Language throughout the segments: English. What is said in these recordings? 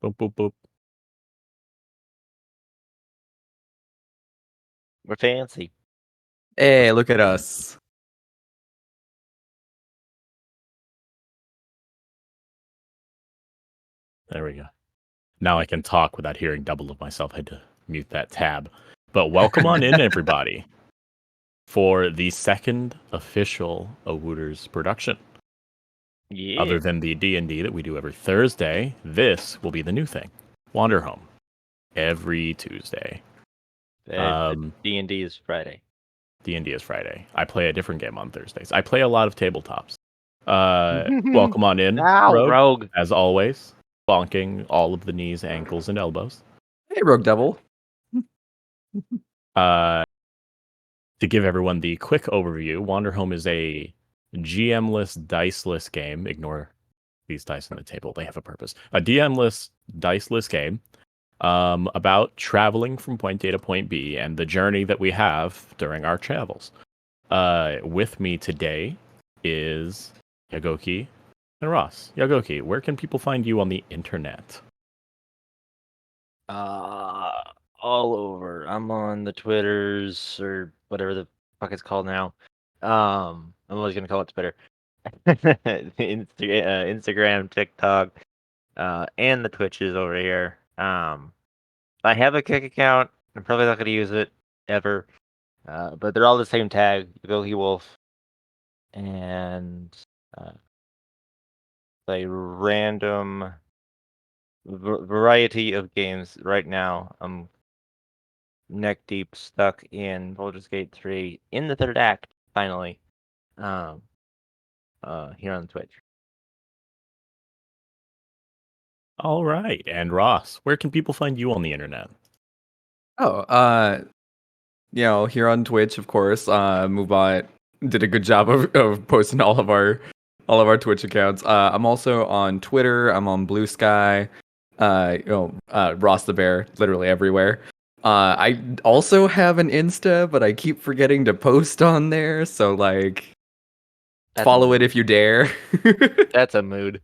Boop, boop, boop. We're fancy. Hey, look at us. There we go. Now I can talk without hearing double of myself. I had to mute that tab. But welcome on in, everybody, for the second official Awooters production. Yeah. Other than the D&D that we do every Thursday, this will be the new thing. Wanderhome. Every Tuesday. D&D is Friday. D&D is Friday. I play a different game on Thursdays. I play a lot of tabletops. Welcome on in, Rogue, as always. Bonking all of the knees, ankles, and elbows. Hey, Rogue Devil. To give everyone the quick overview, Wanderhome is a GM-less, dice-less game. Ignore these dice on the table. They have a purpose. A DM-less, dice-less game about traveling from point A to point B and the journey that we have during our travels. With me today is Yagoki and Ross. Yagoki, where can people find you on the internet? All over. I'm on the Twitters or whatever the fuck it's called now. I'm always gonna call it Twitter. Instagram, TikTok, and the Twitches over here. I have a Kick account. I'm probably not gonna use it ever. But they're all the same tag, Yagoki Wolf, and a random variety of games right now. I'm neck deep stuck in Baldur's Gate 3 in the third act, finally. Here on Twitch. All right. And Ross, where can people find you on the internet? Oh, here on Twitch, of course. Mubot did a good job of posting all of our Twitch accounts. I'm also on Twitter. I'm on Blue Sky. Ross the Bear, literally everywhere. I also have an Insta, but I keep forgetting to post on there. So follow it if you dare. That's a mood.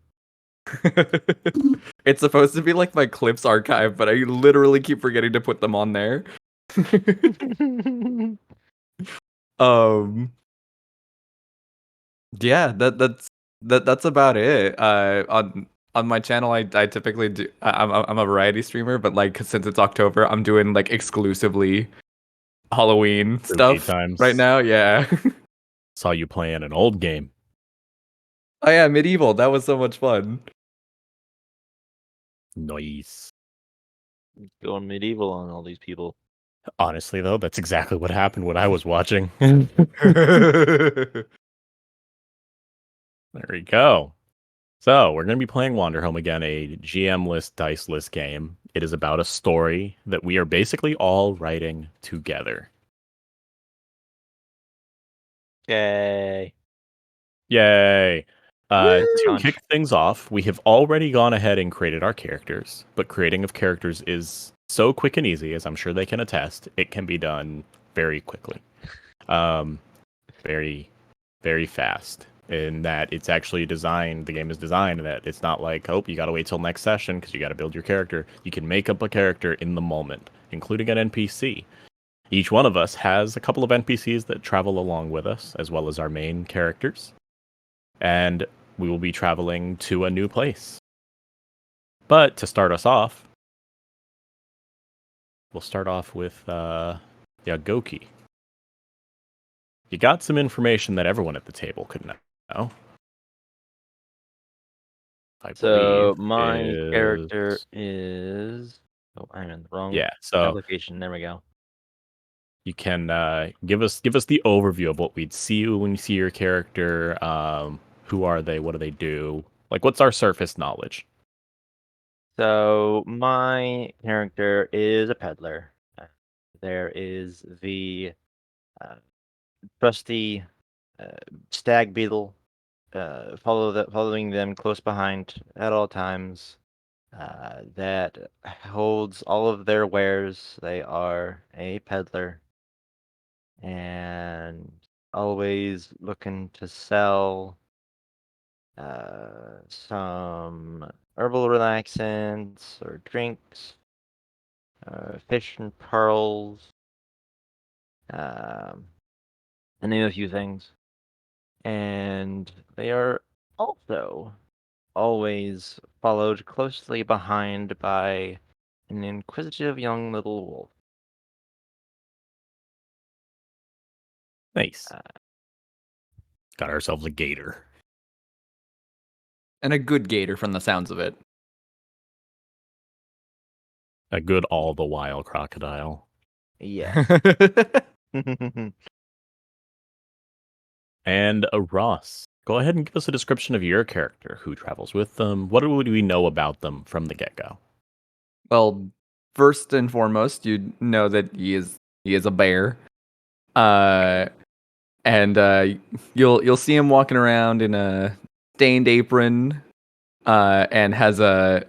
It's supposed to be like my clips archive, but I literally keep forgetting to put them on there. Yeah, that's about it. On my channel, I typically do. I'm a variety streamer, but since it's October, I'm doing exclusively Halloween Spooky stuff times. right now. Yeah. Saw you playing an old game. Oh yeah, Medieval. That was so much fun. Nice. Going medieval on all these people. Honestly, though, that's exactly what happened when I was watching. There we go. So, we're going to be playing Wanderhome again, a GM-less, dice-less game. It is about a story that we are basically all writing together. Yay. Yay! To kick things off, we have already gone ahead and created our characters, but creating of characters is so quick and easy, as I'm sure they can attest. It can be done very quickly. Very, very fast. In that it's actually designed, the game is designed that it's not like, oh, you gotta wait till next session because you gotta build your character. You can make up a character in the moment, including an NPC. Each one of us has a couple of NPCs that travel along with us, as well as our main characters. And we will be traveling to a new place. But to start us off, we'll start off with Yagoki. You got some information that everyone at the table could know. So my character is. Oh, I'm in the wrong application. There we go. You can give us the overview of what we'd see when you see your character. Who are they? What do they do? What's our surface knowledge? So my character is a peddler. There is the trusty stag beetle, following them close behind at all times. That holds all of their wares. They are a peddler and always looking to sell some herbal relaxants or drinks, fish and pearls, to name a few things. And they are also always followed closely behind by an inquisitive young little wolf. Nice. Uh, Got ourselves a gator. And a good gator from the sounds of it. A good all the while crocodile. Yes. And Ross, go ahead and give us a description of your character. Who travels with them? What do we know about them from the get-go? Well, first and foremost, you know that he is a bear. Uh and you'll see him walking around in a stained apron and has a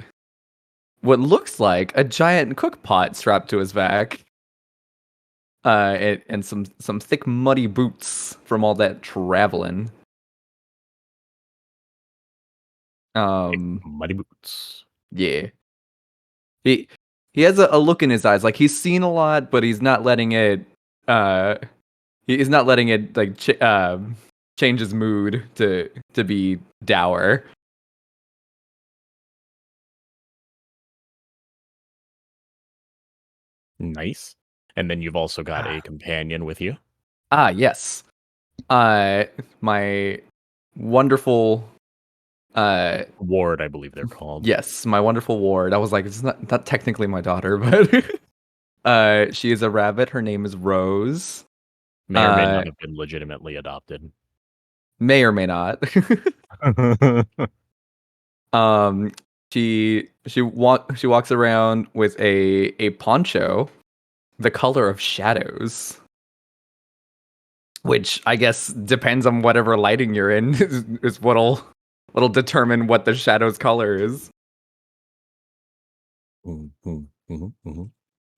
what looks like a giant cook pot strapped to his back. And some thick muddy boots from all that traveling. Muddy boots. Yeah. He has a look in his eyes like he's seen a lot, but he's not letting it he's not letting it like change his mood to be dour. Nice. And then you've also got a companion with you. Yes. My wonderful Ward, I believe they're called. yes, my wonderful ward. I was like, it's not technically my daughter, but she is a rabbit. Her name is Rose. May or may not have been legitimately adopted. May or may not. She walks around with a poncho, the color of shadows, which I guess depends on whatever lighting you're in is what'll determine what the shadow's color is.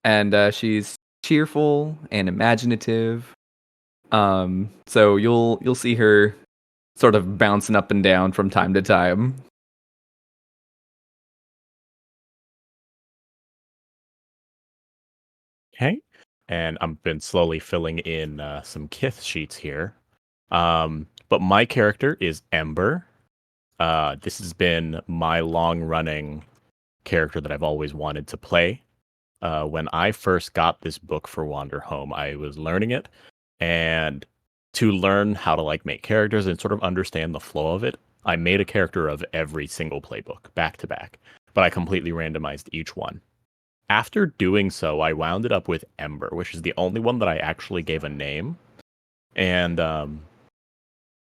And she's cheerful and imaginative. So you'll see her sort of bouncing up and down from time to time. Okay. And I've been slowly filling in some kith sheets here. But my character is Ember. This has been my long-running character that I've always wanted to play. When I first got this book for Wanderhome, I was learning it, and to learn how to like make characters and sort of understand the flow of it, I made a character of every single playbook back to back, but I completely randomized each one. After doing so, I wound it up with Ember, which is the only one that I actually gave a name, and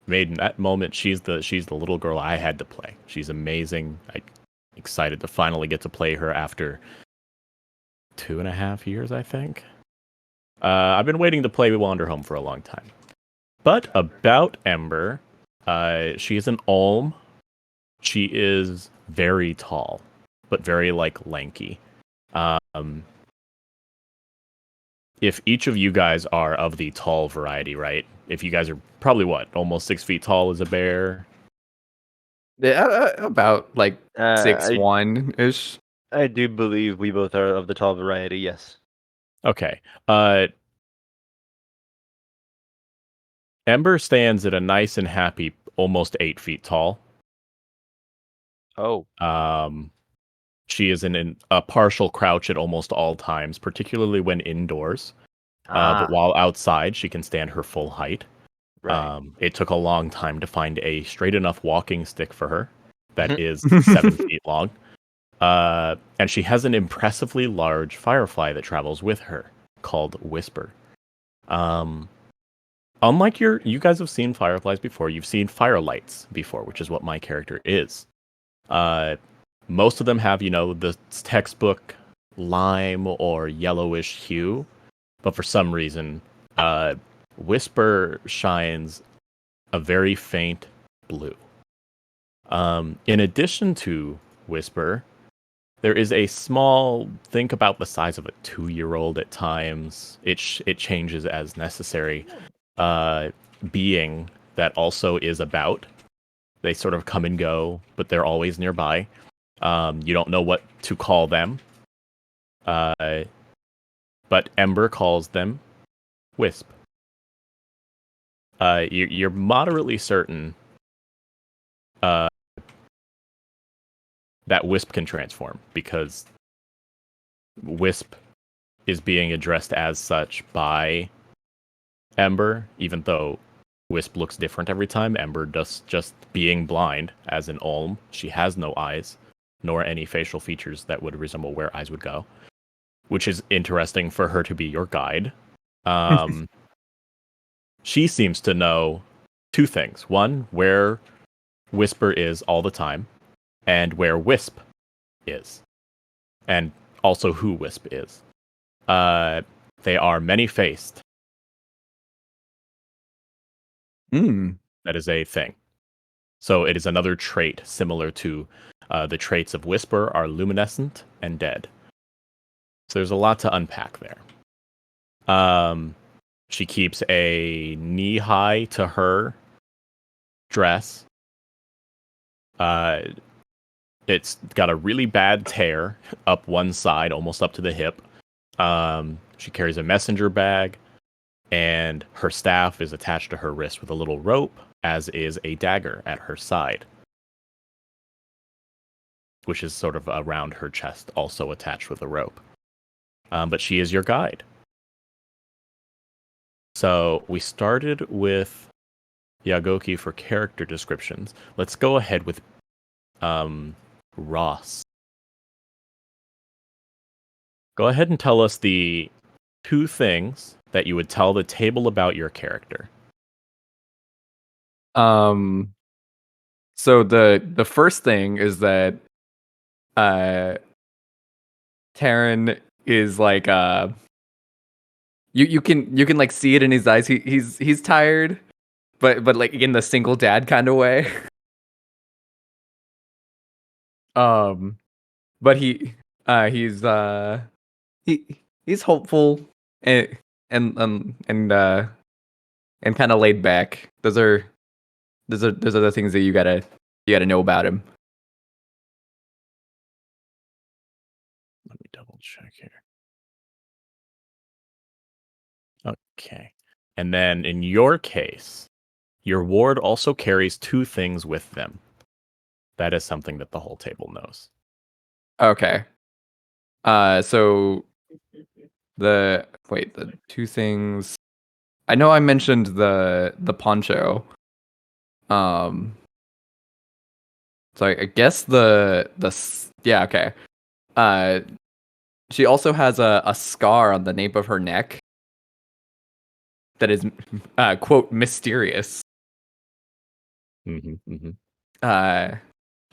made in that moment she's the little girl I had to play. She's amazing. I'm excited to finally get to play her after 2.5 years, I think. I've been waiting to play Wanderhome for a long time. But about Ember, she is an Olm. She is very tall, but very lanky. If each of you guys are of the tall variety, right? If you guys are probably almost 6 feet tall as a bear. Yeah, about like I 6'1" ish. I do believe we both are of the tall variety, yes. Okay. Ember stands at a nice and happy almost 8 feet tall. Oh. She is in a partial crouch at almost all times, particularly when indoors. But while outside, she can stand her full height. Right. It took a long time to find a straight enough walking stick for her that is 7 feet long. And she has an impressively large firefly that travels with her called Whisper. Unlike you guys have seen fireflies before, you've seen firelights before, which is what my character is. Most of them have, the textbook lime or yellowish hue, but for some reason, Whisper shines a very faint blue. In addition to Whisper, there is a small, think about the size of a 2-year-old at times. It changes as necessary. Being that also is about. They sort of come and go, but they're always nearby. You don't know what to call them. But Ember calls them Wisp. You're moderately certain that Wisp can transform, because Wisp is being addressed as such by Ember, even though Wisp looks different every time. Ember does just being blind as an Olm. She has no eyes, nor any facial features that would resemble where eyes would go, which is interesting for her to be your guide. She seems to know two things. One, where Whisper is all the time, and where Wisp is. And also who Wisp is. They are many-faced. That is a thing. So it is another trait similar to the traits of Whisper are luminescent and dead. So there's a lot to unpack there. She keeps a knee-high to her dress. It's got a really bad tear up one side, almost up to the hip. She carries a messenger bag, and her staff is attached to her wrist with a little rope, as is a dagger at her side, which is sort of around her chest, also attached with a rope. But she is your guide. So we started with Yagoki for character descriptions. Let's go ahead with Ross. Go ahead and tell us the two things that you would tell the table about your character. So the first thing is that Taryn is like you can like see it in his eyes. He's tired, but like in the single dad kind of way. But he's hopeful and kind of laid back. Those are the things that you gotta know about him. Let me double check here. Okay. And then in your case, your ward also carries two things with them. That is something that the whole table knows. Okay. So the two things. I know I mentioned the poncho. So I guess yeah, okay. She also has a scar on the nape of her neck that is quote mysterious. Mm-hmm, mm-hmm.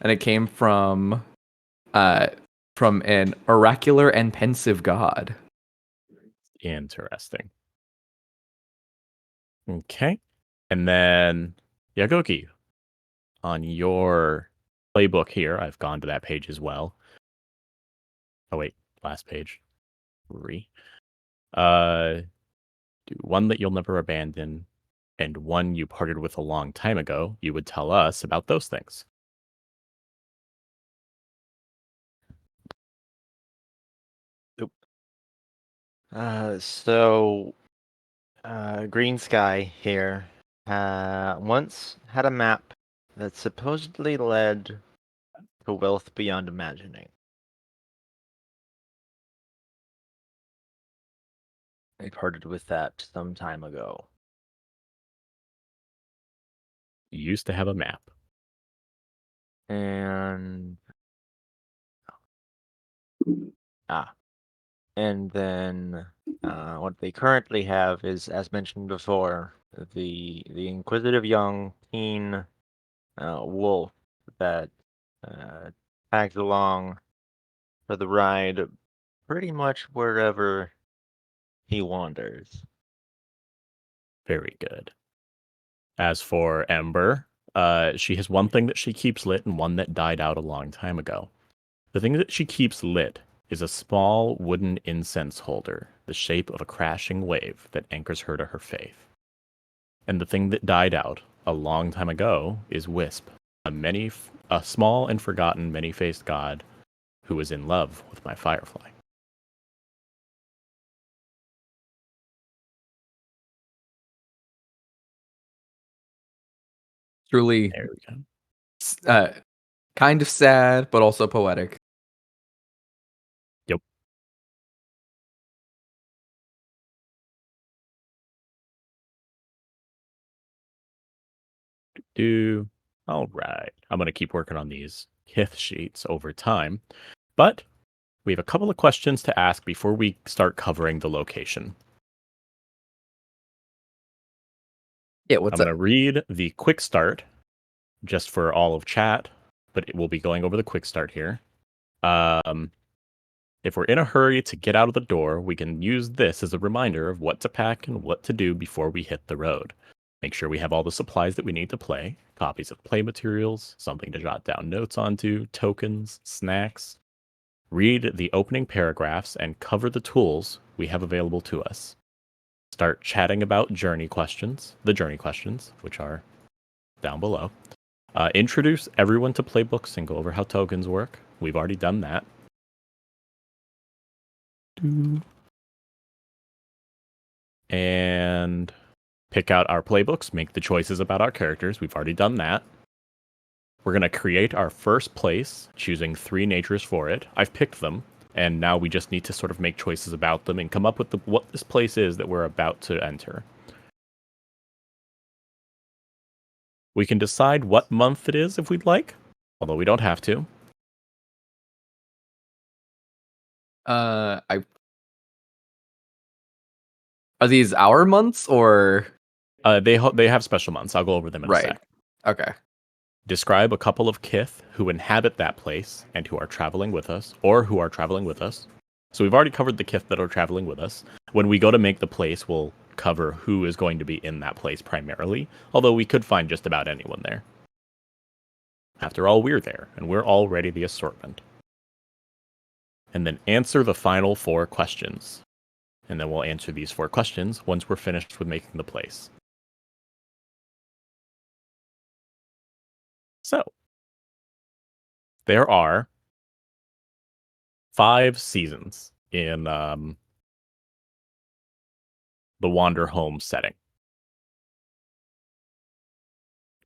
And it came from an oracular and pensive god. Interesting. Okay. And then Yagoki, on your playbook here, I've gone to that page as well. Oh wait, last page. One that you'll never abandon, and one you parted with a long time ago. You would tell us about those things. Green Sky here once had a map that supposedly led to wealth beyond imagining. I parted with that some time ago. You used to have a map. And then what they currently have is, as mentioned before, the inquisitive young teen wolf that tags along for the ride pretty much wherever he wanders. Very good. As for Ember, she has one thing that she keeps lit and one that died out a long time ago. The thing that she keeps lit is a small wooden incense holder, the shape of a crashing wave that anchors her to her faith. And the thing that died out a long time ago is Wisp, a a small and forgotten many-faced god who is in love with my firefly. Truly, There we go. kind of sad, but also poetic. Yep. All right. I'm going to keep working on these Kith sheets over time, but we have a couple of questions to ask before we start covering the location. Yeah, I'm what's going up? to read the quick start just for all of chat, but we'll be going over the quick start here. If we're in a hurry to get out of the door, we can use this as a reminder of what to pack and what to do before we hit the road. Make sure we have all the supplies that we need to play, copies of play materials, something to jot down notes onto, tokens, snacks. Read the opening paragraphs and cover the tools we have available to us. Start chatting about the journey questions, which are down below. Introduce everyone to playbooks and go over how tokens work. We've already done that. And pick out our playbooks, make the choices about our characters. We've already done that. We're going to create our first place, choosing 3 natures for it. I've picked them, and now we just need to sort of make choices about them and come up with what this place is that we're about to enter. We can decide what month it is if we'd like, although we don't have to. I Are these our months or They have special months. I'll go over them in a right? sec. Okay. Describe a couple of Kith who inhabit that place and who are traveling with us, or who are traveling with us. So we've already covered the Kith that are traveling with us. When we go to make the place, we'll cover who is going to be in that place primarily, although we could find just about anyone there. After all, we're there, and we're already the assortment. And then answer the final 4 questions. And then we'll answer these 4 questions once we're finished with making the place. So, there are 5 seasons in the Wanderhome setting.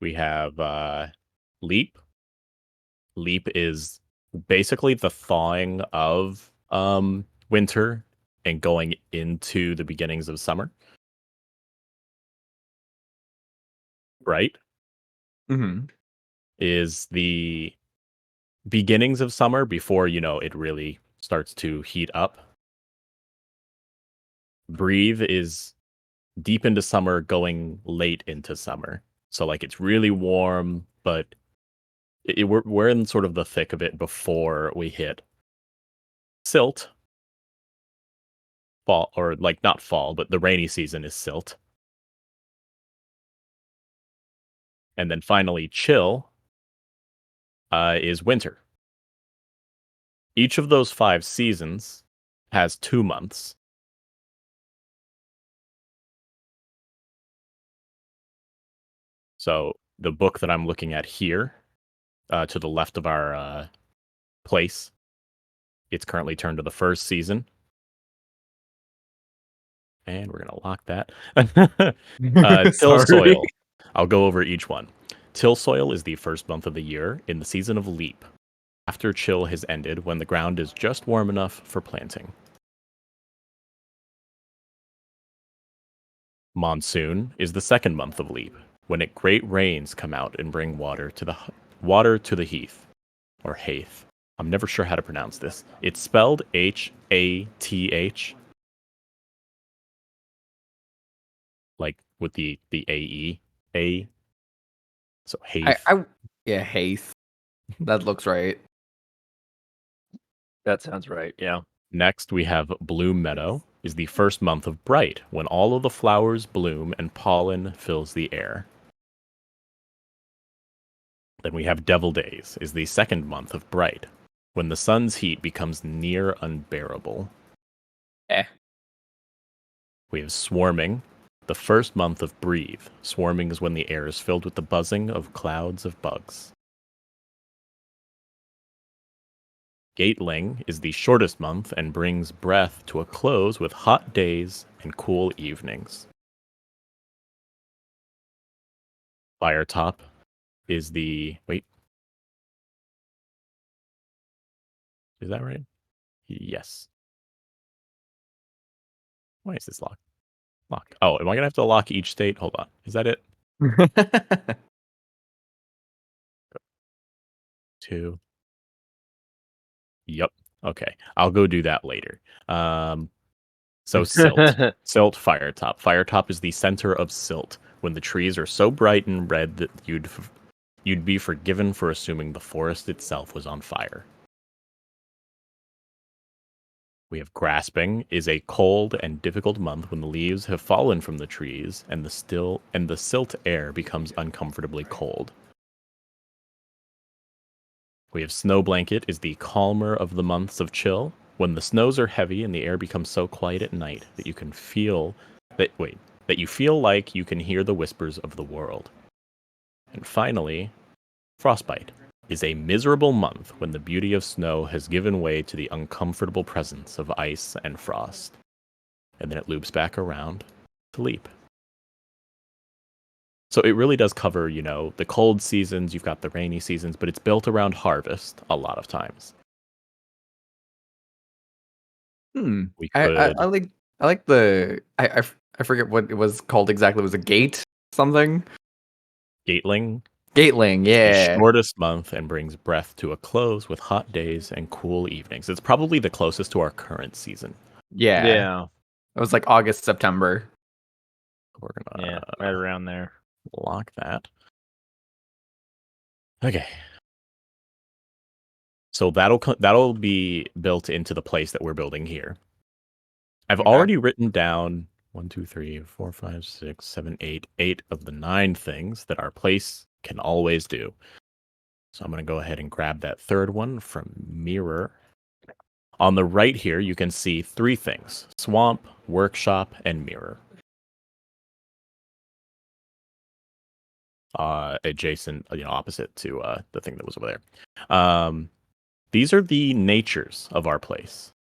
We have Leap. Leap is basically the thawing of winter and going into the beginnings of summer. Right? Mm-hmm. Is the beginnings of summer before, it really starts to heat up. Breathe is deep into summer, going late into summer. So like it's really warm, but we're in sort of the thick of it before we hit Silt. Fall, or like not fall, but the rainy season is Silt. And then finally, Chill is winter. Each of those 5 seasons has 2 months. So the book that I'm looking at here, to the left of our place, it's currently turned to the first season. And we're going to lock that. Till Sorry. Soil. I'll go over each one. Till Soil is the first month of the year in the season of Leap, after Chill has ended, when the ground is just warm enough for planting. Monsoon is the second month of Leap, when great rains come out and bring water to the heath, or Haith. I'm never sure how to pronounce this. It's spelled Hath, like with the AE. A. So Haith. Yeah, Haith. That looks right. That sounds right. Yeah. Next, we have Bloom Meadow, is the first month of Bright, when all of the flowers bloom and pollen fills the air. Then we have Devil Days, is the second month of Bright, when the sun's heat becomes near unbearable. We have Swarming, the first month of Breathe. Swarming is when the air is filled with the buzzing of clouds of bugs. Gatling is the shortest month and brings breath to a close with hot days and cool evenings. Firetop is the... Wait. Is that right? Yes. Why is this locked? Lock. Oh, am I going to have to lock each state? Hold on. Is that it? 2. Yep. Okay. I'll go do that later. So Silt. Silt Firetop. Firetop is the center of Silt, when the trees are so bright and red that you'd be forgiven for assuming the forest itself was on fire. We have Grasping is a cold and difficult month when the leaves have fallen from the trees and the silt air becomes uncomfortably cold. We have Snow Blanket is the calmer of the months of chill, when the snows are heavy and the air becomes so quiet at night that you can feel that you feel like you can hear the whispers of the world. And finally, Frostbite is a miserable month when the beauty of snow has given way to the uncomfortable presence of ice and frost. And then it loops back around to Leap. So it really does cover, the cold seasons, you've got the rainy seasons, but it's built around harvest a lot of times. We could... I like the I forget what it was called exactly. It was a gate something? Gatling. Gatling, The yeah. shortest month and brings breath to a close with hot days and cool evenings. It's probably the closest to our current season. Yeah. Yeah. It was like August, September. We're gonna Yeah, right around there. lock that. Okay. So that'll be built into the place that we're building here. I've Okay. already written down 1, 2, 3, 4, 5, 6, 7, 8 of the 9 things that our place can always do. So I'm going to go ahead and grab that third one from Mirror. On the right here, you can see 3 things: Swamp, Workshop, and Mirror. Adjacent, opposite to the thing that was over there. These are the natures of our place.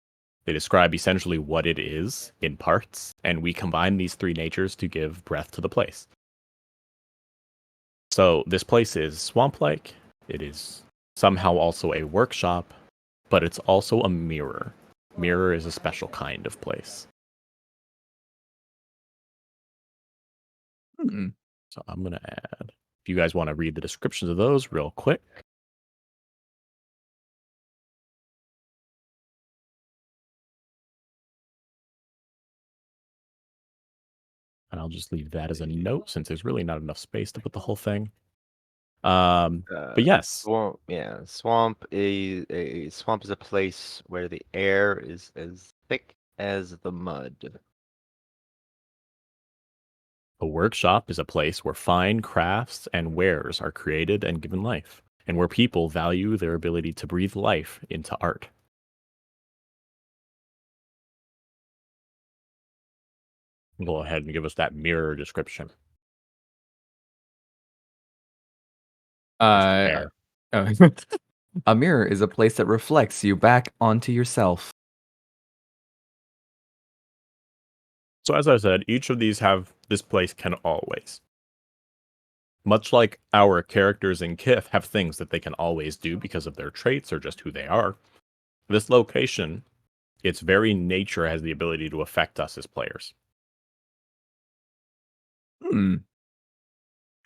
They describe essentially what it is in parts, and we combine these 3 natures to give breath to the place. So this place is swamp-like. It is somehow also a workshop, but it's also a mirror. Mirror is a special kind of place. So I'm going to add... If you guys want to read the descriptions of those real quick. And I'll just leave that as a note since there's really not enough space to put the whole thing. But yes. Swamp, yeah. Swamp is a place where the air is as thick as the mud. A workshop is a place where fine crafts and wares are created and given life, and where people value their ability to breathe life into art. Go ahead and give us that mirror description. A mirror is a place that reflects you back onto yourself. So as I said, each of these have this place can always. Much like our characters in Kith have things that they can always do because of their traits or just who they are, this location, its very nature, has the ability to affect us as players.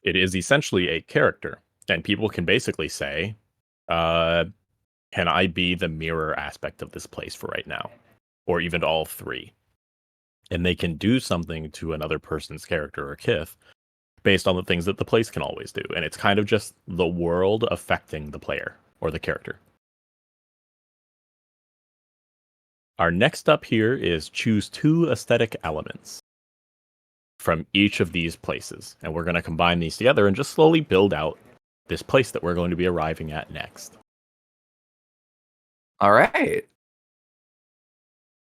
It is essentially a character, and people can basically say, can I be the mirror aspect of this place for right now? Or even all 3. And they can do something to another person's character or Kith based on the things that the place can always do. And it's kind of just the world affecting the player or the character. Our next up here is choose 2 aesthetic elements from each of these places. And we're going to combine these together and just slowly build out this place that we're going to be arriving at next. All right.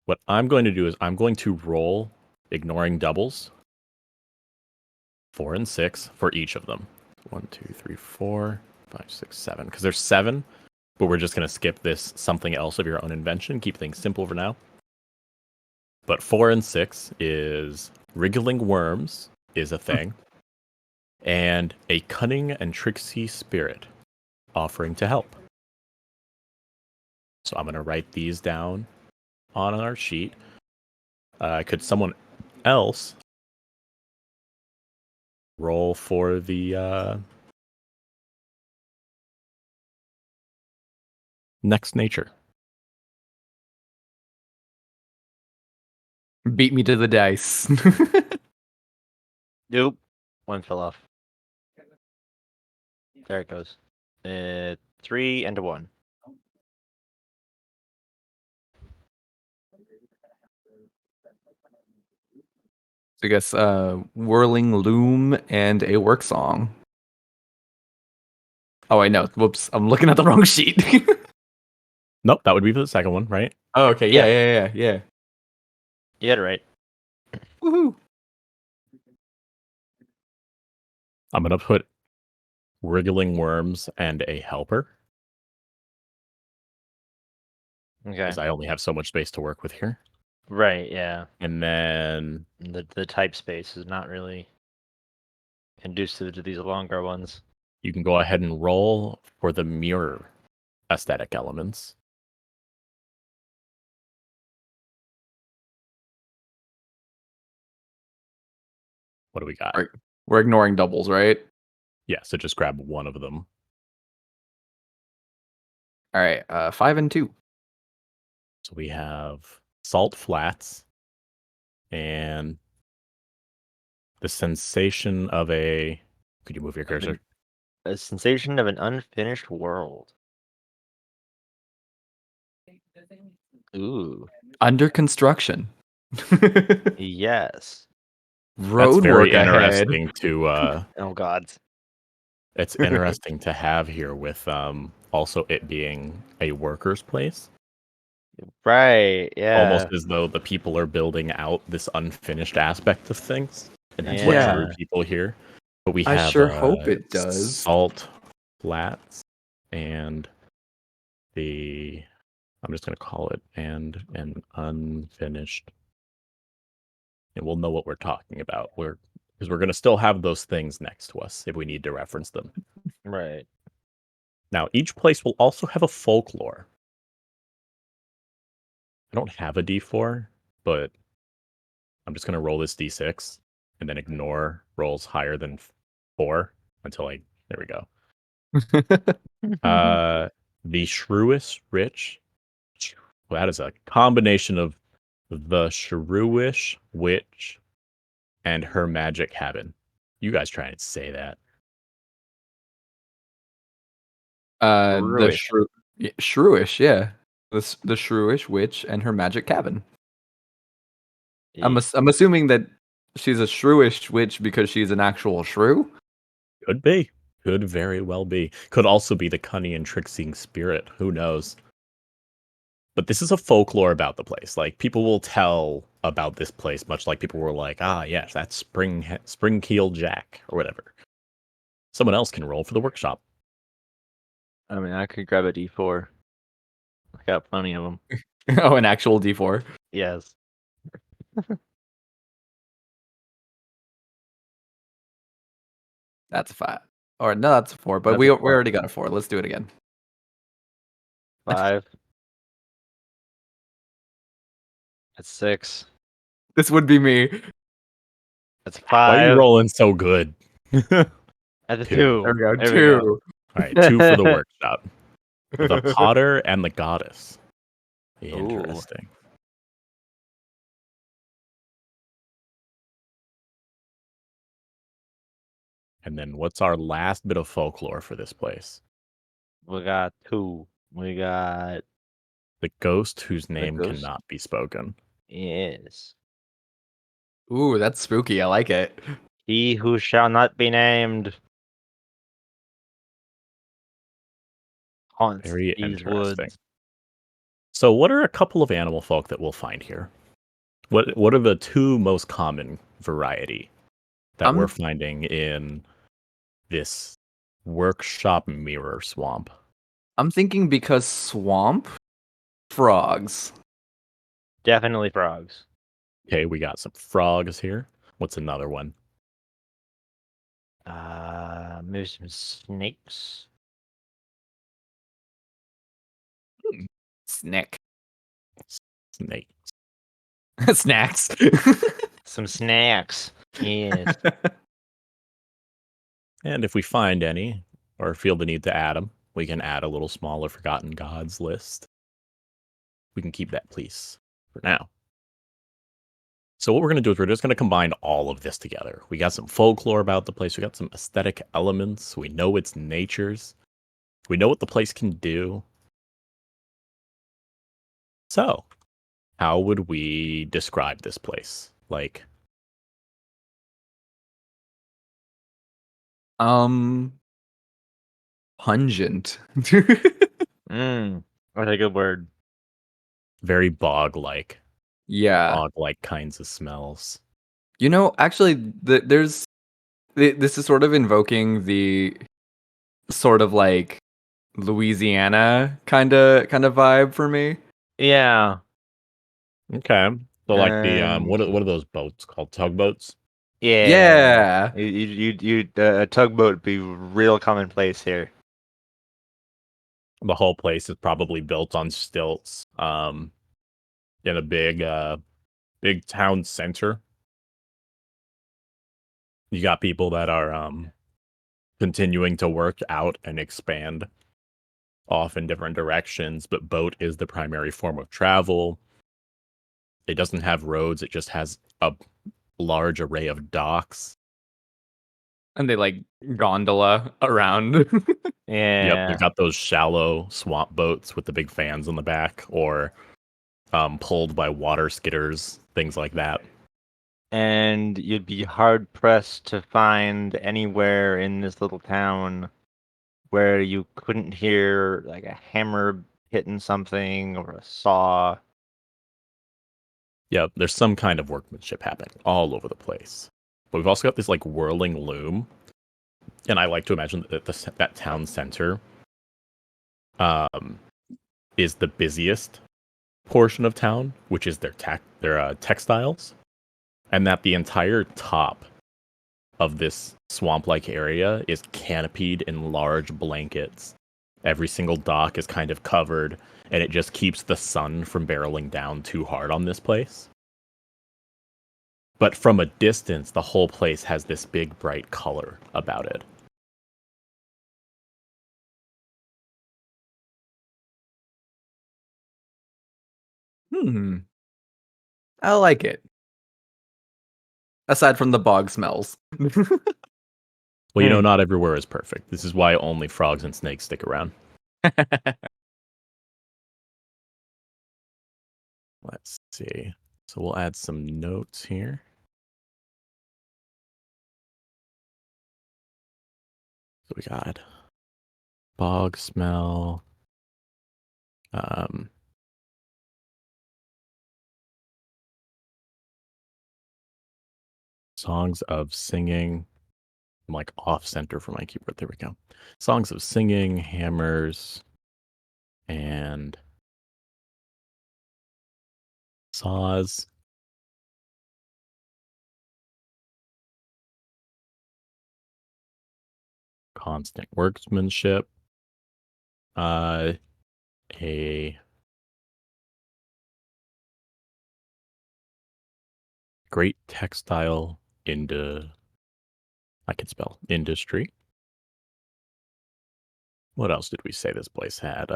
What I'm going to do is I'm going to roll, ignoring doubles, 4 and 6 for each of them. 1, 2, 3, 4, 5, 6, 7. Because there's 7 but we're just going to skip this something else of your own invention. Keep things simple for now. But 4 and 6 is wriggling worms is a thing, and a cunning and tricksy spirit offering to help. So I'm going to write these down on our sheet. Could someone else roll for the next nature? Beat me to the dice. Nope. One fell off. There it goes. 3 and a 1. I guess whirling loom and a work song. Oh, I know. Whoops, I'm looking at the wrong sheet. Nope, that would be for the second one, right? Oh, okay, yeah. You had it right. Woohoo! I'm going to put wriggling worms and a helper, Okay. because I only have so much space to work with here. Right, yeah. And then The type space is not really conducive to these longer ones. you can go ahead and roll for the mirror aesthetic elements. What do we got? Right. We're ignoring doubles, right? Yeah, so just grab one of them. All right, 5 and 2. So we have salt flats and the sensation of a... Could you move your cursor? A sensation of an unfinished world. Ooh. Under construction. Yes. Road That's very work ahead. interesting to... Oh God. It's interesting to have here with also it being a worker's place. Right. Yeah. Almost as though the people are building out this unfinished aspect of things. And that's what Yeah. drew people here. But we I have sure hope it does. salt flats and the... I'm just going to call it and an unfinished. And we'll know what we're talking about. Because we're going to still have those things next to us if we need to reference them. Right. Now, each place will also have a folklore. I don't have a D4, but I'm just going to roll this D6 and then ignore rolls higher than 4 until I... There we go. The Shrewish Rich. Well, that is a combination of the Shrewish Witch and her magic cabin. You guys try and say that. The shrewish, yeah. The shrewish witch and her magic cabin. I'm assuming that she's a shrewish witch because she's an actual shrew. Could be. Could very well be. Could also be the cunning and tricksing spirit. Who knows? But this is a folklore about the place. Like, people will tell about this place, much like people were like, ah, yes, that's Spring-Keel Jack, or whatever. Someone else can roll for the workshop. I mean, I could grab a D4. I got plenty of them. Oh, an actual D4. Yes. That's a 5. Or no, that's a 4. But That's we a 4. already got a 4. Let's do it again. 5. That's 6. This would be me. That's 5. Why are you rolling so good? That's a 2. There we go. There we 2. All right, 2 for the workshop. The Potter and the Goddess. Interesting. And then what's our last bit of folklore for this place? We got 2. We got... The ghost whose name ghost? cannot be spoken. Yes. Ooh, that's spooky. I like it. He who shall not be named haunts Very these interesting. woods. So what are a couple of animal folk that we'll find here? What are the 2 most common variety that we're finding in this workshop mirror swamp? I'm thinking because swamp, frogs. Definitely frogs. Okay, we got some frogs here. What's another one? Maybe some snakes. Snack. Snake. Snacks. Some snacks. Yes. And if we find any, or feel the need to add them, we can add a little smaller Forgotten Gods list. We can keep that, please, for now. So what we're going to do is we're just going to combine all of this together. We got some folklore about the place. We got some aesthetic elements. We know its natures. We know what the place can do. So, how would we describe this place? Like, Pungent. That's a good word. very bog-like. Yeah. Bog-like kinds of smells. You know, actually, this is sort of invoking the sort of like Louisiana kind of vibe for me. Yeah. Okay. So like the And what are those boats called? Tugboats? Yeah. A tugboat would be real commonplace here. The whole place is probably built on stilts. In a big town center. You got people that are continuing to work out and expand off in different directions, but boat is the primary form of travel. It doesn't have roads, it just has a large array of docks. And they like gondola around. Yep, Yeah. they've got those shallow swamp boats with the big fans on the back, or pulled by water skidders, things like that. And you'd be hard pressed to find anywhere in this little town where you couldn't hear like a hammer hitting something or a saw. Yep, there's some kind of workmanship happening all over the place. But we've also got this like whirling loom, and I like to imagine that that town center is the busiest portion of town, which is their textiles, and that the entire top of this swamp-like area is canopied in large blankets. Every single dock is kind of covered, and it just keeps the sun from barreling down too hard on this place. But from a distance, the whole place has this big, bright color about it. I like it. Aside from the bog smells. Well, you know, not everywhere is perfect. This is why only frogs and snakes stick around. Let's see. So we'll add some notes here. So we got bog smell. Songs of singing. I'm like off center for my keyboard. There we go. Songs of singing, hammers, and saws. Constant workmanship. A great textile I can spell industry. What else did we say this place had?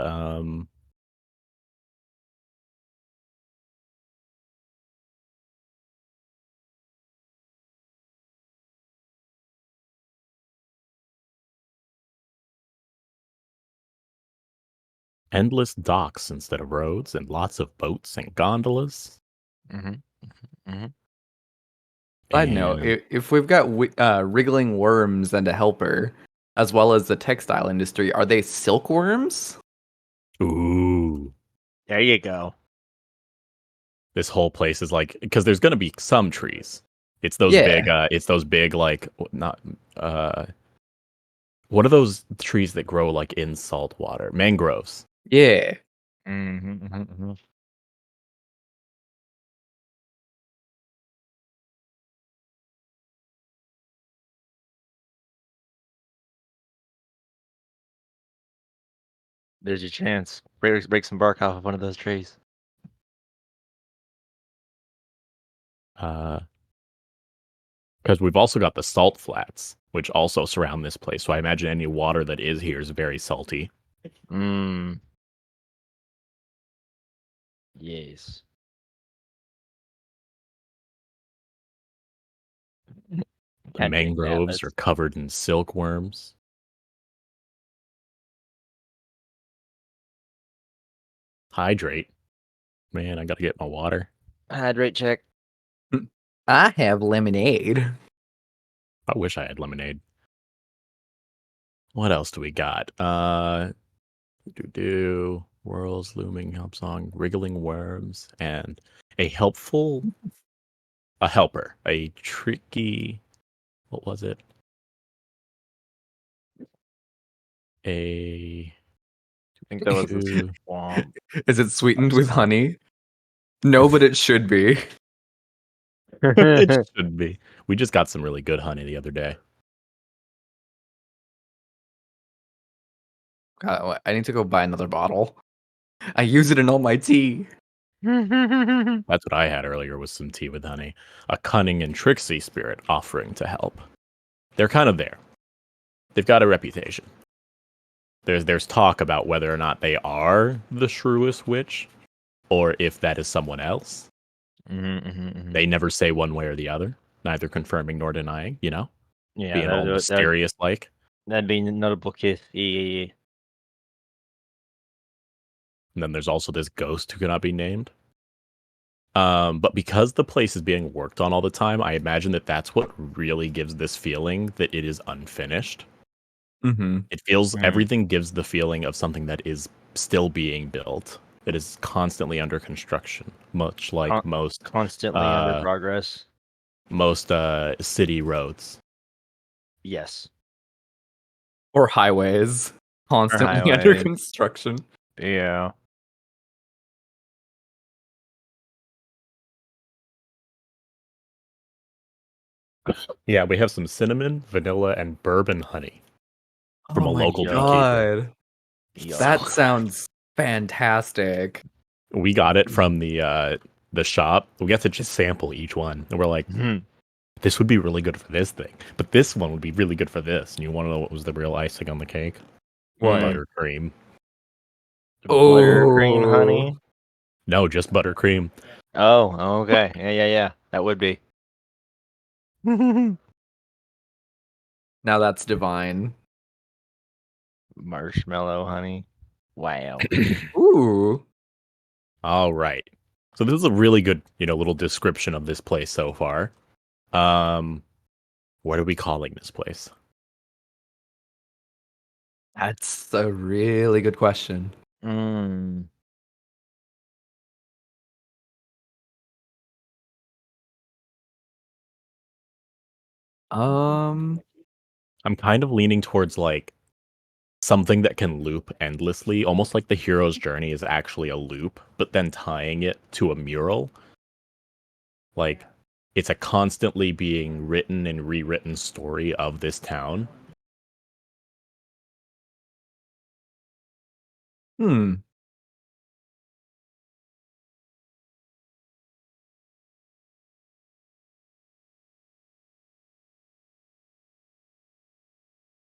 Endless docks instead of roads, and lots of boats and gondolas. Side note, And if we've got wriggling worms and a helper, as well as the textile industry, are they silkworms? ooh, There you go. this whole place is like, because there's gonna be some trees. It's those Yeah. big, like not What are those trees that grow like in salt water? Mangroves. Yeah. Mm-hmm. There's your chance. Break some bark off of one of those trees. Because we've also got the salt flats, which also surround this place. So I imagine any water that is here is very salty. Mm. Yes. The Kind of named mangroves Atlas. are covered in silkworms. Hydrate. Man, I gotta get my water. Hydrate check. I have lemonade. I wish I had lemonade. What else do we got? World's looming help song, wriggling worms, and a helper, a tricky. What was it? I think that was the Two. swamp. Is it sweetened with honey? No, but it should be. It should be. We just got some really good honey the other day. God, I need to go buy another bottle. I use it in all my tea. That's what I had earlier was some tea with honey. A cunning and tricksy spirit offering to help. They're kind of there. They've got a reputation. There's talk about whether or not they are the shrewest witch, or if that is someone else. They never say one way or the other, neither confirming nor denying, Yeah, being all mysterious like. that'd be a notable case. Yeah. And then there's also this ghost who cannot be named. But because the place is being worked on all the time, I imagine that that's what really gives this feeling that it is unfinished. Mm-hmm. It feels, Mm. everything gives the feeling of something that is still being built. It is constantly under construction, much like most Constantly under progress. city roads. Yes. Or highways. Constantly under highways. construction. Yeah. Yeah, we have some cinnamon, vanilla, and bourbon honey from a my local beekeeper. God. Yeah. That sounds fantastic. We got it from the shop. We got to just sample each one, and we're like, this would be really good for this thing, but this one would be really good for this. And you want to know what was the real icing on the cake? What? Buttercream. Buttercream honey. No, just buttercream. Oh, okay. Yeah. That would be. Now that's divine. Marshmallow honey. Wow. Ooh. All right. So this is a really good, little description of this place so far. What are we calling this place? That's a really good question. Mm. Um, I'm kind of leaning towards like something that can loop endlessly, almost like the hero's journey is actually a loop, but then tying it to a mural. Like it's a constantly being written and rewritten story of this town. hmm.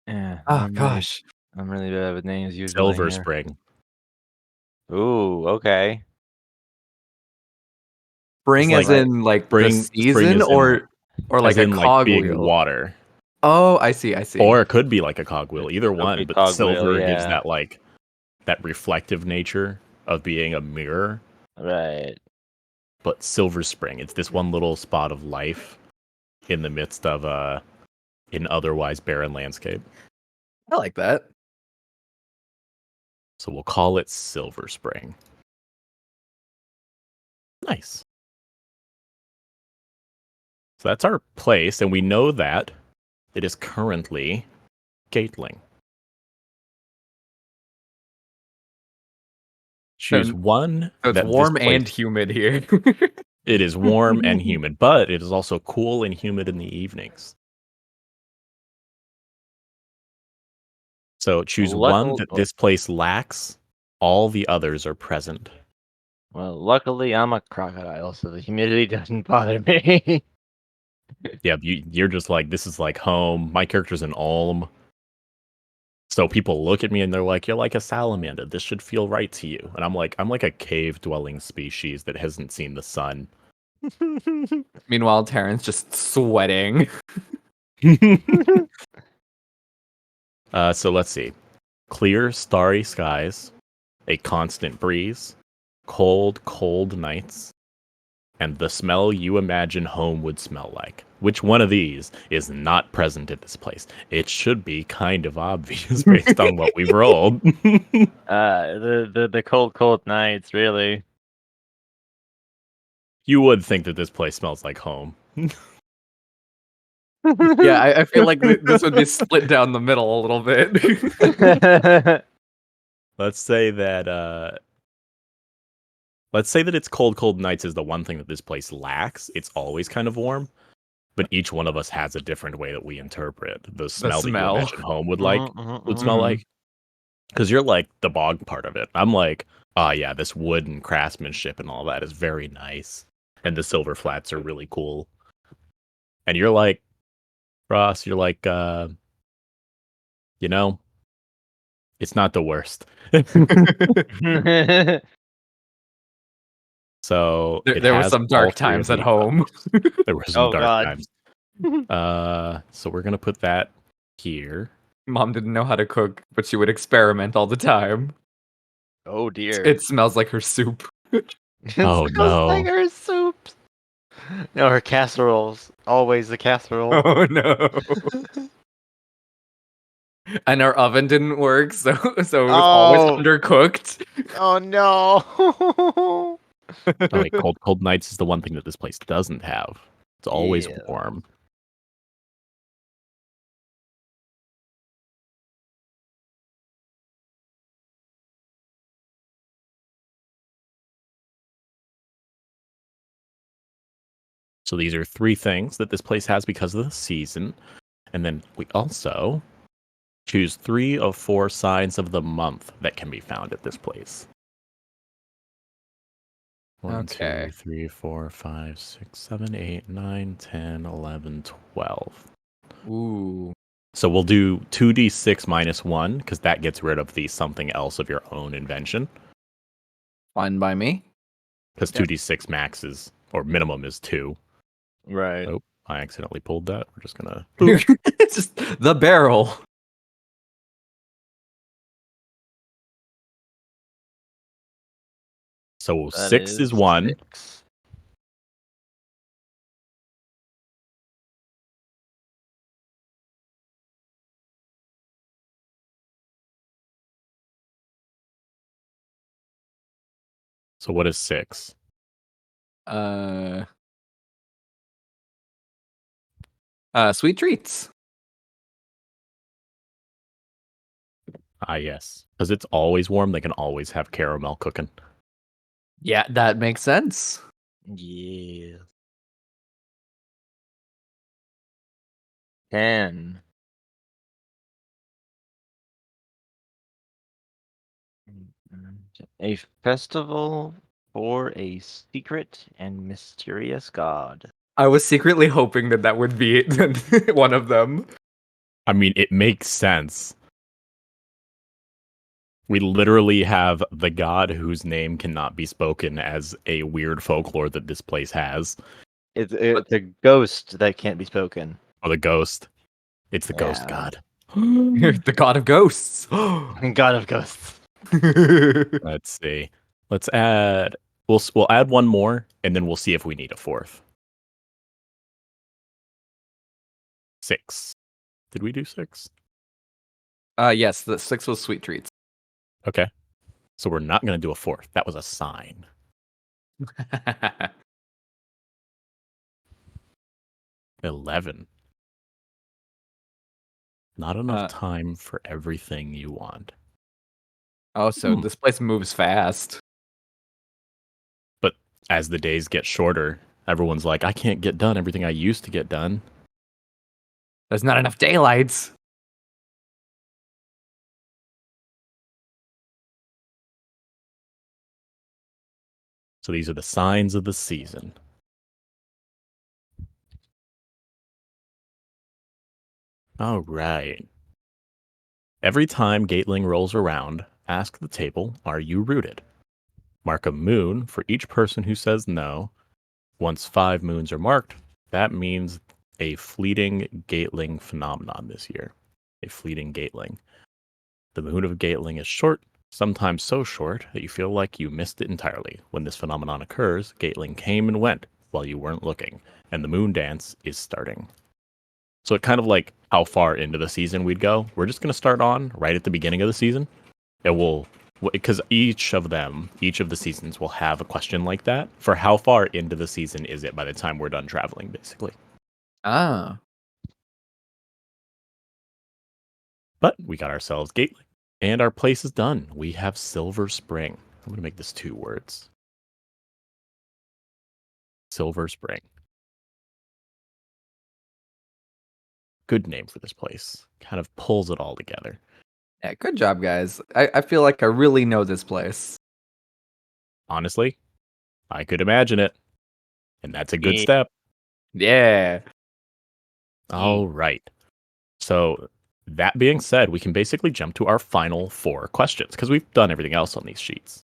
Yeah. Oh gosh. I'm really bad with names usually Silver here. Spring. Ooh, okay. Spring It's as like in like the spring season is in, or like as a in like being cogwheel. water. Oh, I see. Or it could be like a cogwheel, either Could one. be But cogwheel, silver gives yeah. that reflective nature of being a mirror. Right. But Silver Spring, it's this one little spot of life in the midst of an otherwise barren landscape. I like that. So we'll call it Silver Spring. Nice. So that's our place, and we know that it is currently gatling. Choose one So it's that this warm place. and humid here. It is warm and humid, but it is also cool and humid in the evenings. So choose one that this place lacks. All the others are present. Well, luckily I'm a crocodile, so the humidity doesn't bother me. Yeah, you're just like, this is like home. My character's an Olm. So people look at me and they're like, you're like a salamander. This should feel right to you. And I'm like a cave-dwelling species that hasn't seen the sun. Meanwhile, Terrence just sweating. So let's see. Clear, starry skies, a constant breeze, cold, cold nights, and the smell you imagine home would smell like. Which one of these is not present in this place? It should be kind of obvious based on what we've rolled. The cold nights, really. You would think that this place smells like home. Yeah, I feel like this would be split down the middle a little bit. Let's say that it's cold, cold nights is the one thing that this place lacks. It's always kind of warm, but each one of us has a different way that we interpret the smell that you smell. imagine home would smell like. Because you're like the bog part of it. I'm like, oh yeah, this wood and craftsmanship and all that is very nice, and the silver flats are really cool. And you're like, Ross, you're like, it's not the worst. So there were some dark times at home. There were some dark God. times. So we're gonna put that here. Mom didn't know how to cook, but she would experiment all the time. Oh dear. It smells like her soup. Oh, no. Like her soups. No, her casseroles. Always the casserole. Oh no. And our oven didn't work, so it was always undercooked. Oh no. Oh, wait, cold, cold nights is the one thing that this place doesn't have. It's always Yeah. warm. So these are three things that this place has because of the season. And then we also choose 3 of 4 signs of the month that can be found at this place. 1, Okay. 2, 3, 4, 5, 6, 7, 8, 9, 10, 11, 12. Ooh. So we'll do 2d6 minus 1, because that gets rid of the something else of your own invention. Fine by me. Because 2d6 max is, or minimum is 2. Right. Oh, I accidentally pulled that. We're just gonna... It's just the barrel. So That 6 is 1. 6. So what is 6? Sweet treats. Ah, yes. Because it's always warm, they can always have caramel cooking. Yeah, that makes sense. Yeah. 10. A festival for a secret and mysterious god. I was secretly hoping that would be one of them. I mean, it makes sense. We literally have the god whose name cannot be spoken as a weird folklore that this place has. It's a ghost that can't be spoken. Or the ghost. It's the ghost Yeah. god. The god of ghosts. God of ghosts. Let's see. Let's add... We'll add one more, and then we'll see if we need a fourth. 6. Did we do 6? Yes, the 6 was sweet treats. Okay. So we're not going to do a fourth. That was a sign. 11. Not enough time for everything you want. Oh, so this place moves fast. As the days get shorter, everyone's like, I can't get done everything I used to get done. There's not enough daylights. So these are the signs of the season. All right. Every time Gatling rolls around, ask the table, are you rooted? Mark a moon for each person who says no. Once 5 moons are marked, that means a fleeting Gatling phenomenon this year. A fleeting Gatling. The moon of Gatling is short, sometimes so short that you feel like you missed it entirely. When this phenomenon occurs, Gatling came and went while you weren't looking, and the moon dance is starting. So it kind of like how far into the season we'd go. We're just going to start on right at the beginning of the season. It will, because each of the seasons will have a question like that for how far into the season is it by the time we're done traveling, basically. Ah. But we got ourselves Gatling, and our place is done. We have Silver Spring. I'm going to make this 2 words. Silver Spring. Good name for this place. Kind of pulls it all together. Yeah, good job, guys. I feel like I really know this place. Honestly, I could imagine it. And that's a good Yeah. step. Yeah. All right. So that being said, we can basically jump to our final 4 questions because we've done everything else on these sheets.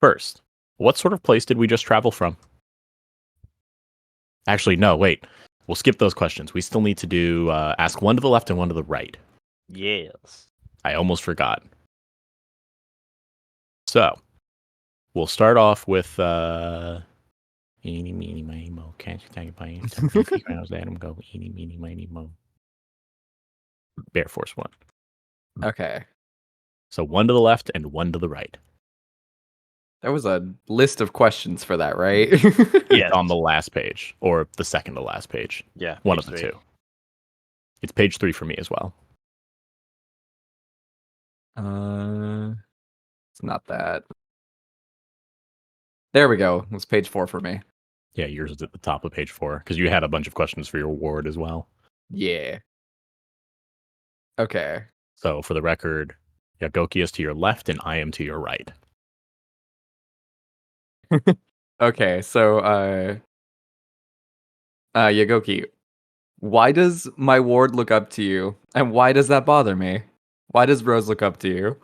First, what sort of place did we just travel from? Actually, no, wait. We'll skip those questions. We still need to do ask one to the left and one to the right. Yes. I almost forgot. So we'll start off with eeny, meeny, miny, mo. Can't you take a bite? 10 rounds, let him go. Eeny, meeny, miny, mo. Bear Force 1. Okay. So 1 to the left and 1 to the right. There was a list of questions for that, right? It's on the last page or the second to last page. Yeah. One page of the 3. 2. It's page 3 for me as well. It's not that. There we go. It was page 4 for me. Yeah, yours is at the top of page 4 because you had a bunch of questions for your ward as well. Yeah. Okay. So for the record, Yagoki is to your left and I am to your right. Okay, so Yagoki, why does my ward look up to you? And why does that bother me? Why does Rose look up to you?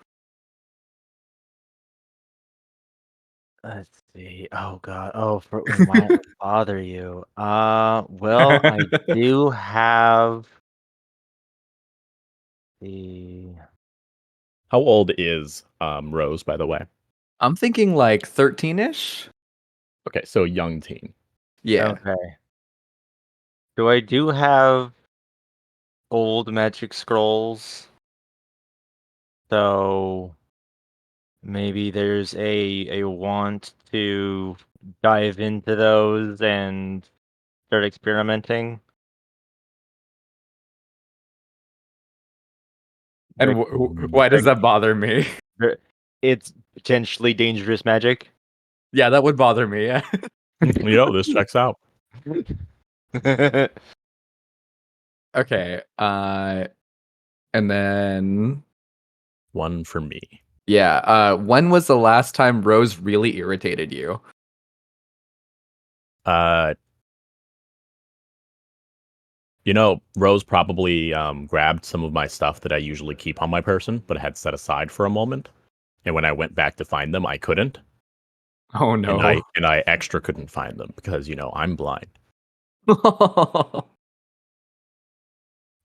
Let's see. Oh god. Oh, for why it would bother you? Well, I do have the. How old is Rose, by the way? I'm thinking like 13-ish. Okay, so young teen. Yeah. Okay. So I do have old magic scrolls. So maybe there's a want to dive into those and start experimenting. And why does that bother me? It's potentially dangerous magic. Yeah, that would bother me. Yeah. This checks out. Okay. And then 1 for me. yeah, when was the last time Rose really irritated you? Rose probably grabbed some of my stuff that I usually keep on my person, but I had set aside for a moment. And when I went back to find them, I couldn't. Oh And no. I extra couldn't find them because, I'm blind.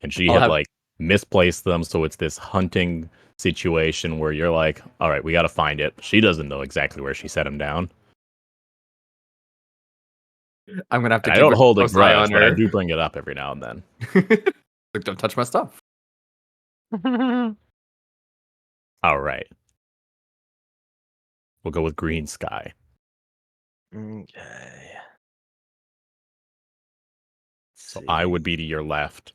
And she had like misplaced them, so it's this hunting situation where you're like, all right, we got to find it. She doesn't know exactly where she set him down. I'm gonna have to I keep don't a hold a close eye grudge, on but I her. do bring it up every now and then. Like, don't touch my stuff. All right. We'll go with green sky. Okay. So I would be to your left,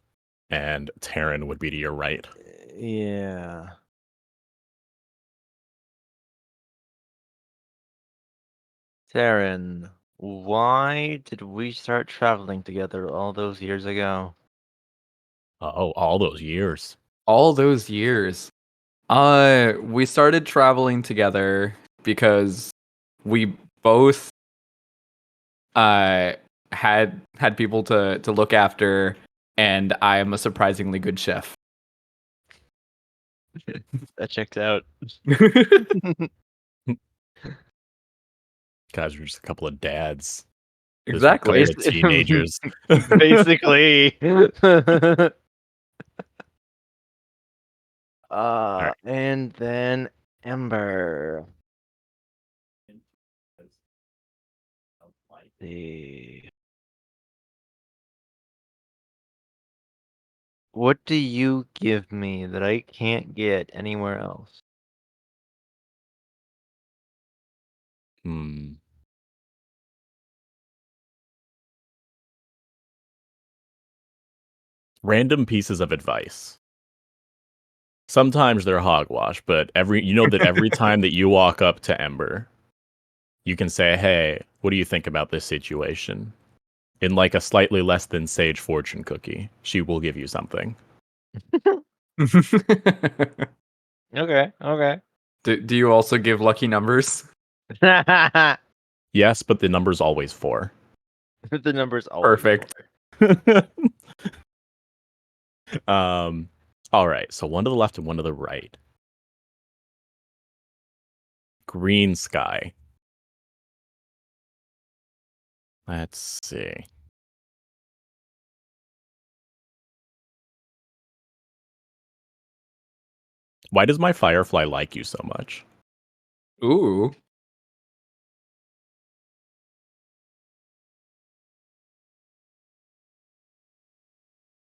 and Taryn would be to your right. Yeah. Theron, why did we start traveling together all those years ago? Oh, all those years. All those years. We started traveling together because we both had people to look after, and I am a surprisingly good chef. That checked out. Guys, we're just a couple of dads. Just Exactly. couple of teenagers. Basically. right. And then Ember. See. What do you give me that I can't get anywhere else? Hmm. Random pieces of advice. Sometimes they're hogwash, but you know that every time that you walk up to Ember, you can say, "Hey, what do you think about this situation?" In like a slightly less than sage fortune cookie, she will give you something. Okay. Do you also give lucky numbers? Yes, but the number's always 4. The number's always Perfect. All right, so one to the left and one to the right. Green sky. Let's see. Why does my firefly like you so much? Ooh.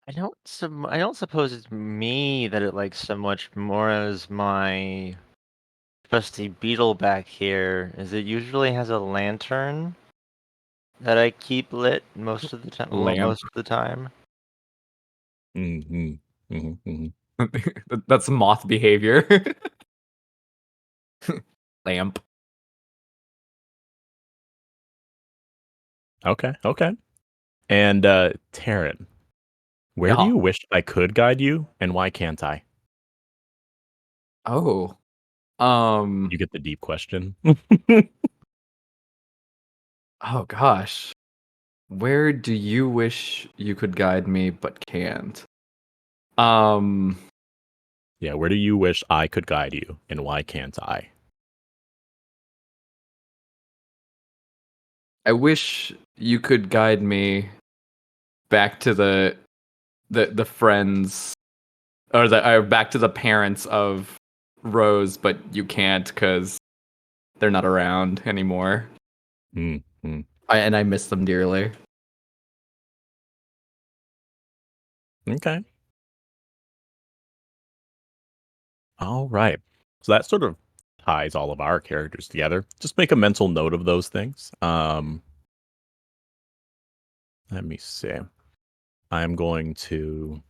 I don't suppose it's me that it likes so much more as my trusty beetle back here. Is it usually has a lantern that I keep lit most of the time. Lamp. Most of the time. Mm-hmm. Mm-hmm. That's moth behavior. Lamp. Okay. And Taryn, where do Yeah. you wish I could guide you, and why can't I? Oh. You get the deep question. Oh gosh. Where do you wish you could guide me but can't? Um Yeah, where do you wish I could guide you, and why can't I? I wish you could guide me back to the friends, or back to the parents of Rose, but you can't cuz they're not around anymore. Mm-hmm. I miss them dearly. Okay. All right. So that sort of ties all of our characters together. Just make a mental note of those things. Let me see. I'm going to.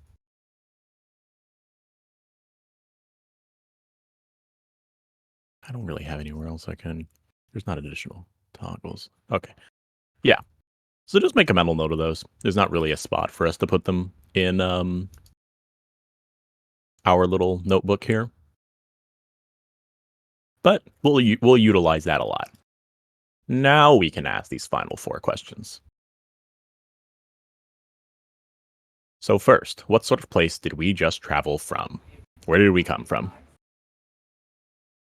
I don't really have anywhere else I can. There's not additional toggles. Okay. Yeah. So just make a mental note of those. There's not really a spot for us to put them in our little notebook here, but we'll utilize that a lot. Now we can ask these final 4 questions. So first, what sort of place did we just travel from? Where did we come from?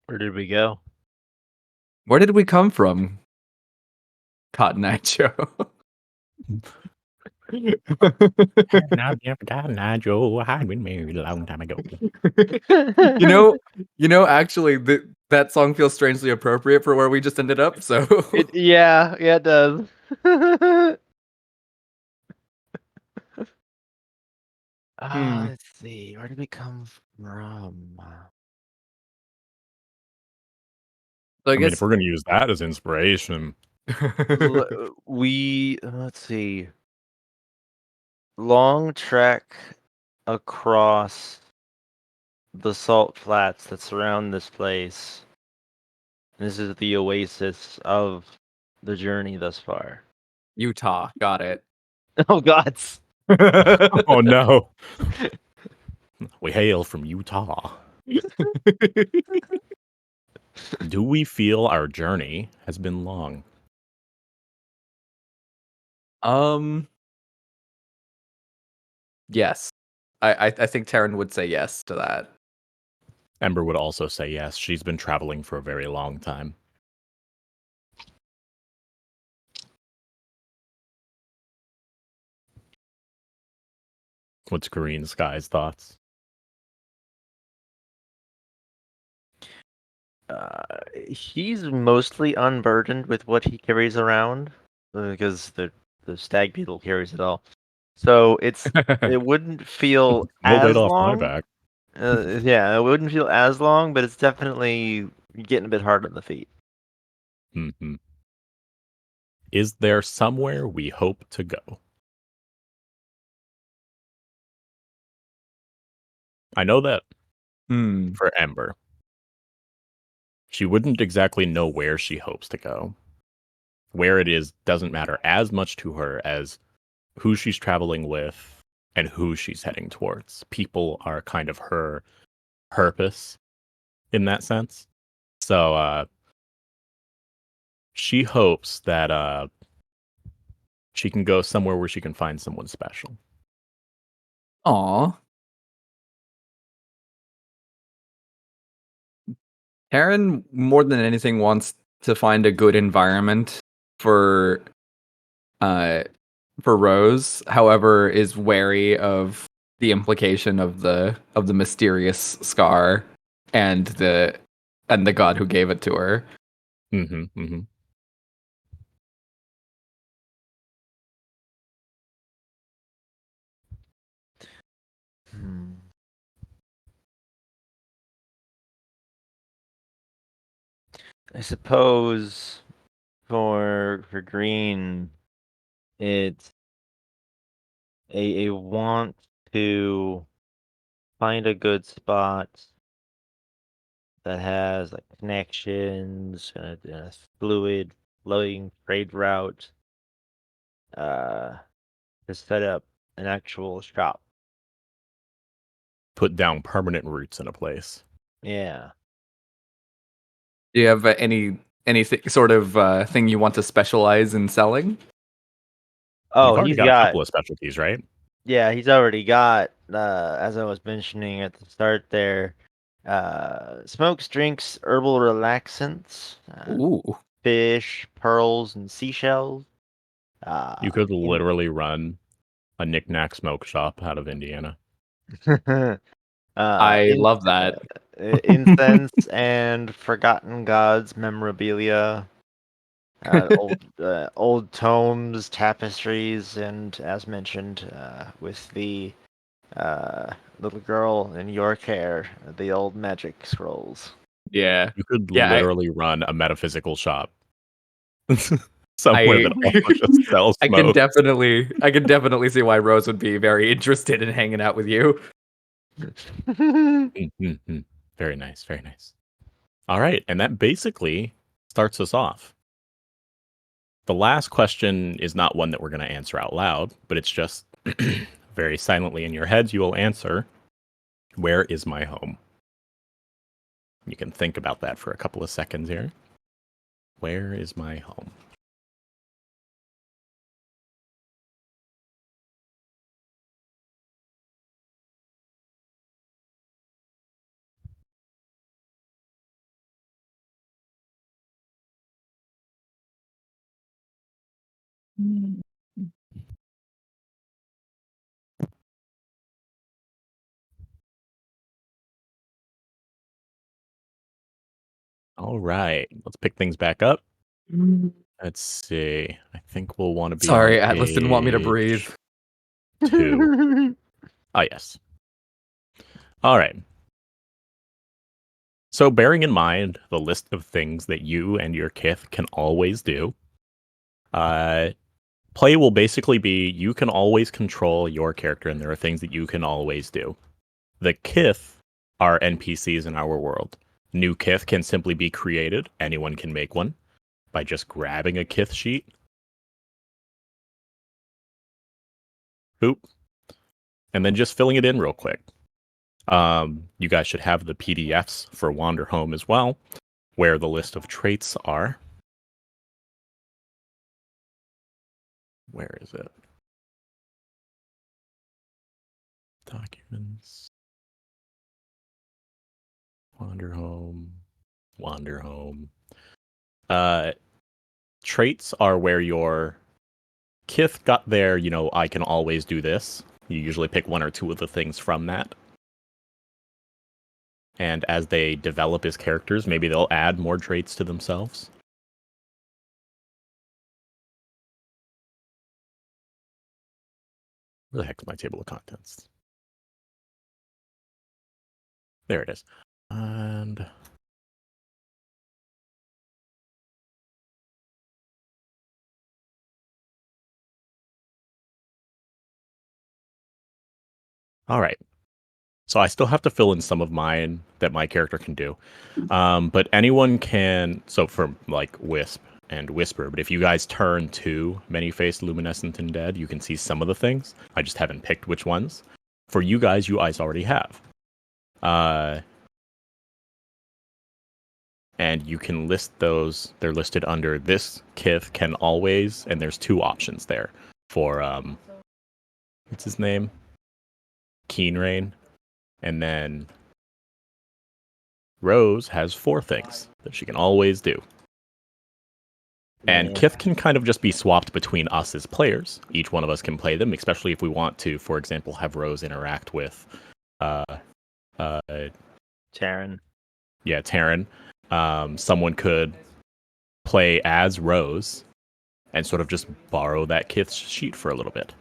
Where did we go? Where did we come from? Cotton Eye Joe. Now you forgotten Joe. I've been married a long time ago. You know, actually, that song feels strangely appropriate for where we just ended up. So, Yeah, it does. Let's see. Where did we come from? So I I mean, if guess we're going to use that as inspiration, Let's see. Long trek across the salt flats that surround this place. This is the oasis of the journey thus far. Utah. Got it. Oh gods. Oh no. We hail from Utah. Do we feel our journey has been long? Yes. I think Taryn would say yes to that. Ember would also say yes. She's been traveling for a very long time. What's Green Sky's thoughts? He's mostly unburdened with what he carries around because the stag beetle carries it all. So it wouldn't feel No weight as off my long. back. Yeah, it wouldn't feel as long, but it's definitely getting a bit hard on the feet. Mm-hmm. Is there somewhere we hope to go? I know that Hmm. for Ember, she wouldn't exactly know where she hopes to go. Where it is doesn't matter as much to her as who she's traveling with and who she's heading towards. People are kind of her purpose in that sense. So she hopes that she can go somewhere where she can find someone special. Aw. Taryn, more than anything, wants to find a good environment for uh for Rose. However, is wary of the implication of the mysterious scar and the god who gave it to her. Mm-hmm, mm-hmm. Hmm. I suppose for Green, it's a want to find a good spot that has like connections and a fluid flowing trade route uh to set up an actual shop. Put down permanent roots in a place. Yeah. Do you have anything sort of thing you want to specialize in selling? You've Oh, already he's got a got couple of specialties, right? yeah, he's already got as I was mentioning at the start there, smokes, drinks, herbal relaxants, Ooh. fish, pearls, and seashells. You could In literally run a knick-knack smoke shop out of Indiana. I in love that. incense and forgotten gods memorabilia, old tomes, tapestries, and as mentioned, with the little girl in your care, the old magic scrolls. Yeah. You could Yeah, literally run a metaphysical shop somewhere I that also just sells smoke. I can definitely see why Rose would be very interested in hanging out with you. Mm-hmm. Very nice, very nice. All right, and that basically starts us off. The last question is not one that we're going to answer out loud, but it's just very silently in your heads. You will answer, "Where is my home?" You can think about that for a couple of seconds here. Where is my home? All right, let's pick things back up. Let's see. I think we'll want to be on Sorry, Atlas didn't want me to breathe. page 2. Ah, yes. All right. So, bearing in mind the list of things that you and your kith can always do, uh, play will basically be you can always control your character, and there are things that you can always do. The kith are NPCs in our world. New kith can simply be created, anyone can make one. by just grabbing a Kith sheet. Boop. And then just filling it in real quick. You guys should have the PDFs for Wanderhome as well, where the list of traits are. Where is it? Documents. Wanderhome. Traits are where your Kith got their, I can always do this. You usually pick one or two of the things from that. And as they develop as characters, maybe they'll add more traits to themselves. Where the heck is my table of contents? There it is. And all right. So I still have to fill in some of mine that my character can do. But anyone can, so for like Wisp and Whisper, but if you guys turn to Many-Faced, Luminescent, and Dead, you can see some of the things. I just haven't picked which ones. For you guys already have. And you can list those. They're listed under this Kith can always, and there's two options there for, what's his name? Keen Rain. And then Rose has 4 things that she can always do. And Yeah. Kith can kind of just be swapped between us as players. Each one of us can play them, especially if we want to, for example, have Rose interact with Taryn. Yeah, Taryn. Someone could play as Rose and sort of just borrow that Kith sheet for a little bit.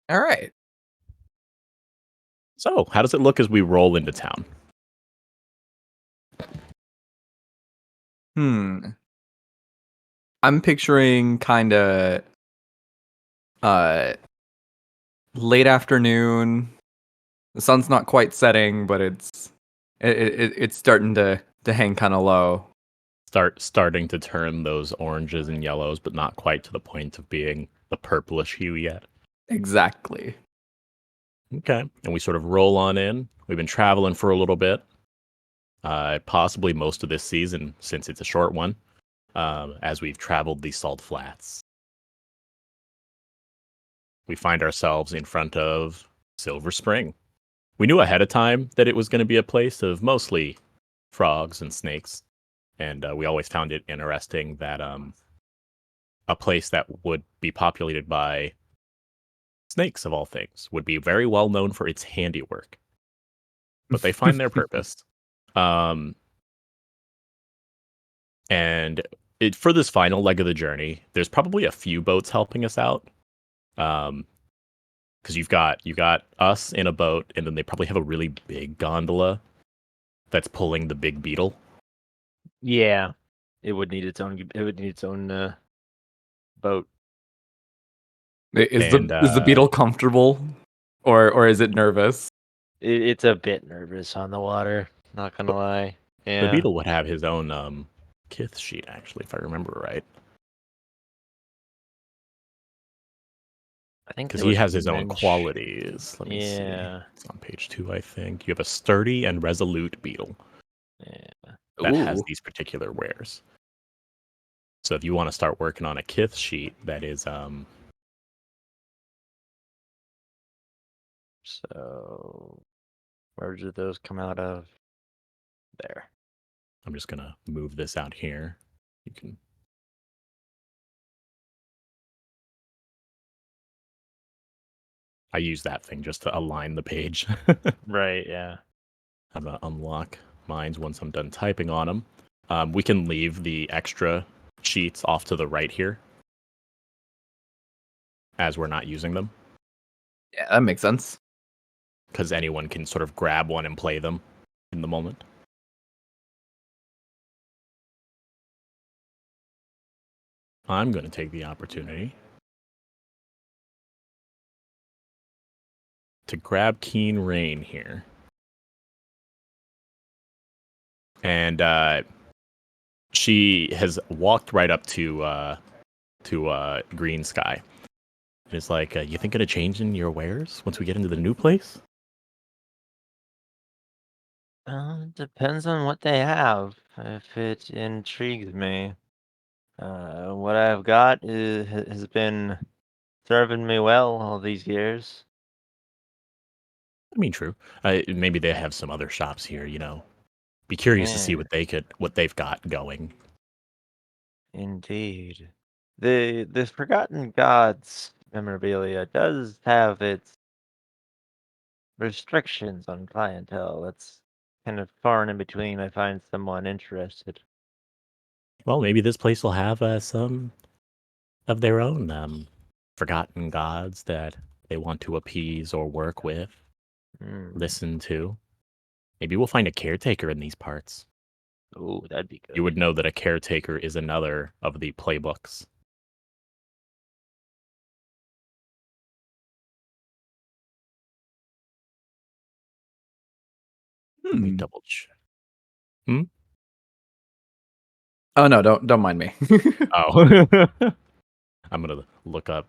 All right. So, how does it look as we roll into town? I'm picturing kind of late afternoon. The sun's not quite setting, but it's starting to hang kind of low. Starting to turn those oranges and yellows, but not quite to the point of being the purplish hue yet. Exactly. Okay, and we sort of roll on in. We've been traveling for a little bit, possibly most of this season since it's a short one, as we've traveled these salt flats. We find ourselves in front of Silver Spring. We knew ahead of time that it was going to be a place of mostly frogs and snakes, and we always found it interesting that a place that would be populated by snakes, of all things, would be very well known for its handiwork. But they find their purpose. And for this final leg of the journey, there's probably a few boats helping us out. Because you got us in a boat, and then they probably have a really big gondola that's pulling the big beetle. Yeah, it would need its own. It would need its own boat. Is the beetle comfortable, or is it nervous? It's a bit nervous on the water. Not gonna lie. Yeah. The beetle would have his own Kith sheet, actually, if I remember right. I think Because there he was has his own mention- qualities. Let me see. It's on page 2, I think. You have a sturdy and resolute beetle that has Ooh. these particular wares. So if you want to start working on a Kith sheet, that is So, where did those come out of? There. I'm just gonna move this out here. You can. I use that thing just to align the page. Right. Yeah. I'm gonna unlock mines once I'm done typing on them. We can leave the extra sheets off to the right here, as we're not using them, Yeah, that makes sense. because anyone can sort of grab one and play them in the moment. I'm going to take the opportunity to grab Keen Rain here. and she has walked right up to Green Sky. And it's like, you thinking of changing your wares once we get into the new place? Depends on what they have. If it intrigues me, what I've got has been serving me well all these years. I mean, true. Maybe they have some other shops here. Be curious to see Yeah, what they've got going. indeed. The Forgotten Gods memorabilia does have its restrictions on clientele. That's kind of far and in between. I find someone interested. Well, maybe this place will have some of their own forgotten gods that they want to appease or work with, listen to. Maybe we'll find a caretaker in these parts. Ooh, that'd be You good. would know that a caretaker is another of the playbooks. Let me double check. Oh no, don't mind me. Oh. I'm gonna look up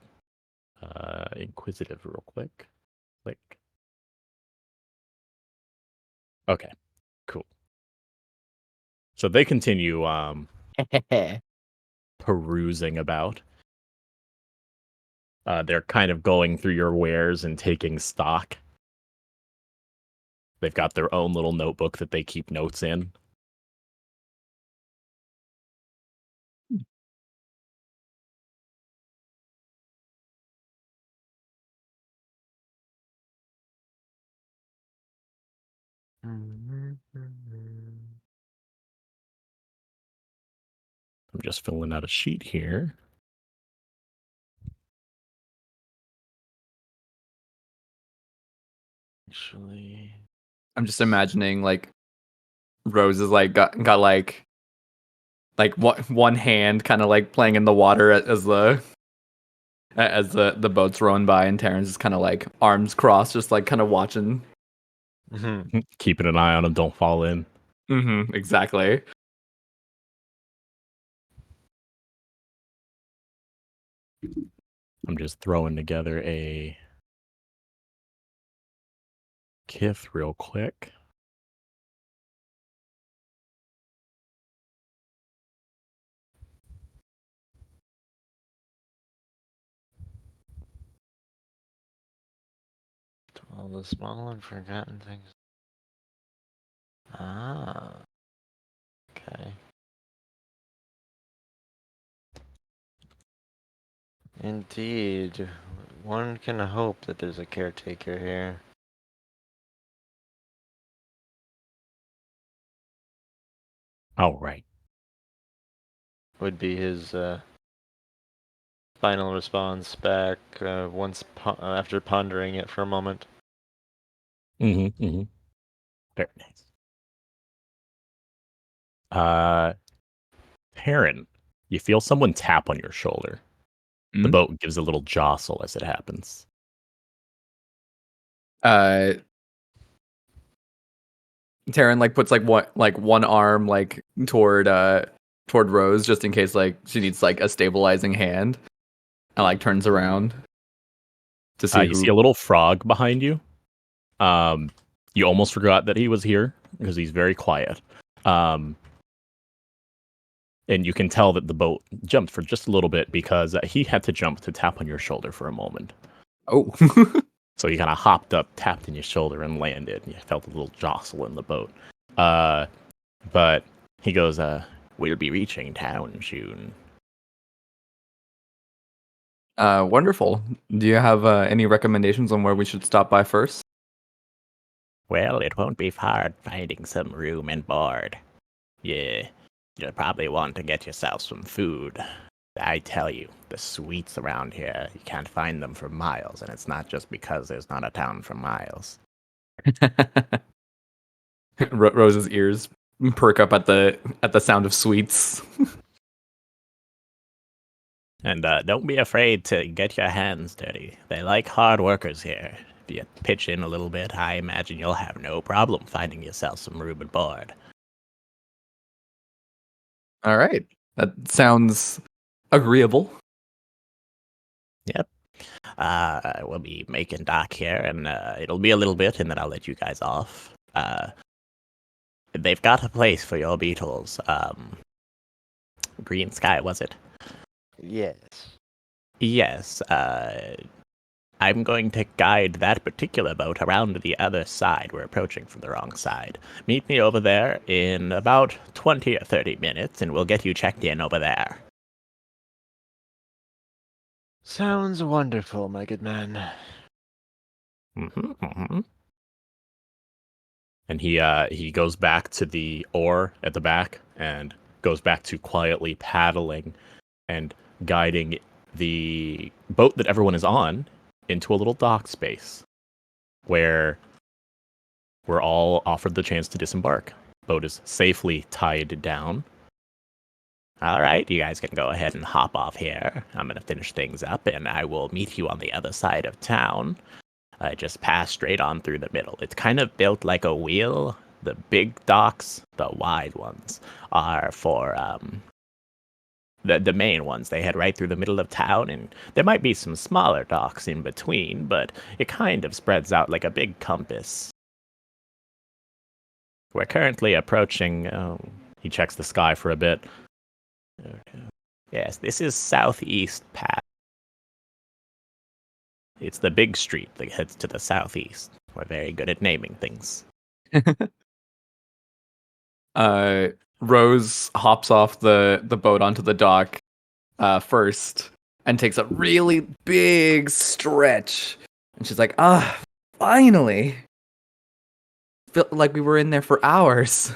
Inquisitive real quick. Click. Okay, cool. So they continue perusing about. They're kind of going through your wares and taking stock. They've got their own little notebook that they keep notes in. I'm just filling out a sheet here. Actually, I'm just imagining like Rose is like got like one hand kind of like playing in the water as the boat's rowing by, and Terrence is kind of like arms crossed, just like kind of watching. Keeping an eye on them, don't fall in. Exactly. I'm just throwing together a kith real quick. all the small and forgotten things. Ah, okay. Indeed. One can hope that there's a caretaker here. All right. Would be his final response back after pondering it for a moment. Very nice. Perrin, you feel someone tap on your shoulder. The boat gives a little jostle as it happens. Taryn like puts like one arm like toward Rose just in case like she needs like a stabilizing hand, and like turns around to see You who. see a little frog behind you. You almost forgot that he was here because he's very quiet. And you can tell that the boat jumped for just a little bit because he had to jump to tap on your shoulder for a moment. Oh. So he kind of hopped up, tapped on your shoulder, and landed. And you felt a little jostle in the boat. But he goes, we'll be reaching town soon. Wonderful. Do you have any recommendations on where we should stop by first? Well, it won't be hard finding some room and board. Yeah, you'll probably want to get yourself some food. I tell you, the sweets around here, you can't find them for miles, and it's not just because there's not a town for miles. Rose's ears perk up at the sound of sweets. And don't be afraid to get your hands dirty. They like hard workers here. If you pitch in a little bit, I imagine you'll have no problem finding yourself some room and board. All right. That sounds agreeable. Yep. We'll be making dock here, and it'll be a little bit, and then I'll let you guys off. They've got a place for your beetles. Green Sky, was it? Yes. Yes. I'm going to guide that particular boat around to the other side. We're approaching from the wrong side. Meet me over there in about 20 or 30 minutes, and we'll get you checked in over there. Sounds wonderful, my good man. And he goes back to the oar at the back and goes back to quietly paddling and guiding the boat that everyone is on into a little dock space where we're all offered the chance to disembark. Boat is safely tied down. All right, you guys can go ahead and hop off here. I'm going to finish things up, and I will meet you on the other side of town. Just pass straight on through the middle. It's kind of built like a wheel. The big docks, the wide ones, are for the main ones. They head right through the middle of town, and there might be some smaller docks in between, but it kind of spreads out like a big compass. We're currently approaching... He checks the sky for a bit. Yes, this is Southeast Path. It's the big street that heads to the southeast. We're very good at naming things. Rose hops off the boat onto the dock first and takes a really big stretch. And she's like, finally. Felt like we were in there for hours.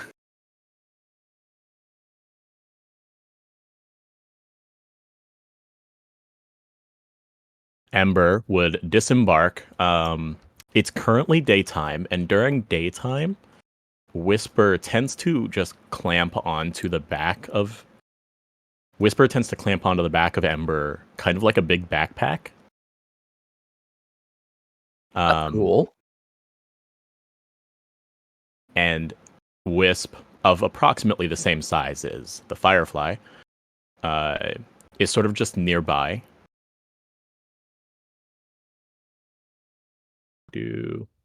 Ember would disembark. It's currently daytime, and during daytime, Whisper tends to just clamp onto the back of... Whisper tends to clamp onto the back of Ember, kind of like a big backpack. That's cool. And Wisp, of approximately the same size as the Firefly, is sort of just nearby.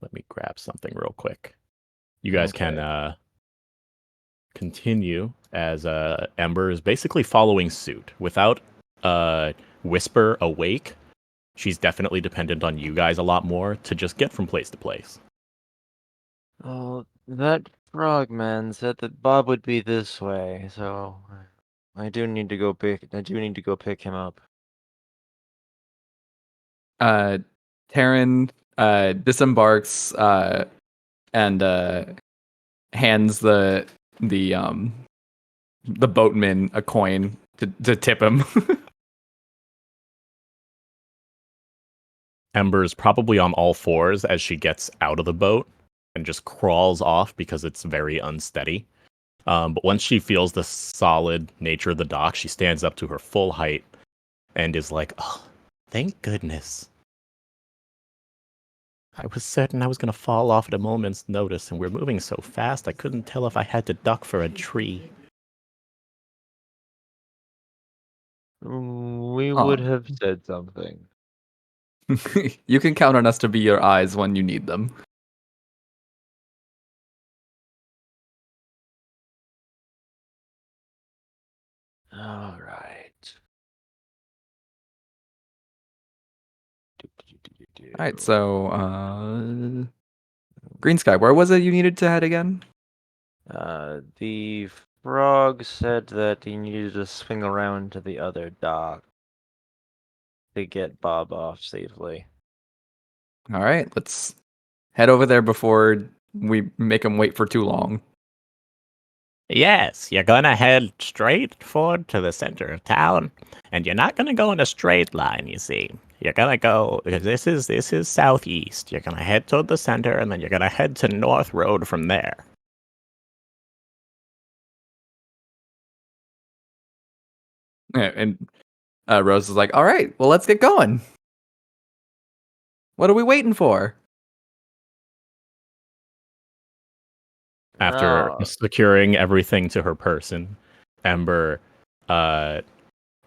Let me grab something real quick. You guys can continue as Ember is basically following suit. Without Whisper awake, she's definitely dependent on you guys a lot more to just get from place to place. Oh, that frogman said that Bob would be this way, so I do need to go pick him up. Taryn disembarks and hands the boatman a coin to tip him. Ember's probably on all fours as she gets out of the boat and just crawls off because it's very unsteady. But once she feels the solid nature of the dock, she stands up to her full height and is like, "Oh, thank goodness. I was certain I was going to fall off at a moment's notice, and we're moving so fast I couldn't tell if I had to duck for a tree." We would have said something. You can count on us to be your eyes when you need them. All right. All right, so Green Sky, where was it you needed to head again? The frog said that he needed to swing around to the other dock to get Bob off safely. All right, let's head over there before we make him wait for too long. Yes, you're gonna head straight forward to the center of town, and you're not gonna go in a straight line. You see, you're gonna go because this is southeast. You're gonna head toward the center, and then you're gonna head to North Road from there. Yeah, and Rose is like, all right, well, let's get going. What are we waiting for? After Oh. securing everything to her person, Ember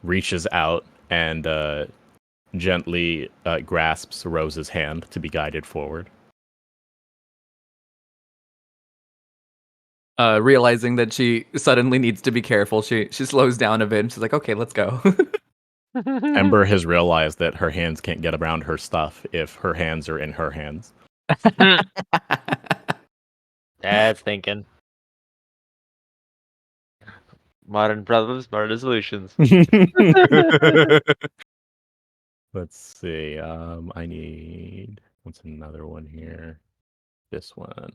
reaches out and gently grasps Rose's hand to be guided forward. Realizing that she suddenly needs to be careful, she slows down a bit and she's like, okay, let's go. Ember has realized that her hands can't get around her stuff if her hands are in her hands. That's thinking. Modern problems, modern solutions. Let's see. I need what's another one here? This one.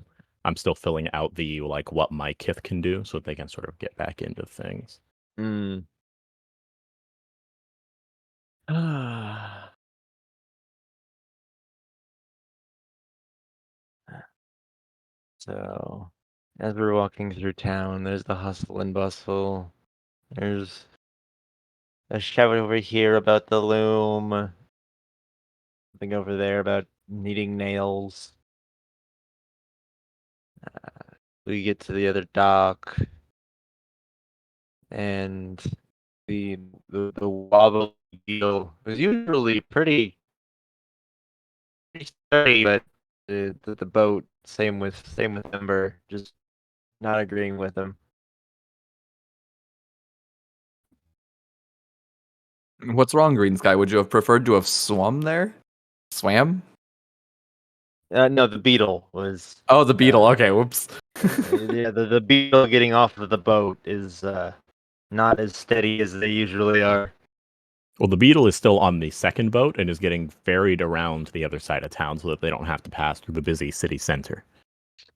I'm still filling out the like what my kith can do so that they can sort of get back into things. Mm. So, as we're walking through town, there's the hustle and bustle. There's a shout over here about the loom. Something over there about needing nails. We get to the other dock, and the wobble deal was usually pretty sturdy, but the boat, same with Ember, just not agreeing with him. What's wrong, Green Sky? Would you have preferred to have swum there? Swam? No, the beetle was. Oh, the beetle. Okay, whoops. Yeah, the beetle getting off of the boat is not as steady as they usually are. Well, the beetle is still on the second boat and is getting ferried around to the other side of town so that they don't have to pass through the busy city center.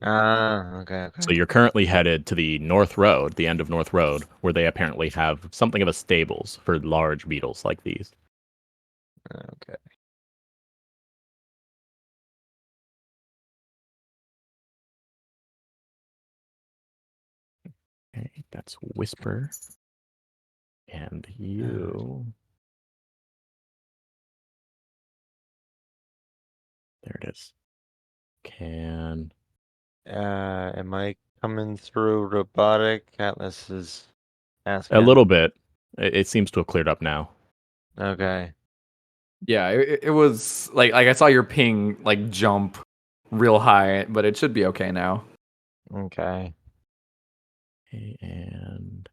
Ah, okay. So you're currently headed to the North Road, the end of North Road, where they apparently have something of a stables for large beetles like these. Okay. Okay, that's Whisper. And you. There it is. Can. Am I coming through robotic? Atlas is asking. A little bit. It seems to have cleared up now. Okay. Yeah, it was like I saw your ping like jump real high, but it should be okay now. Okay. Okay, and.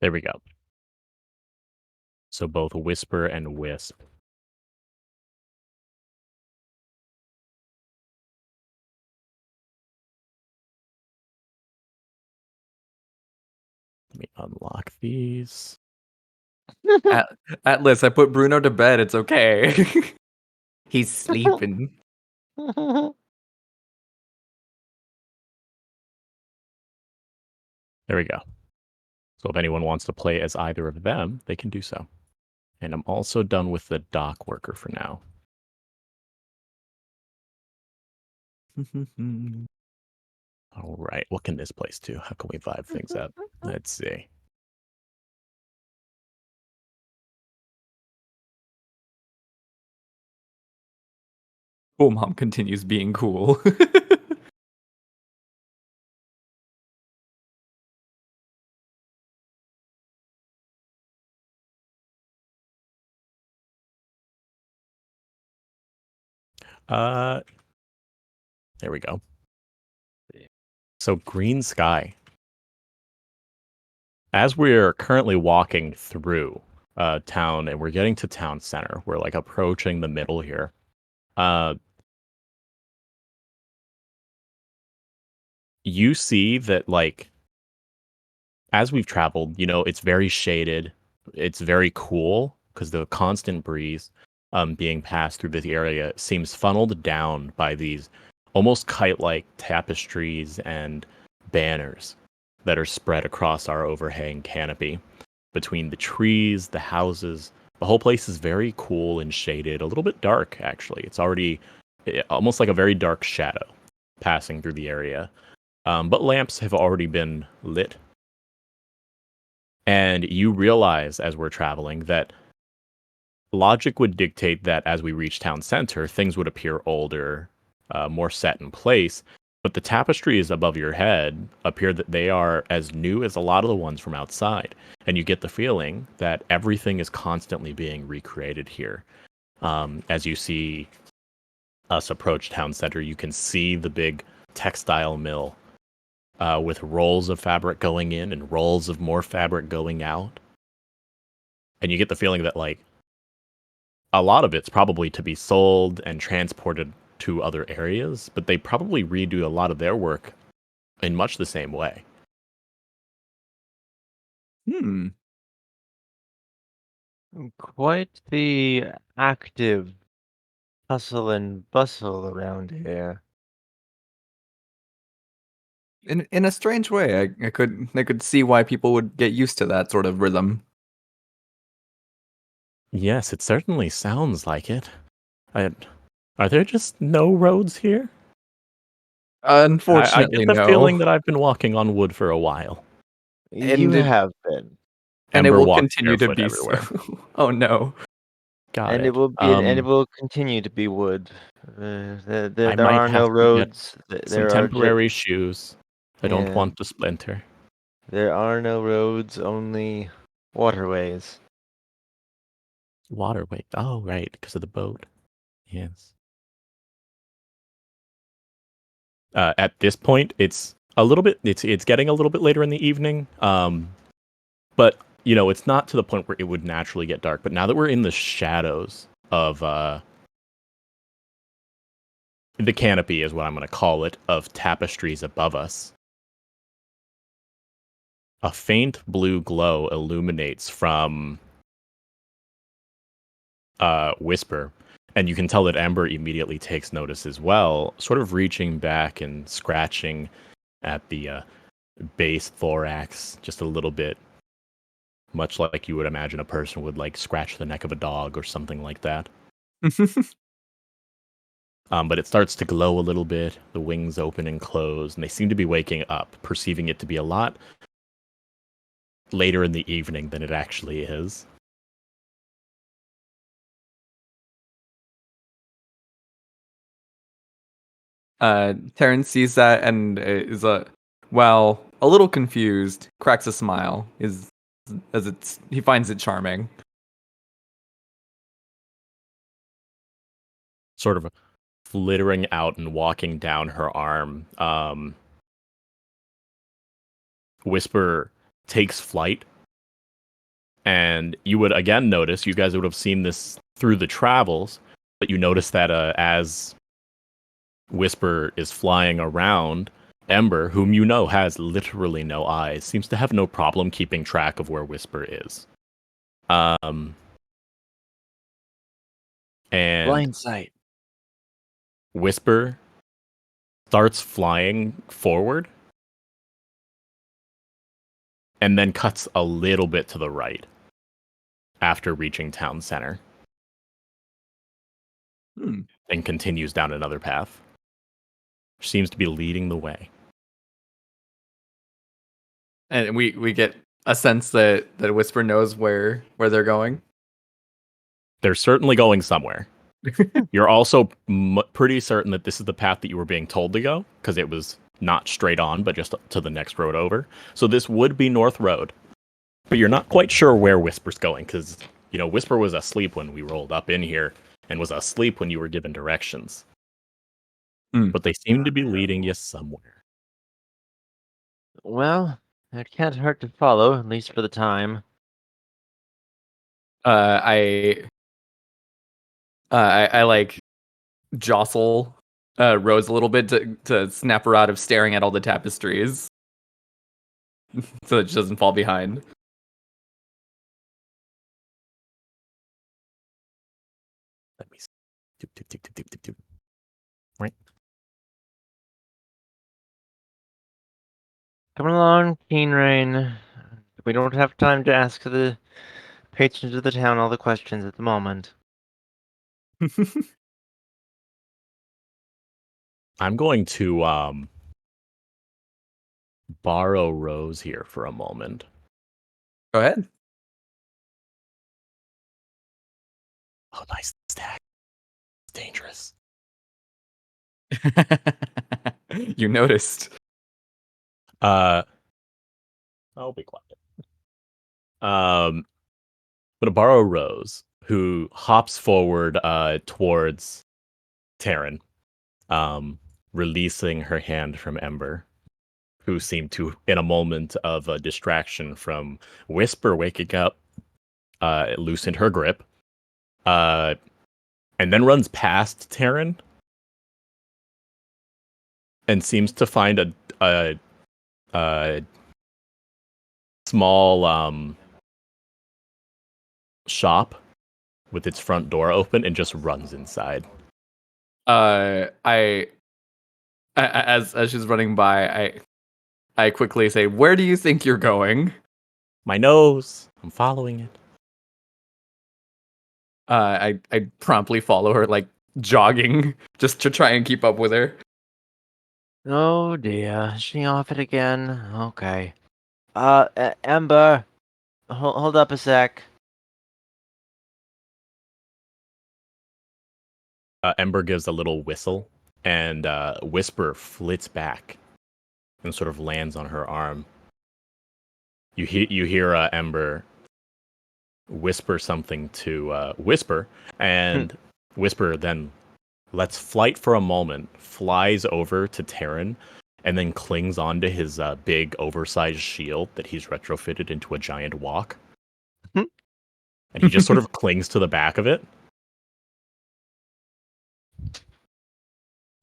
There we go. So both Whisper and Wisp. Let me unlock these. Atlas, I put Bruno to bed. It's okay. He's sleeping. There we go. So if anyone wants to play as either of them, they can do so. And I'm also done with the dock worker for now. All right, what can this place do? How can we vibe things up? Let's see. Cool Mom continues being cool. There we go. So Green Sky. As we're currently walking through town and we're getting to town center, we're like approaching the middle here. You see that like as we've traveled, you know, it's very shaded. It's very cool because the constant breeze being passed through this area seems funneled down by these almost kite-like tapestries and banners that are spread across our overhang canopy. Between the trees, the houses, the whole place is very cool and shaded, a little bit dark, actually. It's already almost like a very dark shadow passing through the area. But lamps have already been lit. And you realize as we're traveling that logic would dictate that as we reach town center, things would appear older, more set in place. But the tapestries above your head appear that they are as new as a lot of the ones from outside. And you get the feeling that everything is constantly being recreated here. As you see us approach town center, you can see the big textile mill with rolls of fabric going in and rolls of more fabric going out. And you get the feeling that, like, a lot of it's probably to be sold and transported to other areas, but they probably redo a lot of their work in much the same way. Quite the active hustle and bustle around here. In a strange way, I could see why people would get used to that sort of rhythm. Yes, it certainly sounds like it. Are there just no roads here? I Unfortunately, get the no. feeling that I've been walking on wood for a while. You have been. And it Ember will walks continue to barefoot be everywhere. so. Oh no. Got And it. it will be, and it will continue to be wood. I There might are have no to get roads. some temporary shoes. I don't want to splinter. There are no roads, only waterways. Waterway. Oh, right, because of the boat. Yes. At this point, it's a little bit. It's getting a little bit later in the evening. But you know, it's not to the point where it would naturally get dark. But now that we're in the shadows of the canopy, is what I'm going to call it, of tapestries above us, a faint blue glow illuminates from Whisper. And you can tell that Ember immediately takes notice as well, sort of reaching back and scratching at the base thorax just a little bit, much like you would imagine a person would like scratch the neck of a dog or something like that. But it starts to glow a little bit, the wings open and close, and they seem to be waking up, perceiving it to be a lot later in the evening than it actually is. Terrence sees that and is a little confused, cracks a smile, he finds it charming. Sort of flittering out and walking down her arm. Whisper takes flight, and you would again notice, you guys would have seen this through the travels, but you notice that as Whisper is flying around, Ember, whom you know has literally no eyes, seems to have no problem keeping track of where Whisper is. And Blind sight. Whisper starts flying forward and then cuts a little bit to the right after reaching town center. And continues down another path. Seems to be leading the way. And we get a sense that Whisper knows where they're going. They're certainly going somewhere. You're also pretty certain that this is the path that you were being told to go, because it was not straight on, but just to the next road over. So this would be North Road. But you're not quite sure where Whisper's going, because, you know, Whisper was asleep when we rolled up in here, and was asleep when you were given directions. But they seem to be leading you somewhere. Well, it can't hurt to follow, at least for the time. I like jostle Rose a little bit to snap her out of staring at all the tapestries, so that she doesn't fall behind. Let me see. Doop. Right. Coming along, Keen Rain. We don't have time to ask the patrons of the town all the questions at the moment. I'm going to borrow Rose here for a moment. Go ahead. Oh, nice stack. It's dangerous. You noticed. I'll be quiet. I'm gonna borrow Rose, who hops forward towards Taryn, releasing her hand from Ember, who seemed to, in a moment of distraction from Whisper waking up, loosened her grip, and then runs past Taryn and seems to find a small shop with its front door open and just runs inside. As she's running by, I quickly say, "Where do you think you're going?" My nose. I'm following it. I promptly follow her, like jogging, just to try and keep up with her. Oh dear, is she off it again? Okay. Ember, hold up a sec. Ember gives a little whistle, and Whisper flits back and sort of lands on her arm. You hear Ember whisper something to Whisper, and Whisper then lets flight for a moment, flies over to Taryn, and then clings onto his big, oversized shield that he's retrofitted into a giant walk. And he just sort of clings to the back of it.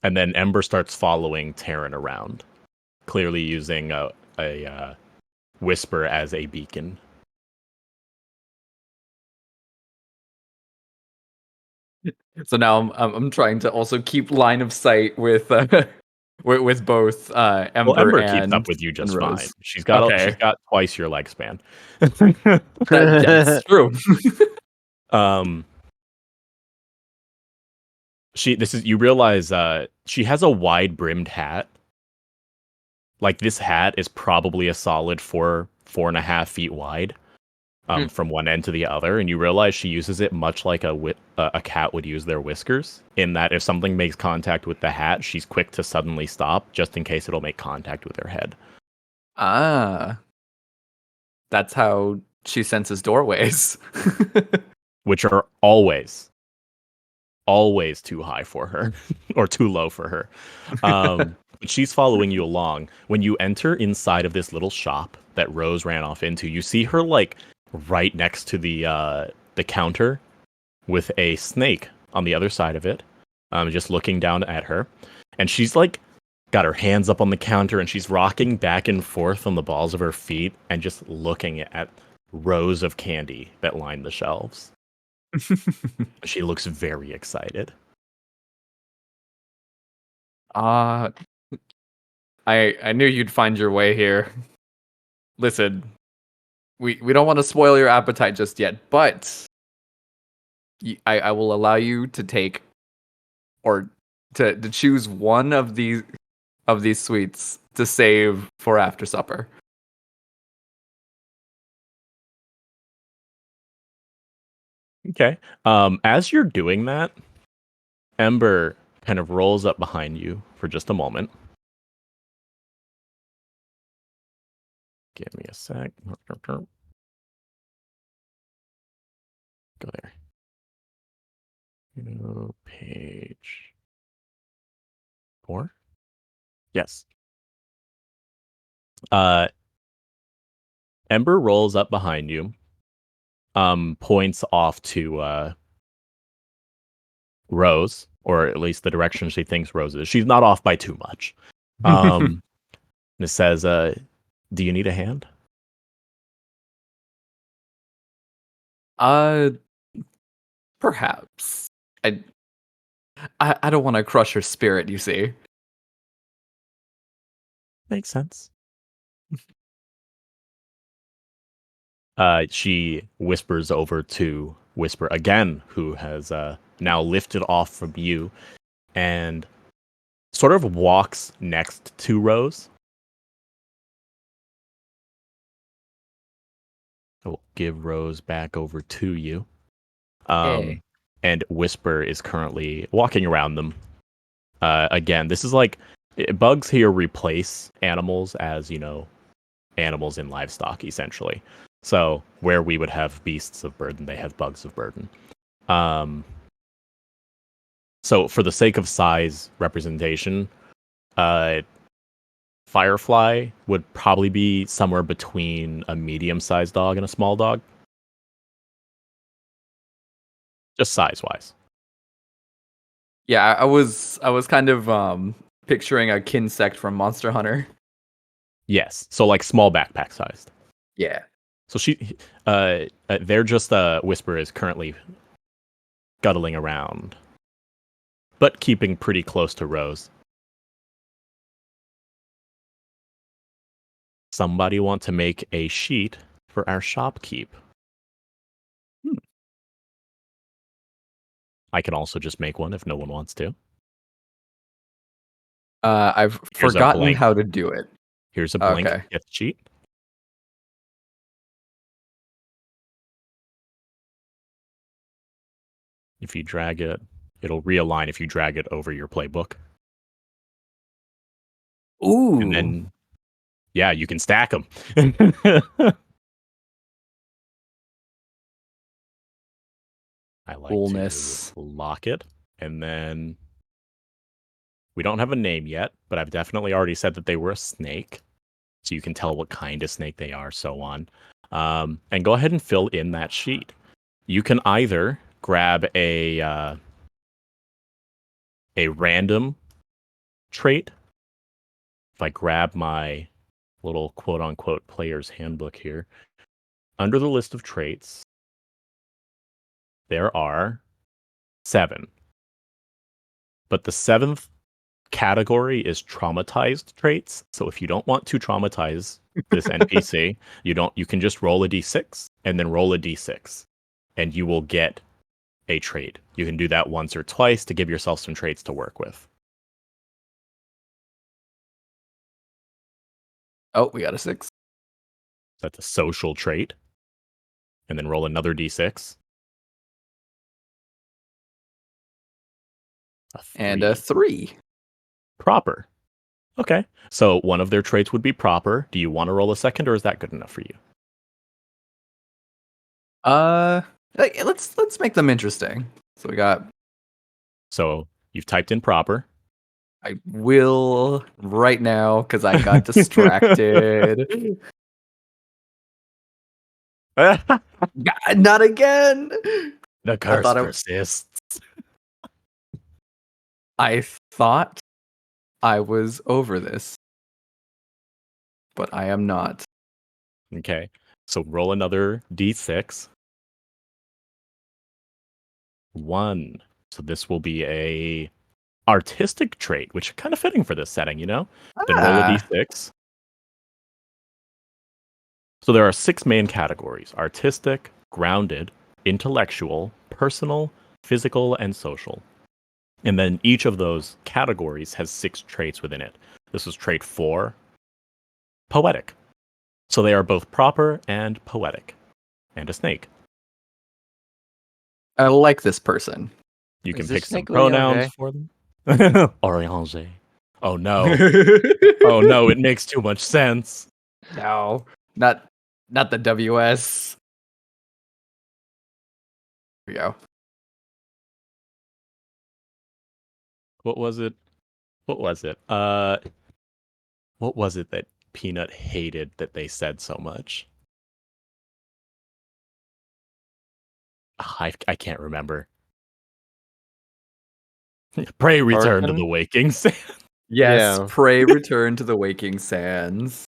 And then Ember starts following Taryn around, clearly using a Whisper as a beacon. So now I'm trying to also keep line of sight with with both Ember, Well, Ember and keeps up with you just and fine. Rose. She's got Okay. she's got twice your leg span. That's true. You realize she has a wide brimmed hat. Like, this hat is probably a solid 4.5 feet wide, from one end to the other, and you realize she uses it much like a cat would use their whiskers, in that if something makes contact with the hat, she's quick to suddenly stop, just in case it'll make contact with her head. Ah, that's how she senses doorways. Which are always too high for her, or too low for her. But she's following you along. When you enter inside of this little shop that Rose ran off into, you see her like right next to the counter with a snake on the other side of it, just looking down at her. And she's like got her hands up on the counter and she's rocking back and forth on the balls of her feet and just looking at rows of candy that line the shelves. She looks very excited. I knew you'd find your way here. Listen, we don't want to spoil your appetite just yet, but I will allow you to take, or to choose one of these sweets to save for after supper. Okay. As you're doing that, Ember kind of rolls up behind you for just a moment. Give me a sec. Go there. Go page 4. Yes. Ember rolls up behind you. Points off to Rose, or at least the direction she thinks Rose is. She's not off by too much. And it says, "Do you need a hand?" Perhaps. I don't want to crush her spirit, you see. Makes sense. She whispers over to Whisper again, who has now lifted off from you and sort of walks next to Rose. I will give Rose back over to you. Hey. And Whisper is currently walking around them. Again, this is like bugs here replace animals as, animals in livestock, essentially. So where we would have beasts of burden, they have bugs of burden. So for the sake of size representation, Firefly would probably be somewhere between a medium-sized dog and a small dog. Just size-wise. Yeah, I was kind of picturing a Kinsect from Monster Hunter. Yes. So like small backpack sized. Yeah. So they're just Whisper is currently scuttling around, but keeping pretty close to Rose. Somebody want to make a sheet for our shopkeep? I can also just make one if no one wants to. I've Here's a forgotten blank. how to do it. Here's a blank Okay. gift sheet. If you drag it, it'll realign if you drag it over your playbook. Ooh. And then, yeah, you can stack them. I like Coolness. to lock it. And then we don't have a name yet, but I've definitely already said that they were a snake. So you can tell what kind of snake they are, so on. And go ahead and fill in that sheet. You can either grab a random trait. If I grab my little quote-unquote player's handbook here, under the list of traits, there are 7. But the 7th category is traumatized traits. So if you don't want to traumatize this NPC, you can just roll a d6 and then roll a d6 and you will get a trait. You can do that once or twice to give yourself some traits to work with. Oh, we got a 6. That's a social trait. And then roll another d6. And a 3. Proper. Okay. So one of their traits would be proper. Do you want to roll a second, or is that good enough for you? Let's make them interesting. So we got. So you've typed in proper. I will right now because I got distracted. God, not again. The curse thought persists. I thought I was over this, but I am not. Okay. So roll another d6. 1. So this will be a artistic trait, which is kind of fitting for this setting, Then roll a d6. So there are 6 main categories: artistic, grounded, intellectual, personal, physical, and social. And then each of those categories has 6 traits within it. This is trait 4, poetic. So they are both proper and poetic. And a snake. I like this person. You can Is pick this some snake pronouns Orange? for them. Orange. Oh no. Oh no, it makes too much sense. No, not the WS. Here we go. What was it? What was it that Peanut hated that they said so much? I can't remember. Pray return to Hearken? the waking sand. Yes, Yeah. pray return to the waking sands.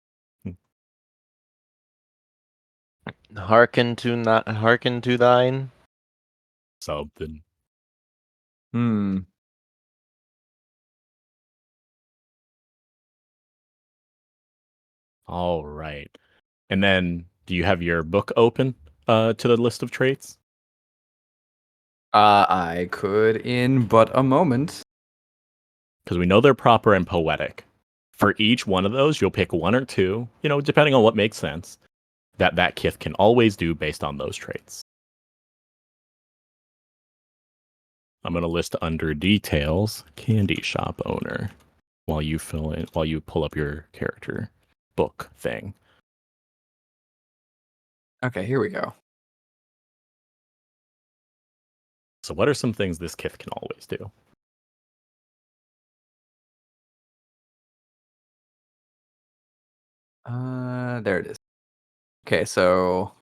Hearken to thine. Something. All right. And then do you have your book open to the list of traits? I could in but a moment. because we know they're proper and poetic. For each one of those, you'll pick one or two, depending on what makes sense, that Kith can always do based on those traits. I'm going to list under details, candy shop owner, while you pull up your character book thing. Okay, here we go. So what are some things this Kith can always do? There it is. Okay, so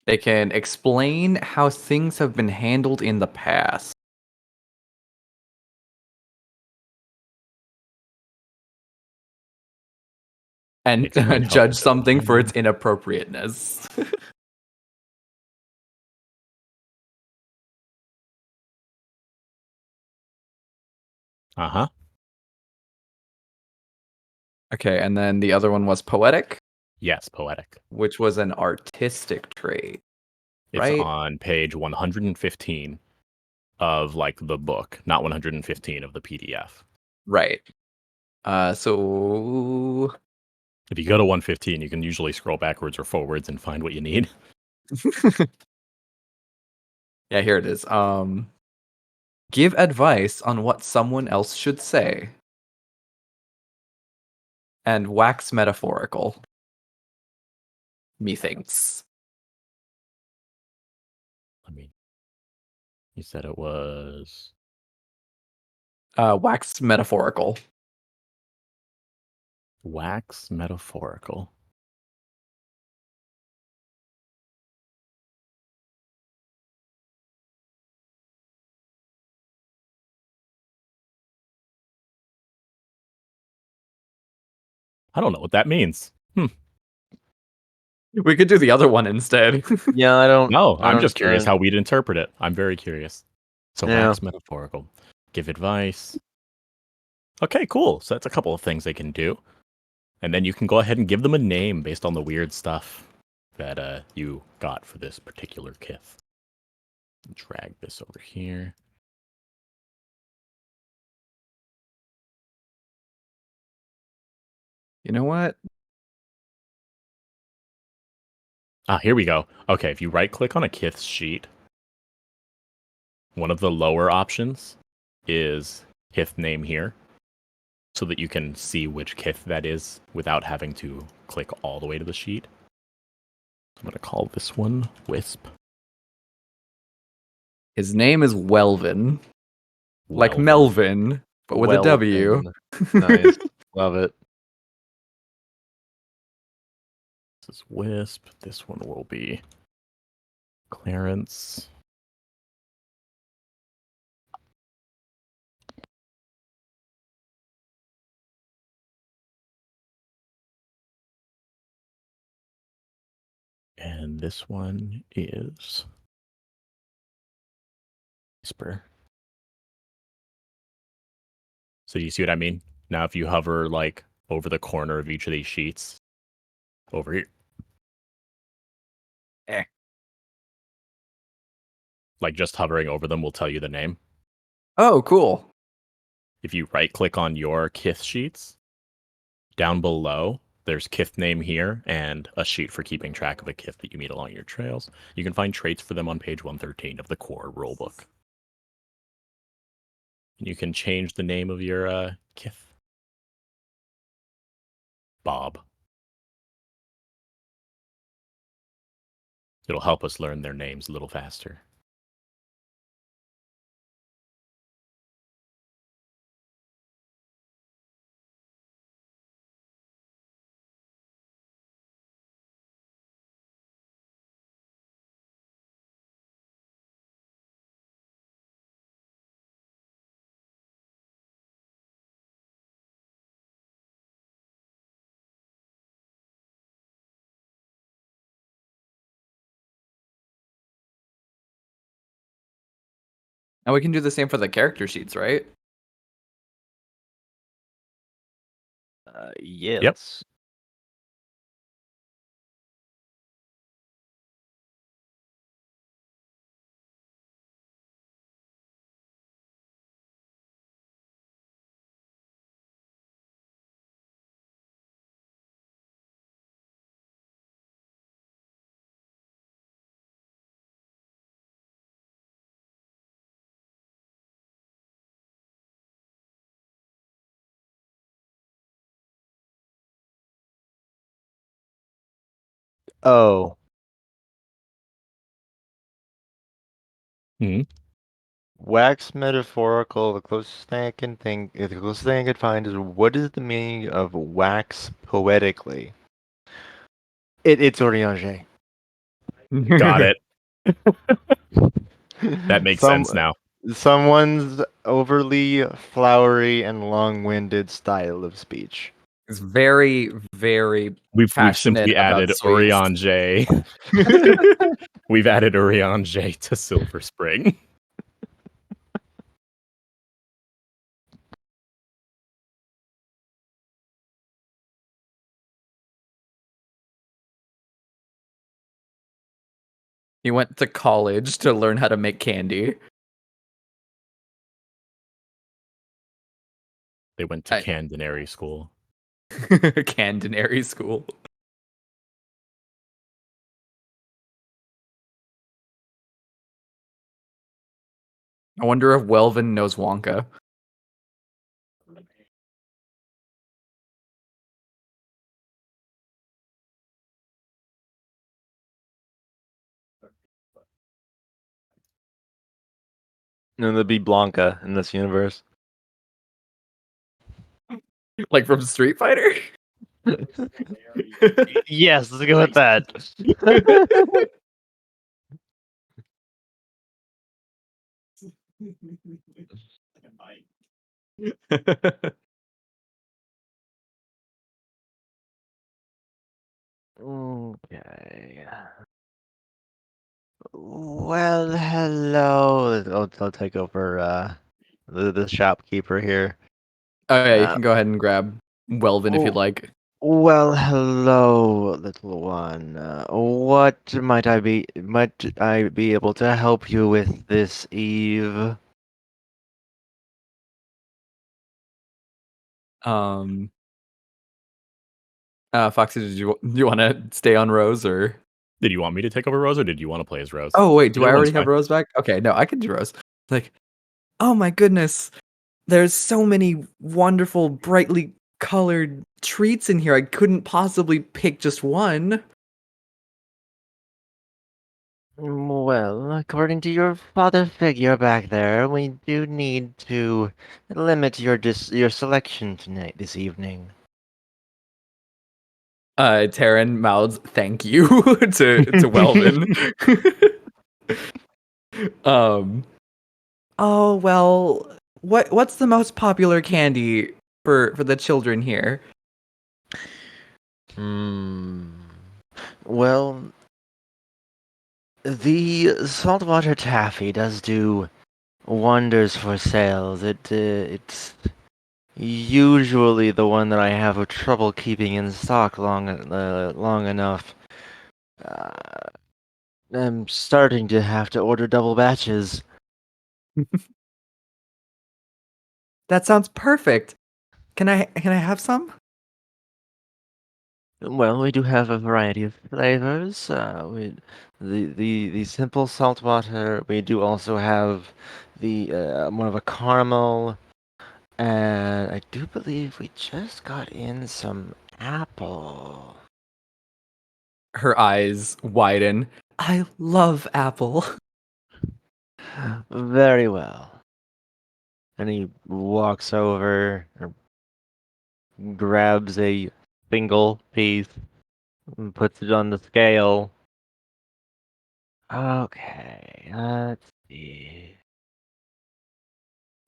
they can explain how things have been handled in the past. And Explain how judge things have something been for its handled. inappropriateness. Uh-huh. Okay, and then the other one was poetic, Yes, poetic. which was an artistic trait. It's Right? on page 115 of the book, not 115 of the PDF. Right. So If you go to 115, you can usually scroll backwards or forwards and find what you need. yeah, here it is. Give advice on what someone else should say. And wax metaphorical. Methinks. You said it was Wax metaphorical. wax metaphorical. I don't know what that means. We could do the other one instead. Yeah, I don't. No, I I'm don't just curious understand. how we'd interpret it. I'm very curious. So Yeah. wax metaphorical. Give advice. Okay, cool. So that's a couple of things they can do. And then you can go ahead and give them a name based on the weird stuff that you got for this particular Kith. Drag this over here. You know what? Here we go. Okay, if you right-click on a Kith's sheet, one of the lower options is Kith name here, so that you can see which Kith that is without having to click all the way to the sheet. I'm going to call this one Wisp. His name is Welvin. Like Welvin. Melvin, but with a W. Nice. Love it. This is Wisp. This one will be Clarence. And this one is Whisper. So you see what I mean? Now if you hover over the corner of each of these sheets, over here. Just hovering over them will tell you the name. Oh, cool. If you right click on your Kith sheets, down below, there's Kith name here and a sheet for keeping track of a Kith that you meet along your trails. You can find traits for them on page 113 of the core rulebook. And you can change the name of your Kith. Bob. It'll help us learn their names a little faster. And we can do the same for the character sheets, right? Yeah. Yep. Oh. Hmm. Wax metaphorical. The closest thing I can think, the closest thing I could find is what is the meaning of wax poetically? It's Oriange. Got it. That makes sense now. Someone's overly flowery and long-winded style of speech. It's very, very We've passionate simply about added sweets. Oriange. We've added Oriange to Silver Spring. He went to college to learn how to make candy. They went to I- Candenary School. Candenary school. I wonder if Welvin knows Wonka. And that'd be Blanca in this universe. Like from Street Fighter? Yes, let's go with that. Okay. Well, hello. I'll take over the shopkeeper here. Oh yeah, you Uh, can go ahead and grab Welvin if you'd like. Well, hello, little one. Might I be able to help you with this eve? Um Foxy, do you want to stay on Rose or? Did you want me to take over Rose, or did you want to play as Rose? Oh wait, do I Either one's already have fine. Rose back? Okay, no, I can do Rose. Like, oh my goodness, there's so many wonderful, brightly colored treats in here. I couldn't possibly pick just one. Well, according to your father figure back there, we do need to limit your selection tonight, this evening. Taryn mouths thank you to Welvin. Oh well, what's the most popular candy for the children here? Well, the saltwater taffy does do wonders for sales. It's usually the one that I have a trouble keeping in stock long enough. Uh, I'm starting to have to order double batches. That sounds perfect. Can I have some? Well, we do have a variety of flavors. The simple saltwater. We do also have the more of a caramel, and I do believe we just got in some apple. Her eyes widen. I love apple. Very well. And he walks over, or grabs a single piece, and puts it on the scale. Okay, let's see.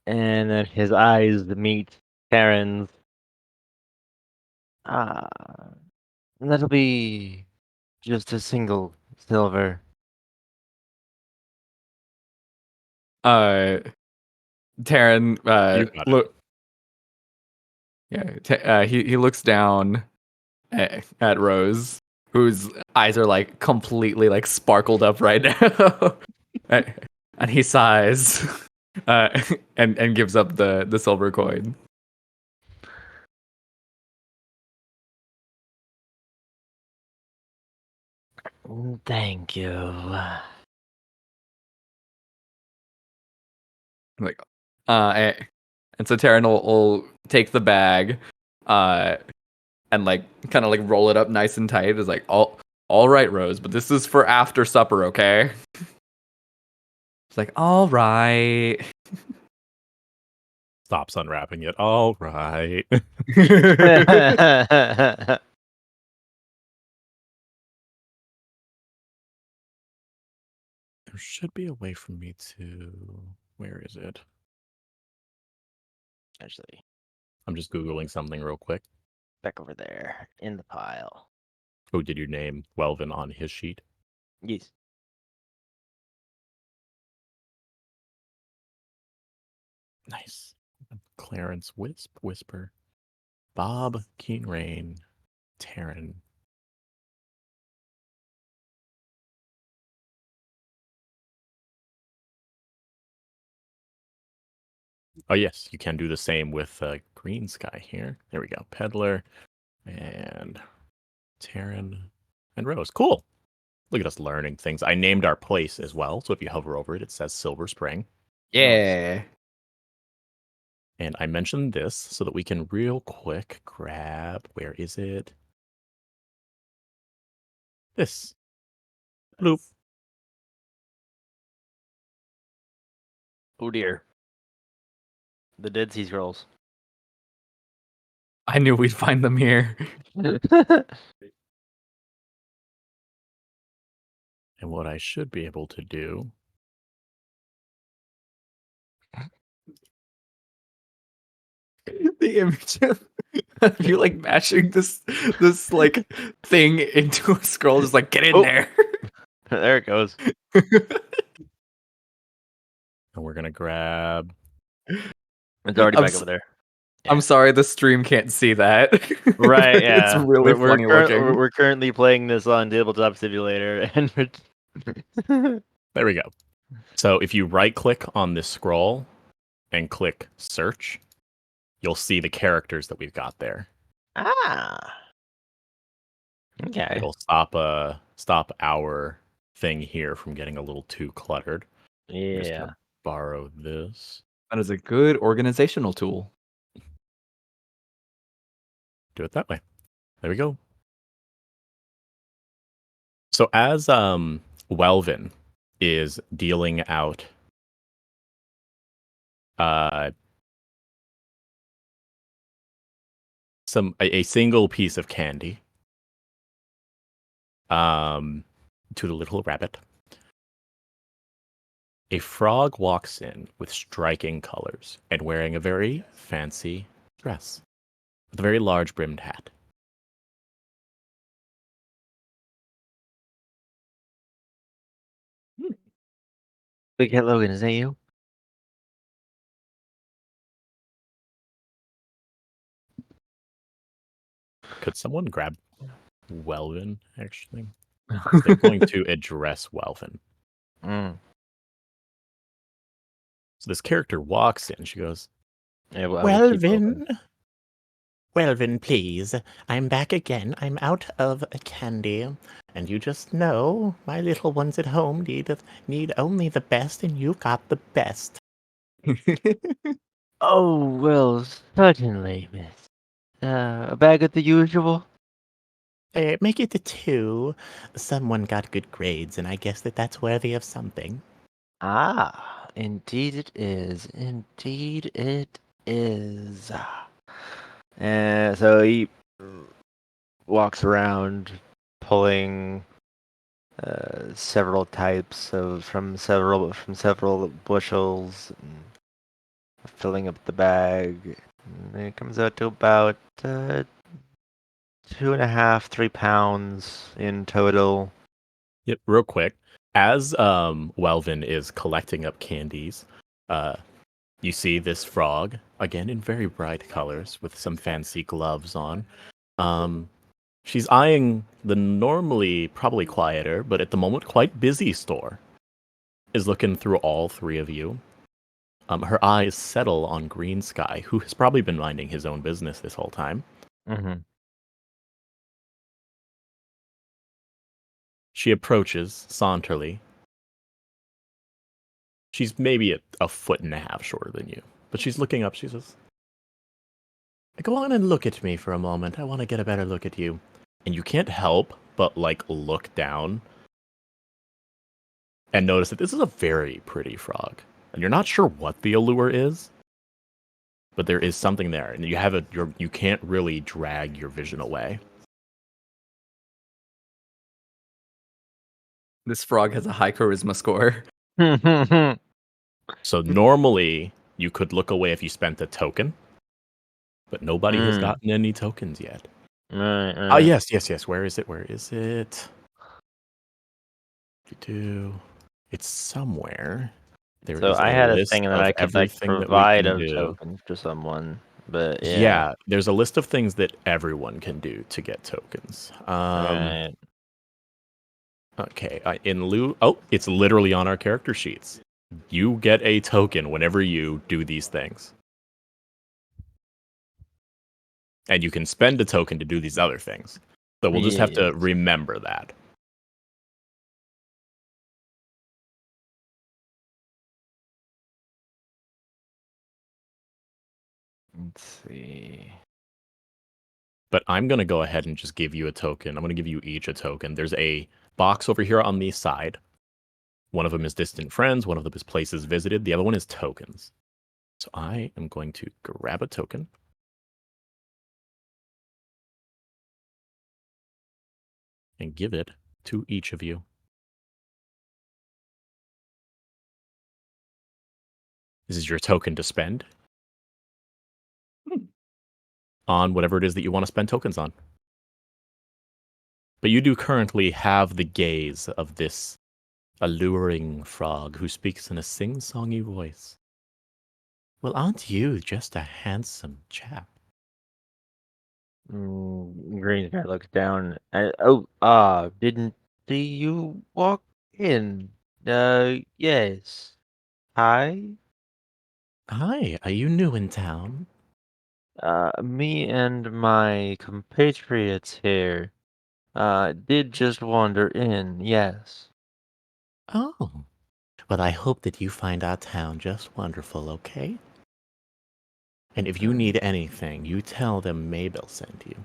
And then his eyes meet Karen's. Ah, that'll be just a single silver. Uh, Taryn, You got it. look. Yeah, he looks down at Rose, whose eyes are like completely like sparkled up right now, and he sighs, uh, and gives up the silver coin. Thank you. Like, and so Taryn will take the bag, and like kind of like roll it up nice and tight. Is like All right, Rose, but this is for after supper, okay? It's like, all right. Stops unwrapping it. All right. There should be a way for me to... Where is it? Actually, I'm just Googling something real quick. back over there in the pile. Oh, did you name Welvin on his sheet? Yes. Nice. Clarence Whisper. Bob Keen Rain. Taryn. Oh, yes, you can do the same with Green Sky here. There we go. Peddler and Taryn and Rose. Cool. Look at us learning things. I named our place as well. So if you hover over it, it says Silver Spring. Yeah. And I mentioned this so that we can real quick grab, where is it? This. Bloop. Oh dear. The Dead Sea Scrolls. I knew we'd find them here. And what I should be able to do. The image of you like mashing this like thing into a scroll, just like get in Oh. there. There it goes. And we're going to grab. It's already I'm back s- over there. I'm sorry, the stream can't see that. Right, yeah. It's really funny looking. We're currently playing this on Tabletop Simulator, and There we go. So if you right click on this scroll and click search, you'll see the characters that we've got there. Okay. It'll stop our thing here from getting a little too cluttered. I'm just Yeah. gonna borrow this. That is a good organizational tool. Do it that way. There we go. So as Welvin is dealing out a single piece of candy to the little rabbit, a frog walks in with striking colors and wearing a very fancy dress with a very large brimmed hat. Big Cat Logan, is that you? Could someone grab Welvin, actually? They're going to address Welvin. Mm. So this character walks in. She goes, Yeah, well, I would keep Welvin. open. Welvin, please. I'm back again. I'm out of candy. And you just know, my little ones at home need only the best, and you got the best. Oh, well, certainly, miss. A bag of the usual? Make it a 2. Someone got good grades, and I guess that's worthy of something. Ah, indeed it is. Indeed it is. So he walks around pulling several types of from several bushels, and filling up the bag. And it comes out to about 2.5, 3 pounds in total. yep, real quick. As Welvin is collecting up candies, you see this frog, again in very bright colors, with some fancy gloves on. She's eyeing the normally probably quieter, but at the moment quite busy store. Is looking through all three of you. Her eyes settle on Green Sky, who has probably been minding his own business this whole time. Mm-hmm. She approaches saunterly. She's maybe a foot and a half shorter than you, but she's looking up. She says, Go on and look at me for a moment. I want to get a better look at you. and you can't help but like look down and notice that this is a very pretty frog. And you're not sure what the allure is, but there is something there, and you can't really drag your vision away. This frog has a high charisma score. So normally you could look away if you spent a token, but nobody has gotten any tokens yet. Oh, yes. Where is it? It's somewhere. There So is I a had a list thing that of I could like everything that we provide can a do. token to someone, but Yeah, there's a list of things that everyone can do to get tokens. Right. Okay, it's literally on our character sheets. You get a token whenever you do these things. And you can spend a token to do these other things. So we'll just have to Yes. remember that. Let's see. But I'm going to go ahead and just give you a token. I'm going to give you each a token. There's a box over here on the side. One of them is distant friends. One of them is places visited. The other one is tokens. So I am going to grab a token. And give it to each of you. This is your token to spend on whatever it is that you want to spend tokens on. But you do currently have the gaze of this alluring frog who speaks in a sing-songy voice. Well, aren't you just a handsome chap? Green guy looks down. Didn't see you walk in. Yes. Hi. Hi, are you new in town? Me and my compatriots here, did just wander in. Yes. Oh, but I hope that you find our town just wonderful, okay? And if you need anything, you tell them Mabel sent you.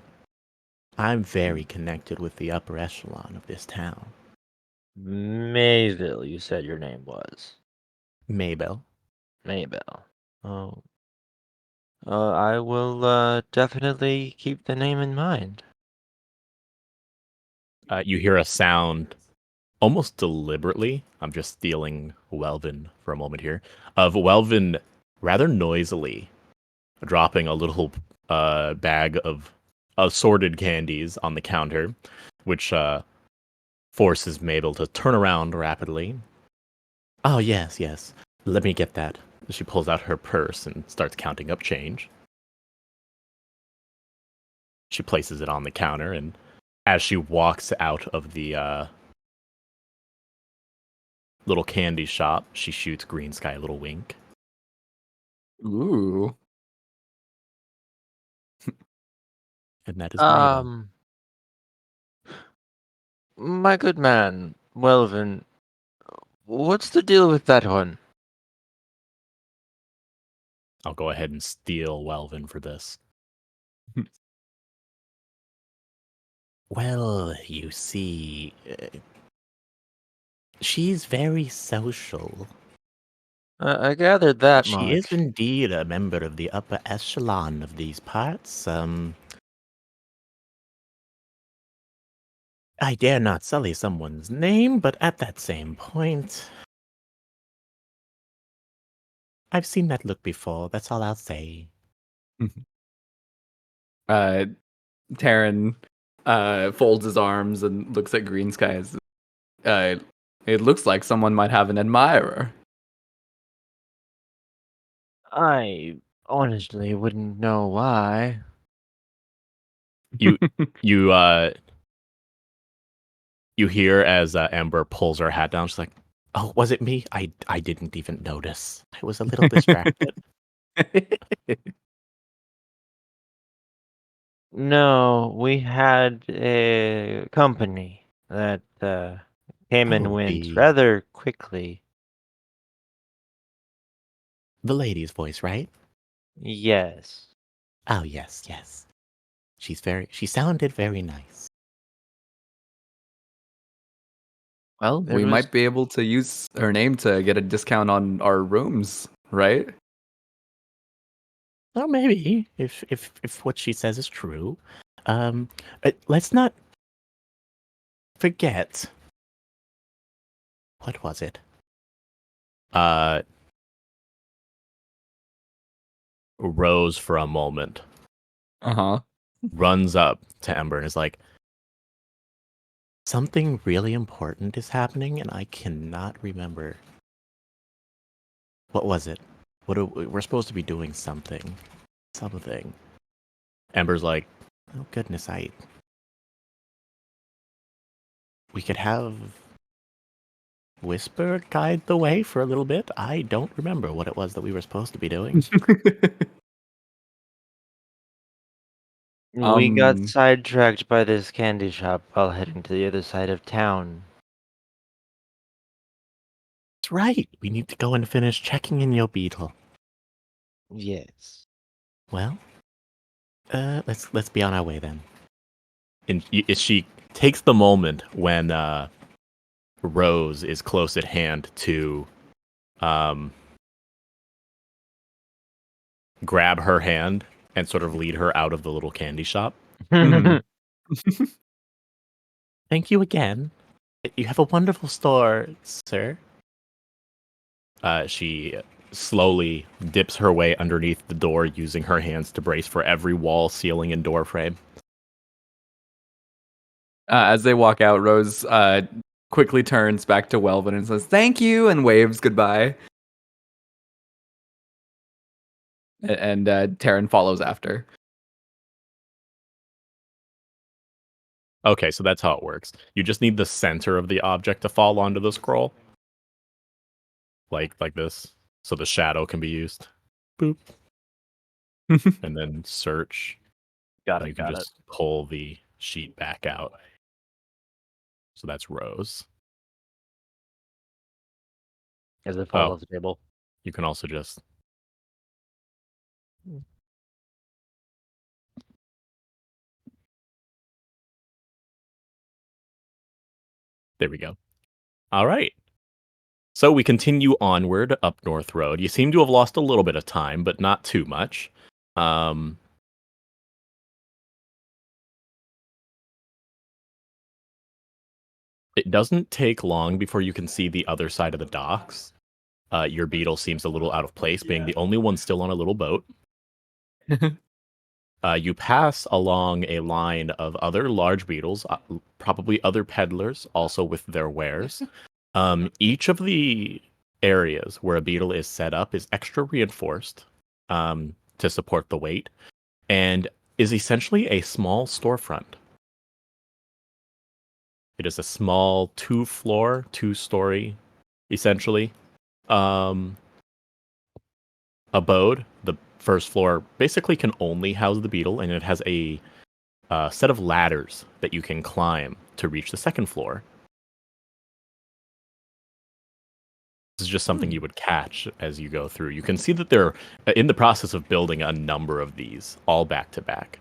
I'm very connected with the upper echelon of this town. Mayville, you said your name was. Mabel. Maybell. Oh. I will definitely keep the name in mind. You hear a sound almost deliberately. I'm just stealing Welvin for a moment here. Of Welvin rather noisily dropping a little bag of assorted candies on the counter, which forces Mabel to turn around rapidly. Oh, yes, yes. Let me get that. She pulls out her purse and starts counting up change. She places it on the counter, and as she walks out of the little candy shop, she shoots Green Sky a little wink. Ooh. And that is Mabel. My good man, Welvin, what's the deal with that one? I'll go ahead and steal Welvin for this. Well, you see, she's very social. I gathered that She is much. indeed a member of the upper echelon of these parts. I dare not sully someone's name, but at that same point, I've seen that look before. That's all I'll say. Taryn folds his arms and looks at Green Skies. It looks like someone might have an admirer. I honestly wouldn't know why. You hear as Amber pulls her hat down. She's like, Oh, was it me? I didn't even notice. I was a little distracted. No, we had a company that came and Oh, went the rather quickly. lady's voice, right? Yes. Oh, yes, yes. She sounded very nice. Well, There we was- might be able to use her name to get a discount on our rooms, right? Well, maybe if what she says is true. Let's not forget. What was it? Rose for a moment, Uh-huh. runs up to Ember and is like, Something really important is happening, and I cannot remember. What was it? We're supposed to be doing something. Something. Ember's like, Oh goodness, we could have Whisper guide the way for a little bit. I don't remember what it was that we were supposed to be doing. We got Um, sidetracked by this candy shop while heading to the other side of town. That's right. We need to go and finish checking in your beetle. Yes. Well, let's be on our way then. and she takes the moment when Rose is close at hand to grab her hand and sort of lead her out of the little candy shop. mhm. Thank you again. You have a wonderful store, sir. She slowly dips her way underneath the door, using her hands to brace for every wall, ceiling, and door frame. As they walk out, Rose quickly turns back to Welvin and says, "Thank you," and waves goodbye. And Taryn follows after. Okay, so that's how it works. You just need the center of the object to fall onto the scroll. Like this. So the shadow can be used. Boop. And then search. Got You it, can got it. just pull the sheet back out. So that's Rose. As it falls Oh. off the table. You can also just there we go. All right. So we continue onward up North Road. You seem to have lost a little bit of time, but not too much. It doesn't take long before you can see the other side of the docks. Your beetle seems a little out of place, being the only one still on a little boat. You pass along a line of other large beetles, probably other peddlers, also with their wares. Each of the areas where a beetle is set up is extra reinforced to support the weight, and is essentially a small storefront. It is a small two-story, essentially, abode. The first floor basically can only house the beetle, and it has a set of ladders that you can climb to reach the second floor. This is just something you would catch as you go through. You can see that they're in the process of building a number of these, all back to back.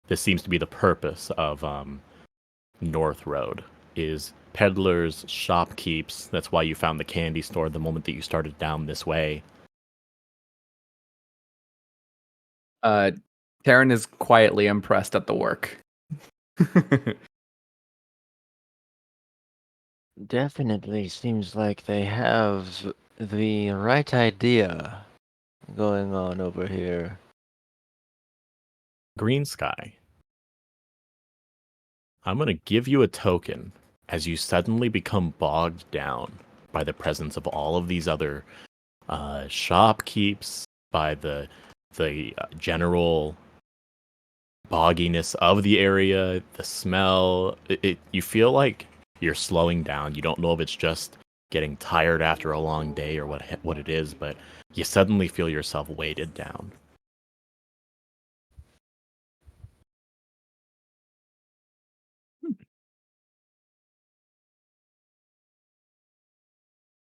This seems to be the purpose of North Road, is peddlers, shopkeeps. That's why you found the candy store the moment that you started down this way. Taryn is quietly impressed at the work. Definitely seems like they have the right idea going on over here. Green Sky. I'm going to give you a token as you suddenly become bogged down by the presence of all of these other shopkeeps, by the general bogginess of the area, the smell. You feel like you're slowing down. You don't know if it's just getting tired after a long day or what it is, but you suddenly feel yourself weighted down.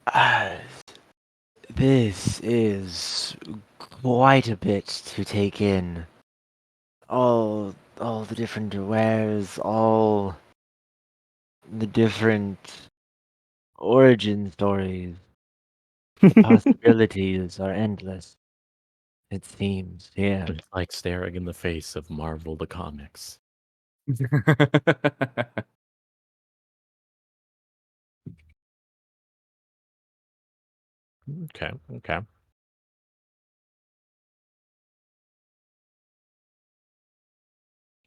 Ah, this is quite a bit to take in. All the different wares, all the different origin stories. The possibilities are endless. It seems, yeah. It's like staring in the face of Marvel the Comics. Okay, okay. I'm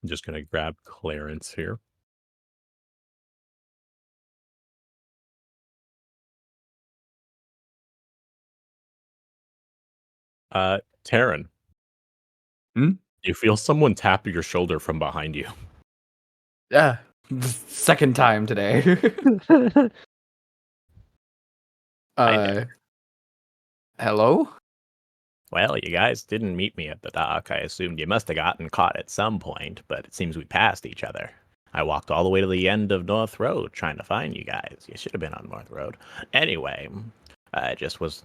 just gonna grab Clarence here. Taryn. Hmm? You feel someone tap your shoulder from behind you. Yeah. Second time today. Hi Hello? Well, you guys didn't meet me at the dock. I assumed you must have gotten caught at some point, but it seems we passed each other. I walked all the way to the end of North Road trying to find you guys. You should have been on North Road. Anyway, I just was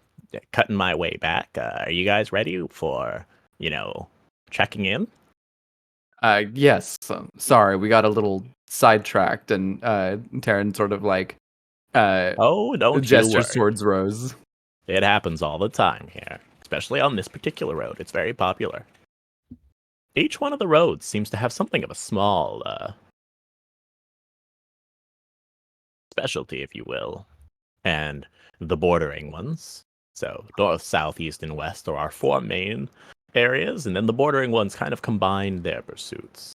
cutting my way back. Are you guys ready for, checking in? Yes. Sorry, we got a little sidetracked, and Taryn sort of like Oh, don't you gestures worry. towards Rose. It happens all the time here, especially on this particular road. It's very popular. Each one of the roads seems to have something of a small specialty, if you will, and the bordering ones. So north, south, east, and west are our four main areas, and then the bordering ones kind of combine their pursuits.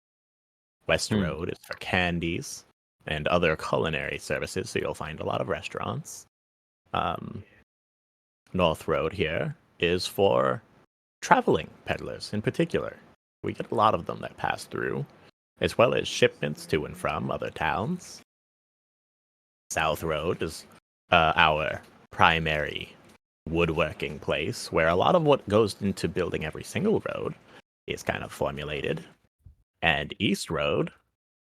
West Road is for candies and other culinary services, so you'll find a lot of restaurants. North Road here is for traveling peddlers in particular. We get a lot of them that pass through, as well as shipments to and from other towns. South Road is our primary woodworking place, where a lot of what goes into building every single road is kind of formulated. And East Road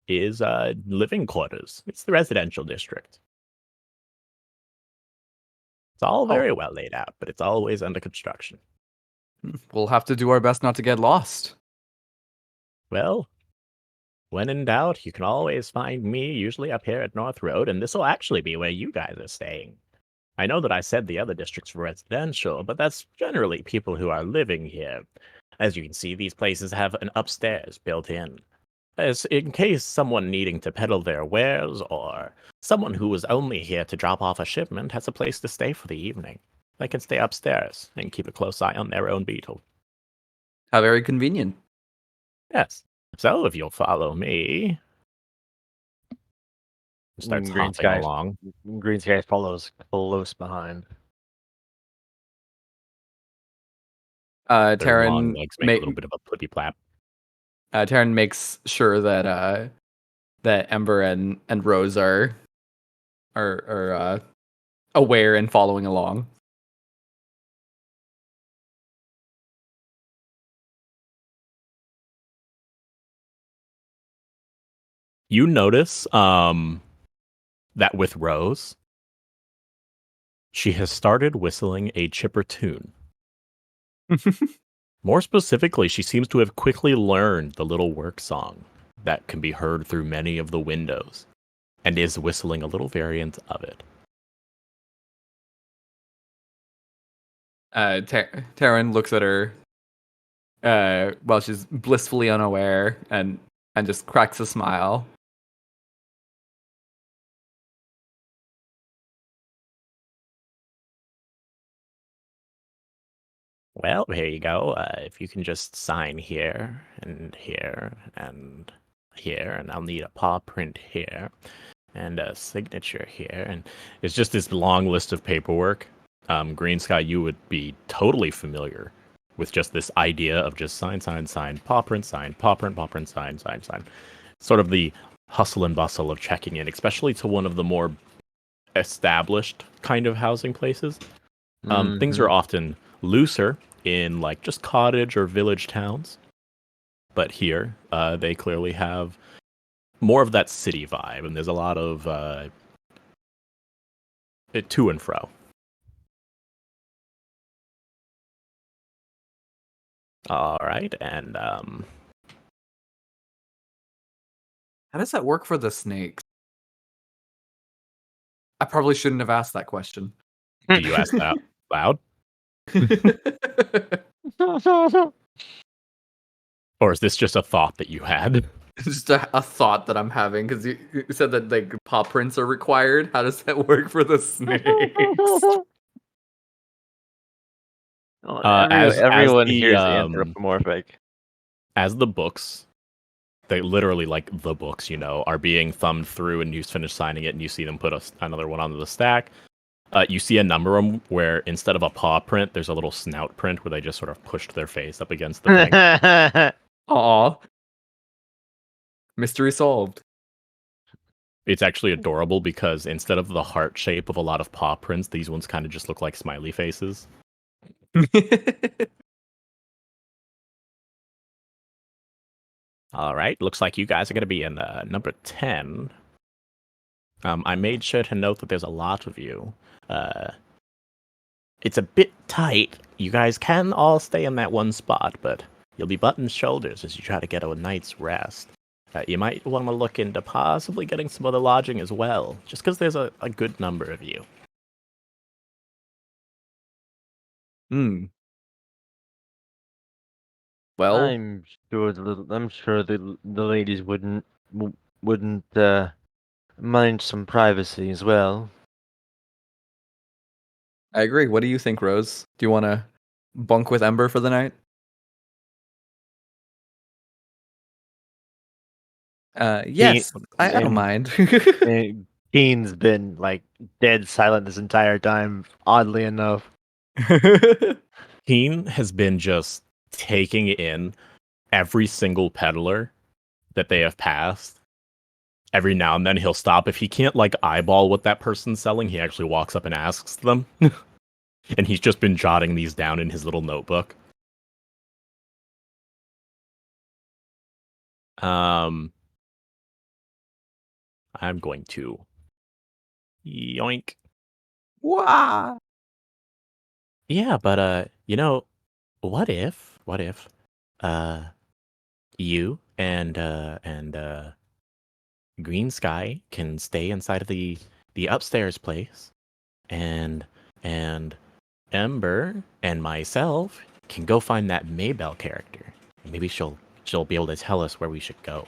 is living quarters. It's the residential district. It's all very well laid out, but it's always under construction. We'll have to do our best not to get lost. Well, when in doubt, you can always find me, usually up here at North Road, and this will actually be where you guys are staying. I know that I said the other districts were residential, but that's generally people who are living here. As you can see, these places have an upstairs built in. As in case someone needing to peddle their wares or someone who was only here to drop off a shipment has a place to stay for the evening. They can stay upstairs and keep a close eye on their own beetle. How very convenient. Yes. So if you'll follow me, starts Green hopping Sky. along. Green Sky follows close behind. Their long Taryn legs make a little bit of a plippy plap. Taryn makes sure that that Ember and Rose are aware and following along. You notice that with Rose, she has started whistling a chipper tune. More specifically, she seems to have quickly learned the little work song that can be heard through many of the windows and is whistling a little variant of it. Taryn looks at her while she's blissfully unaware and just cracks a smile. Well, here you go. If you can just sign here and here and here, and I'll need a paw print here and a signature here. And It's just this long list of paperwork. Green Sky, you would be totally familiar with just this idea of just sign, paw print, sign, paw print, sign, sign. Sort of the hustle and bustle of checking in, especially to one of the more established kind of housing places. Things are often looser in like just cottage or village towns, but here they clearly have more of that city vibe, and there's a lot of to and fro. all right, and How does that work for the snakes? I probably shouldn't have asked that question. Do you ask that out loud? Or is this just a thought that you had? Just a thought that I'm having, because you said that like paw prints are required. How does that work for the snakes? Everyone the, here is anthropomorphic. As the books, they literally, like, the books, are being thumbed through and you finish signing it and you see them put another one onto the stack. You see a number of them where instead of a paw print, there's a little snout print where they just sort of pushed their face up against the thing. Aw. Mystery solved. It's actually adorable because instead of the heart shape of a lot of paw prints, these ones kind of just look like smiley faces. All right, looks like you guys are going to be in number 10. I made sure to note that there's a lot of you. It's a bit tight. You guys can all stay in that one spot, but you'll be butting shoulders as you try to get a night's rest. You might want to look into possibly getting some other lodging as well, just because there's a good number of you. Well, I'm sure the ladies wouldn't mind some privacy as well. I agree. What do you think, Rose? Do you want to bunk with Ember for the night? Yes, I don't mind. Keen's been like dead silent this entire time, oddly enough. Keen has been just taking in every single peddler that they have passed. Every now and then he'll stop. If he can't like eyeball what that person's selling, he actually walks up and asks them. And he's just been jotting these down in his little notebook. I'm going to yoink. Wow. Yeah, but what if you and Green Sky can stay inside of the upstairs place, and Ember and myself can go find that Maybell character. Maybe she'll be able to tell us where we should go.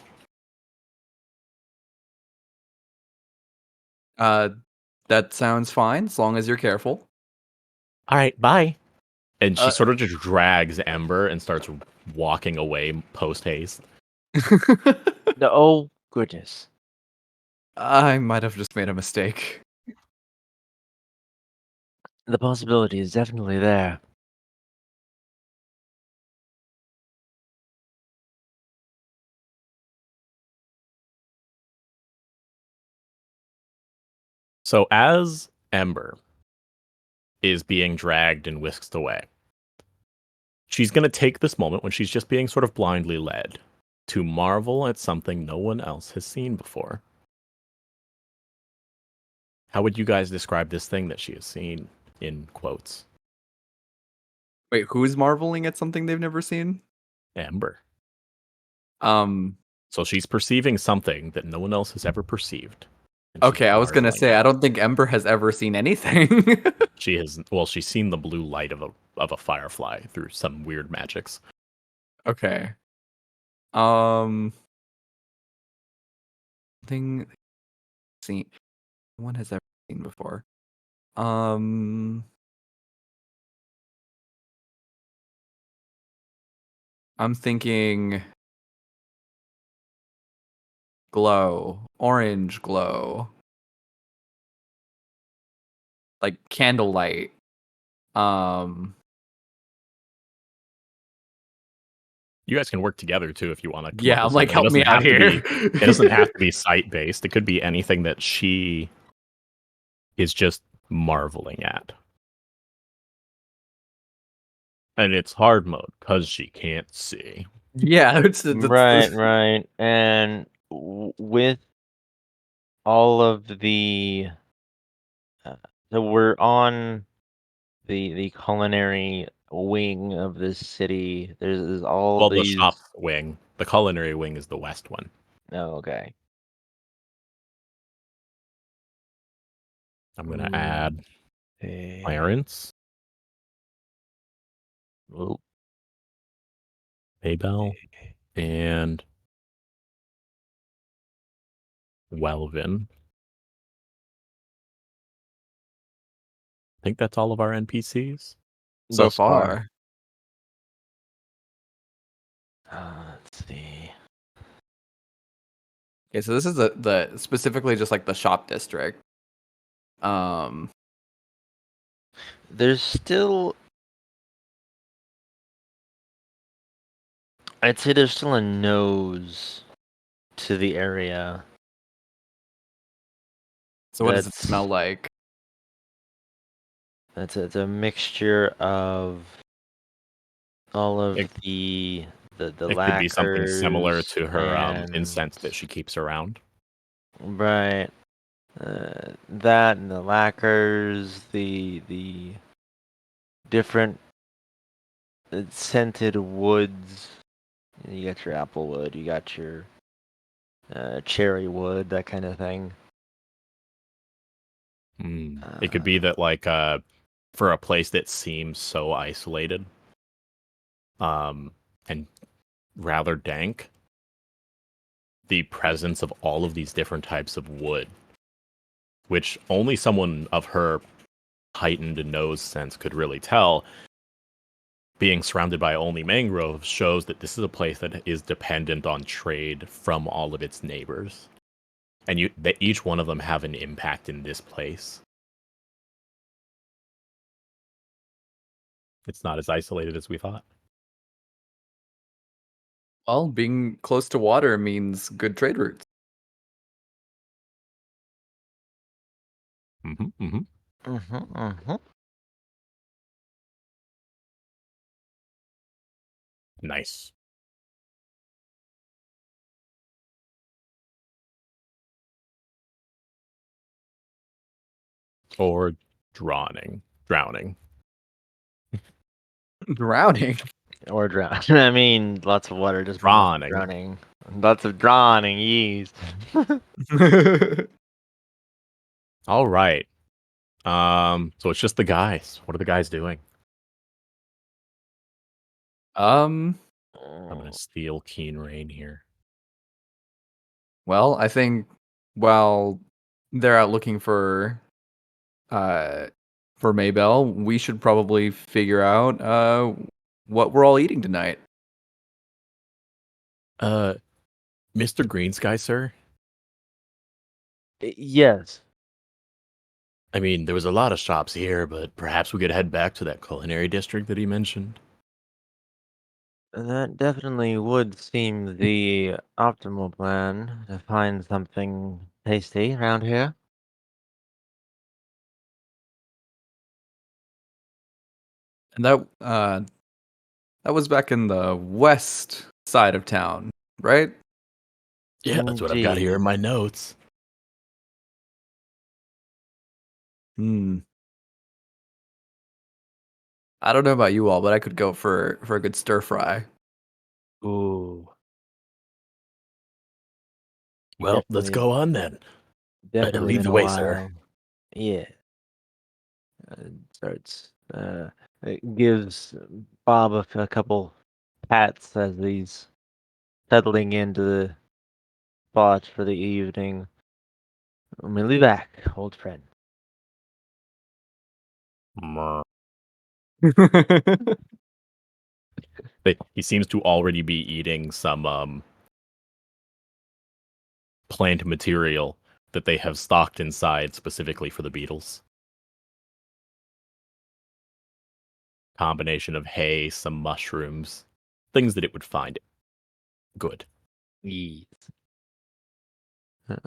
That sounds fine, as long as you're careful. All right, bye. And she sort of just drags Ember and starts walking away post haste. Oh goodness. I might have just made a mistake. The possibility is definitely there. So as Ember is being dragged and whisked away, she's going to take this moment when she's just being sort of blindly led to marvel at something no one else has seen before. How would you guys describe this thing that she has seen, in quotes? Wait, who's marveling at something they've never seen? Ember. Um, So she's perceiving something that no one else has ever perceived. Okay, I was gonna say I don't think Ember has ever seen anything. She has. Well, she's seen the blue light of a firefly through some weird magics. Okay. Thing seen no one has ever seen before. I'm thinking glow, orange glow, like candlelight. You guys can work together too if you want to. Yeah, I'm like, help me out here. It doesn't have to be sight based. It could be anything that she is just marveling at. And it's hard mode because she can't see. Yeah, Right. And with all of the, so we're on the culinary wing of this city. There's all Well, these. the shop wing, the culinary wing is the west one. Oh, okay. I'm gonna add Hey. Clarence, Oh, Maybell, and Welvin. I think that's all of our NPCs. So thus far. Let's see. Okay, so this is the specifically just like the shop district. There's still. I'd say there's still a nose to the area. So what does it That's- smell like? It's a mixture of all of It- the It could be something similar lacquers to her and- incense that she keeps around. Right. That and the lacquers, the different scented woods. You got your apple wood, you got your cherry wood, that kind of thing. It could be that, like, for a place that seems so isolated, and rather dank, the presence of all of these different types of wood, which only someone of her heightened nose sense could really tell, being surrounded by only mangroves shows that this is a place that is dependent on trade from all of its neighbors. And that each one of them have an impact in this place. It's not as isolated as we thought. Well, being close to water means good trade routes. Nice. Or drowning. Drowning. Or drown. I mean, lots of water, just Drowning. drowning. Lots of drowning, yes. All right. So it's just the guys. What are the guys doing? I'm gonna steal Keen Rain here. Well, I think while they're out looking for Maybell, we should probably figure out what we're all eating tonight. Mr. Green Sky, sir? Yes. I mean, there was a lot of shops here, but perhaps we could head back to that culinary district that he mentioned. That definitely would seem the optimal plan to find something tasty around here. And that was back in the west side of town, right? Yeah, that's what I've got here in my notes. I don't know about you all, but I could go for a good stir fry. Ooh. Well, let's go on then. Definitely lead been the a way, while. sir. Yeah. Starts. It gives Bob a couple pats as he's settling into the spot for the evening. We'll be back, old friend. He seems to already be eating some plant material that they have stocked inside specifically for the beetles. Combination of hay, some mushrooms, things that it would find good. Yes. And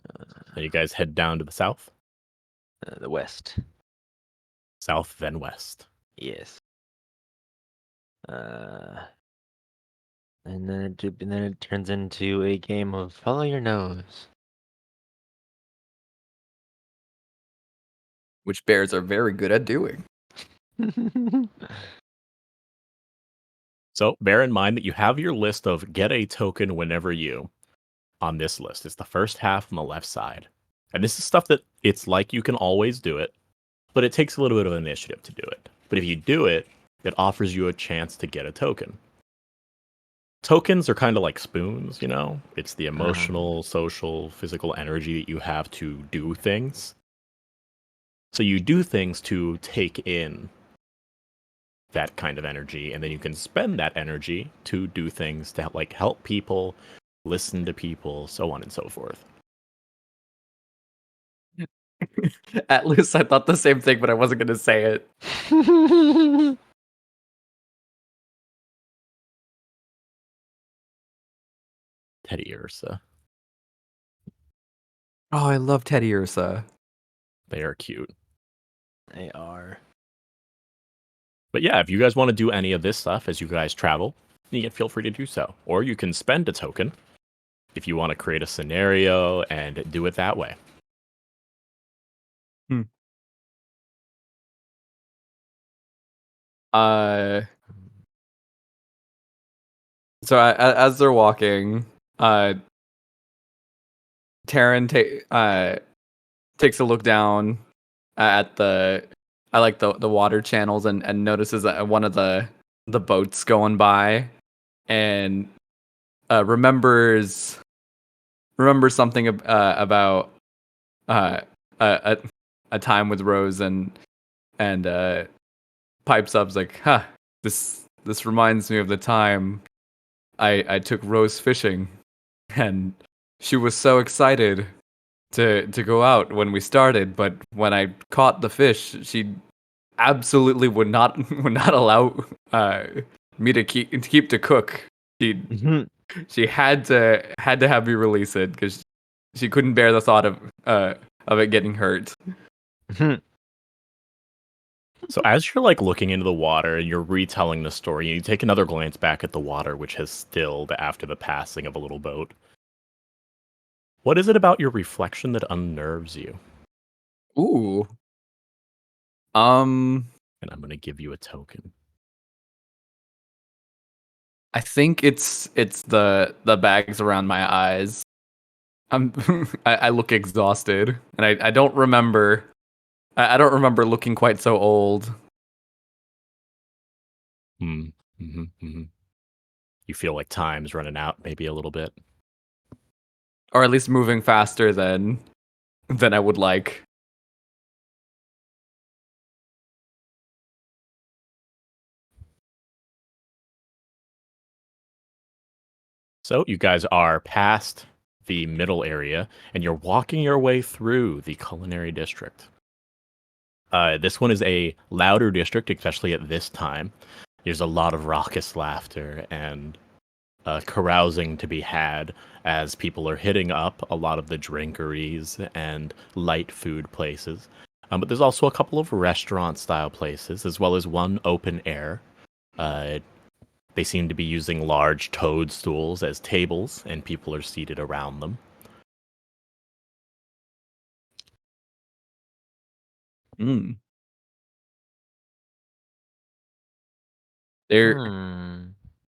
you guys head down to the south? The west. South, then west. Yes. And then it turns into a game of follow your nose. Which bears are very good at doing. So bear in mind that you have your list of get a token whenever you on this list. It's the first half on the left side. And this is stuff that it's like you can always do it, but it takes a little bit of initiative to do it. But if you do it, it offers you a chance to get a token. Tokens are kind of like spoons, you know? It's the emotional, social, physical energy that you have to do things. So you do things to take in that kind of energy, and then you can spend that energy to do things to like help people, listen to people, so on and so forth. At least I thought the same thing, but I wasn't going to say it. Teddy Ursa. Oh, I love Teddy Ursa. They are cute. They are. But yeah, if you guys want to do any of this stuff as you guys travel, you can feel free to do so. Or you can spend a token if you want to create a scenario and do it that way. So as they're walking, Taryn takes a look down at the water channels and notices one of the boats going by, and remembers something about a time with Rose, and pipes up like, "Huh, this reminds me of the time I took Rose fishing, and she was so excited to go out when we started, but when I caught the fish, she absolutely would not allow me to keep to cook. She had to have me release it because she couldn't bear the thought of it getting hurt." So as you're like looking into the water and you're retelling the story, you take another glance back at the water, which has stilled after the passing of a little boat. What is it about your reflection that unnerves you? Ooh. And I'm going to give you a token. I think it's the bags around my eyes. I look exhausted, and I don't remember. I don't remember looking quite so old. You feel like time's running out, maybe a little bit, Or at least moving faster than I would like. So you guys are past the middle area, and you're walking your way through the culinary district. This one is a louder district, especially at this time. There's a lot of raucous laughter and carousing to be had as people are hitting up a lot of the drinkeries and light food places. But there's also a couple of restaurant-style places, as well as one open air. They seem to be using large toadstools as tables, and people are seated around them.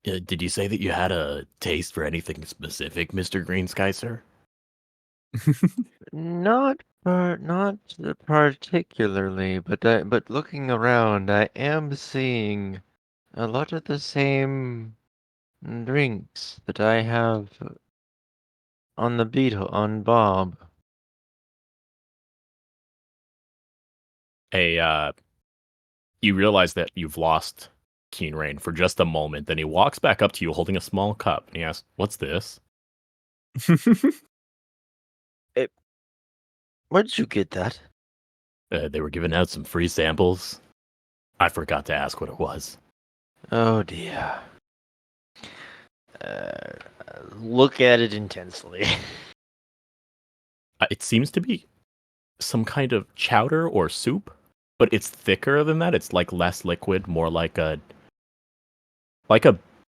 Did you say that you had a taste for anything specific, Mr. Green Sky, sir? Not particularly, but looking around, I am seeing a lot of the same drinks that I have on the beetle on Bob. You realize that you've lost Keen Rain for just a moment. Then he walks back up to you holding a small cup, and he asks, "What's this?" Where did you get that? They were giving out some free samples. I forgot to ask what it was. Oh dear. Look at it intensely. It seems to be some kind of chowder or soup, but it's thicker than that. It's like less liquid, more like a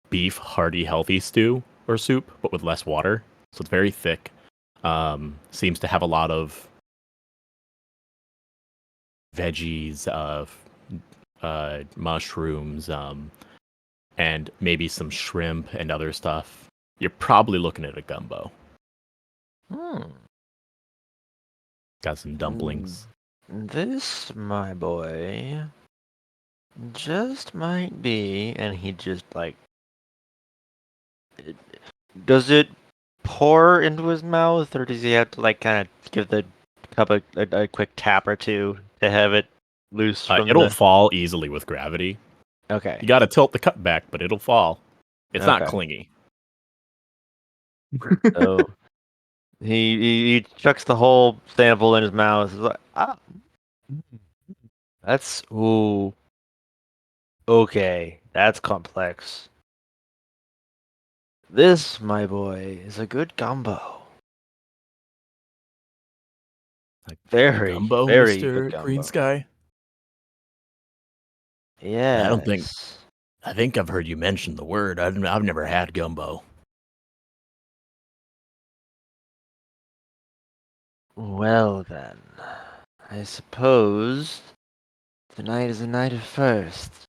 beef hearty healthy stew or soup, but with less water. So it's very thick. Seems to have a lot of veggies, mushrooms, and maybe some shrimp and other stuff. You're probably looking at a gumbo. Got some dumplings. This, my boy, just might be, and he just like, does it pour into his mouth, or does he have to like kind of give the cup a quick tap or two to have it loose from It'll the? fall easily with gravity. Okay. You got to tilt the cup back, but it'll fall. It's not Okay. clingy. So he chucks the whole sample in his mouth. He's like, ah, that's ooh, okay, that's complex. This, my boy, is a good gumbo. Very, Gumbo, very good Mr. Green gumbo. Sky? Yeah. I think I've heard you mention the word. I've never had gumbo. Well then, I suppose tonight is a night of firsts.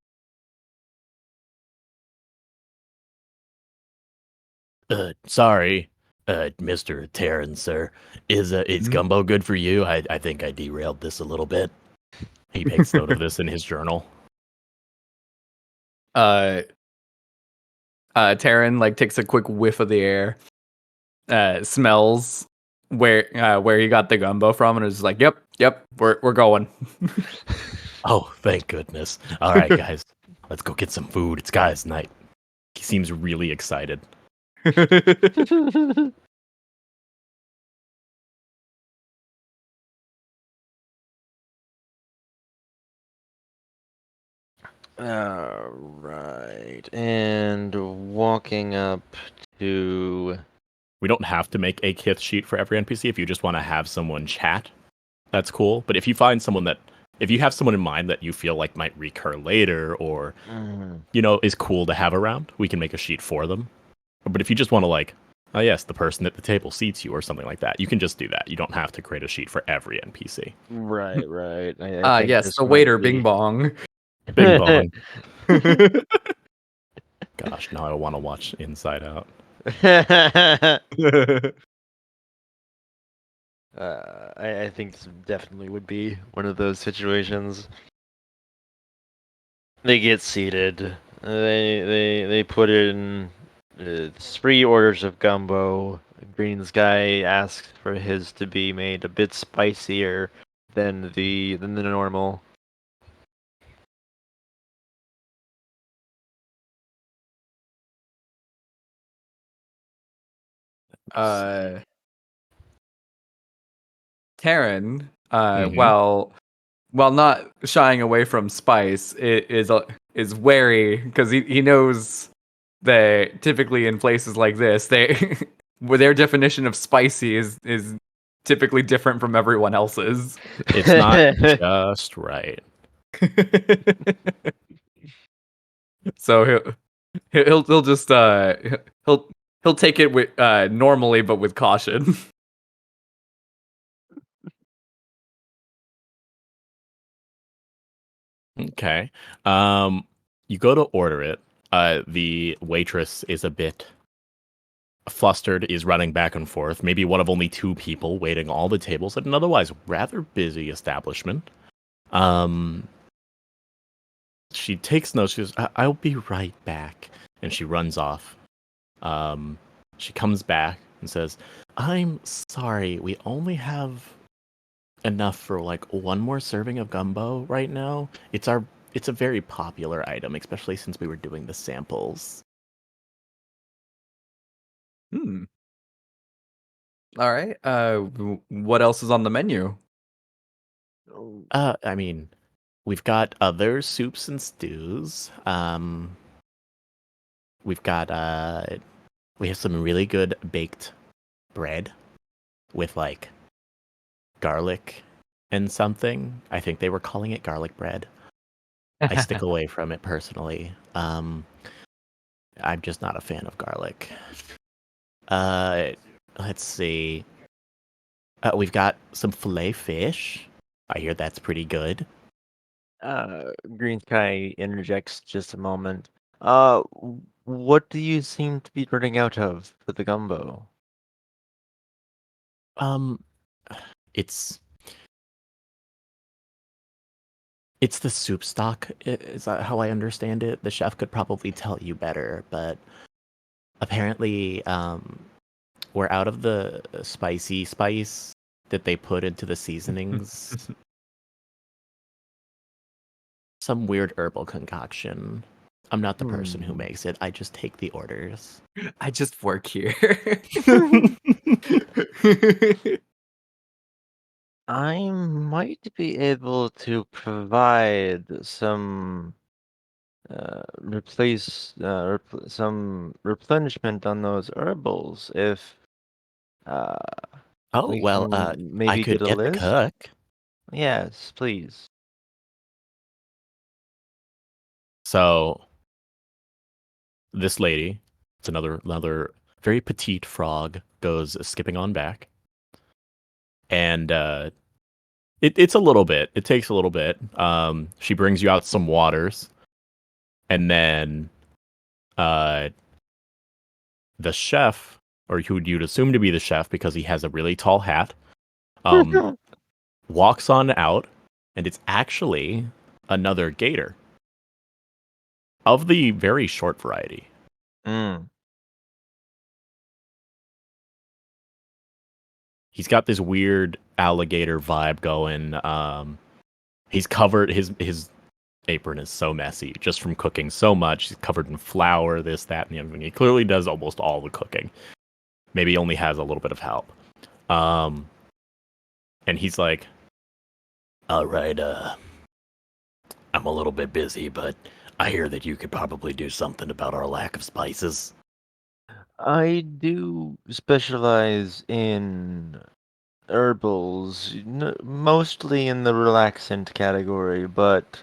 Sorry, Mr. Terran, sir. Is Mhm. gumbo good for you? I think I derailed this a little bit. He makes note of this in his journal. Taryn like takes a quick whiff of the air, smells where he got the gumbo from, and is like, "Yep, we're going." Oh, thank goodness. All right, guys, let's go get some food. It's guys' night. He seems really excited. Alright, and walking up to. We don't have to make a kith sheet for every NPC. If you just want to have someone chat, that's cool. But if you find someone if you have someone in mind that you feel like might recur later or, is cool to have around, we can make a sheet for them. But if you just want to oh yes, the person at the table seats you or something like that, you can just do that. You don't have to create a sheet for every NPC. Right. I think Yes, this the might waiter, be- Bing Bong. Bing bong. Gosh, now I want to watch Inside Out. I think this definitely would be one of those situations. They get seated. They put in 3 orders of gumbo. Green's guy asks for his to be made a bit spicier than the normal. uh Taryn, Mhm. while not shying away from spice, is wary because he knows that typically in places like this, they where their definition of spicy is typically different from everyone else's. It's not just right. So he'll just he'll take it with normally but with caution. Okay. You go to order it. The waitress is a bit flustered, is running back and forth. Maybe one of only 2 people waiting all the tables at an otherwise rather busy establishment. She takes notes. She goes, "I'll be right back," and she runs off. She comes back and says, "I'm sorry, we only have enough for one more serving of gumbo right now. It's a very popular item, especially since we were doing the samples." Hmm. All right. What else is on the menu? I mean, we've got other soups and stews. We've got we have some really good baked bread with garlic and something. I think they were calling it garlic bread. I stick away from it personally. I'm just not a fan of garlic. Uh, let's see. We've got some filet fish. I hear that's pretty good. Green Sky interjects just a moment. What do you seem to be running out of for the gumbo? Um, it's It's the soup stock. Is that how I understand it? The chef could probably tell you better, but apparently, we're out of the spicy spice that they put into the seasonings. Some weird herbal concoction. I'm not the person who makes it. I just take the orders. I just work here. I might be able to provide some some replenishment on those herbals if uh, Oh, we well, can I maybe could get a get the list. cook. Yes, please. So this lady, it's another very petite frog, goes skipping on back, and it's a little bit. It takes a little bit. She brings you out some waters, and then uh, the chef, or who you'd assume to be the chef because he has a really tall hat, walks on out, and it's actually another gator of the very short variety. Mm. He's got this weird alligator vibe going. He's covered his apron is so messy just from cooking so much. He's covered in flour, this, that, and the other thing. He clearly does almost all the cooking. Maybe only has a little bit of help. And he's like, All right, I'm a little bit busy, but I hear that you could probably do something about our lack of spices. I do specialize in herbals, mostly in the relaxant category, but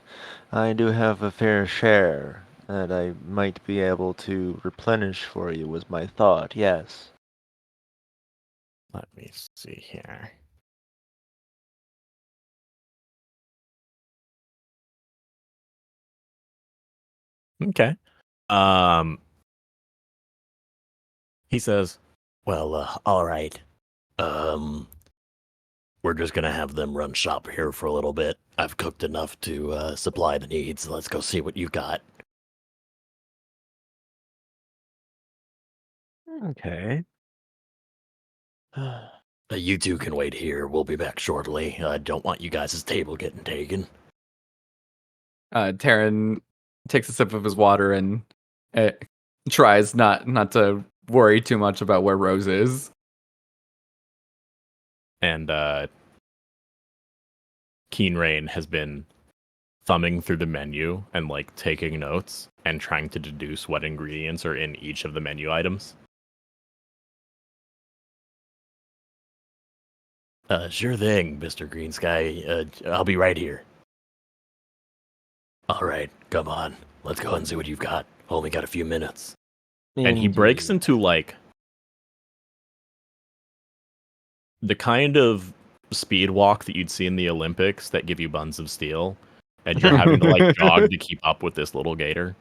I do have a fair share that I might be able to replenish for you, was my thought, yes. let me see here. Okay. He says, Well, all right. Um, we're just gonna have them run shop here for a little bit. I've cooked enough to supply the needs. Let's go see what you got. Okay. You two can wait here. We'll be back shortly. I don't want you guys' table getting taken. Taryn takes a sip of his water and tries not to worry too much about where Rose is. and Keen Rain has been thumbing through the menu and like taking notes and trying to deduce what ingredients are in each of the menu items. Sure thing, Mr. Green Sky. I'll be right here. All right, come on. Let's go and see what you've got. Only got a few minutes. And he breaks Indeed. into like the kind of speed walk that you'd see in the Olympics that give you buns of steel, and you're having to like jog to keep up with this little gator.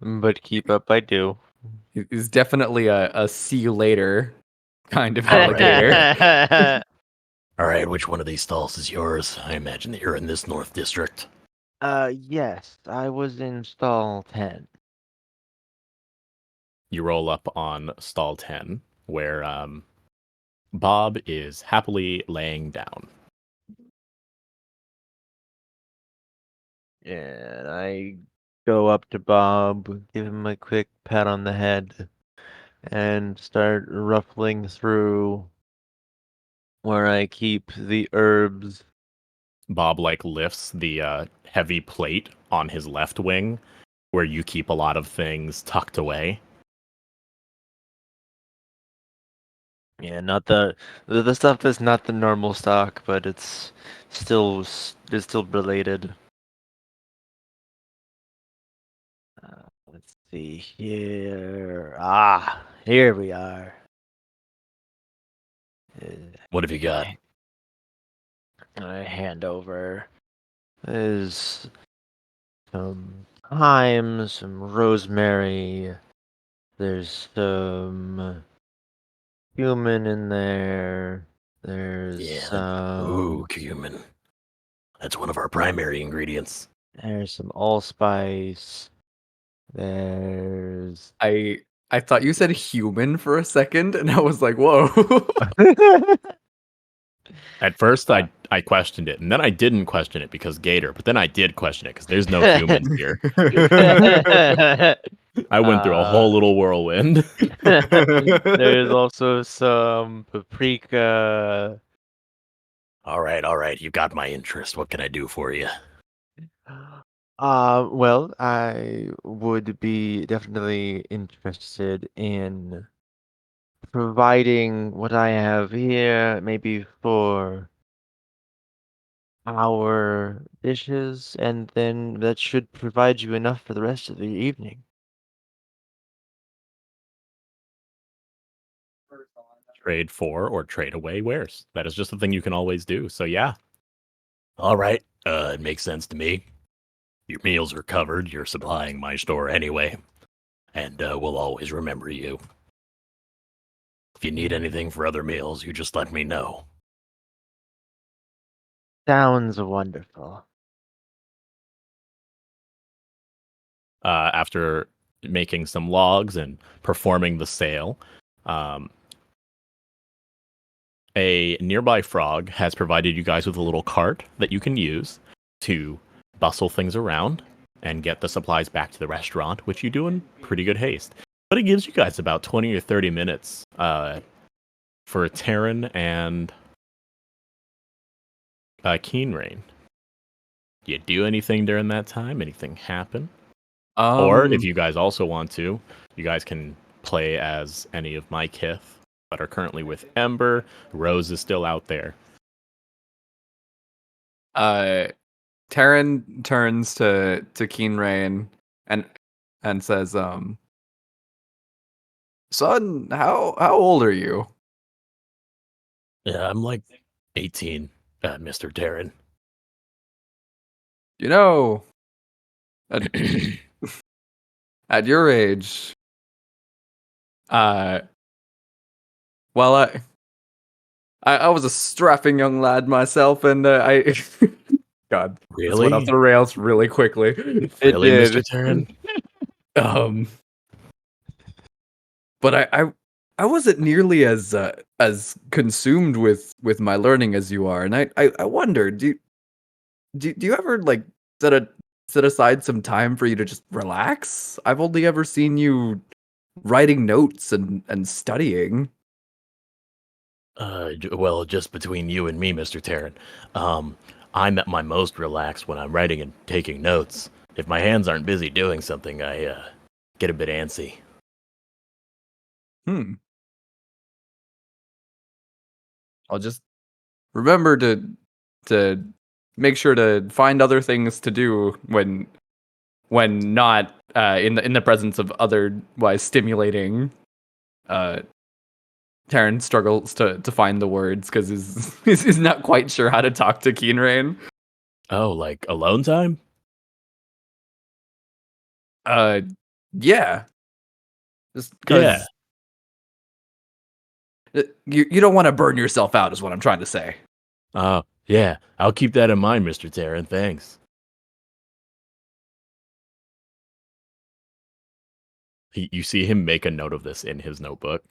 But keep up, I do. He's definitely a see you later kind of alligator. All right, which one of these stalls is yours? I imagine that you're in this North District. Yes, I was in stall 10. You roll up on stall 10, where Bob is happily laying down. And I go up to Bob, give him a quick pat on the head, and start ruffling through where I keep the herbs. Bob like lifts the heavy plate on his left wing, where you keep a lot of things tucked away. Yeah, not the stuff that's not the normal stock, but it's still related. Let's see here. Ah, here we are. What have you got? I hand over. There's some thyme, some rosemary. There's some cumin in there. There's Ooh, cumin. That's one of our primary ingredients. there's some allspice. There's I thought you said human for a second, and I was like, whoa. At first, I questioned it, and then I didn't question it because Gator, but then I did question it because there's no humans here. I went through a whole little whirlwind. There's also some paprika. All right. You got my interest. What can I do for you? Well, I would be definitely interested in providing what I have here, maybe for our dishes, and then that should provide you enough for the rest of the evening. Trade for or trade away wares. That is just a thing you can always do. So yeah, All right. It makes sense to me. Your meals are covered. You're supplying my store anyway. And we'll always remember you. If you need anything for other meals, you just let me know. Sounds wonderful. after making some logs and performing the sale, a nearby frog has provided you guys with a little cart that you can use to bustle things around and get the supplies back to the restaurant, which you do in pretty good haste. But it gives you guys about 20 or 30 minutes for Terran and Keen Rain. Do you do anything during that time? Anything happen? Or if you guys also want to, you guys can play as any of my kith that are currently with Ember. Rose is still out there. Taryn turns to Keen Rain and says, "Son, how old are you?" Yeah, I'm like 18, Mr. Darren. You know, at, at your age, well, I was a strapping young lad myself, and I, God, this went off Really? the rails really quickly. Really, It Mr. did. Darren? But I wasn't nearly as consumed with my learning as you are, and I wonder, do you ever like set aside some time for you to just relax? I've only ever seen you writing notes and studying. Well, just between you and me, Mr. Tarrant, I'm at my most relaxed when I'm writing and taking notes. If my hands aren't busy doing something, I get a bit antsy. I'll just remember to make sure to find other things to do when not in the presence of otherwise stimulating. Taryn struggles to find the words because he's not quite sure how to talk to Keen Rain. Oh, like alone time? Yeah. Just because you don't want to burn yourself out is what I'm trying to say. Yeah. I'll keep that in mind, Mr. Tarrant. Thanks. You see him make a note of this in his notebook.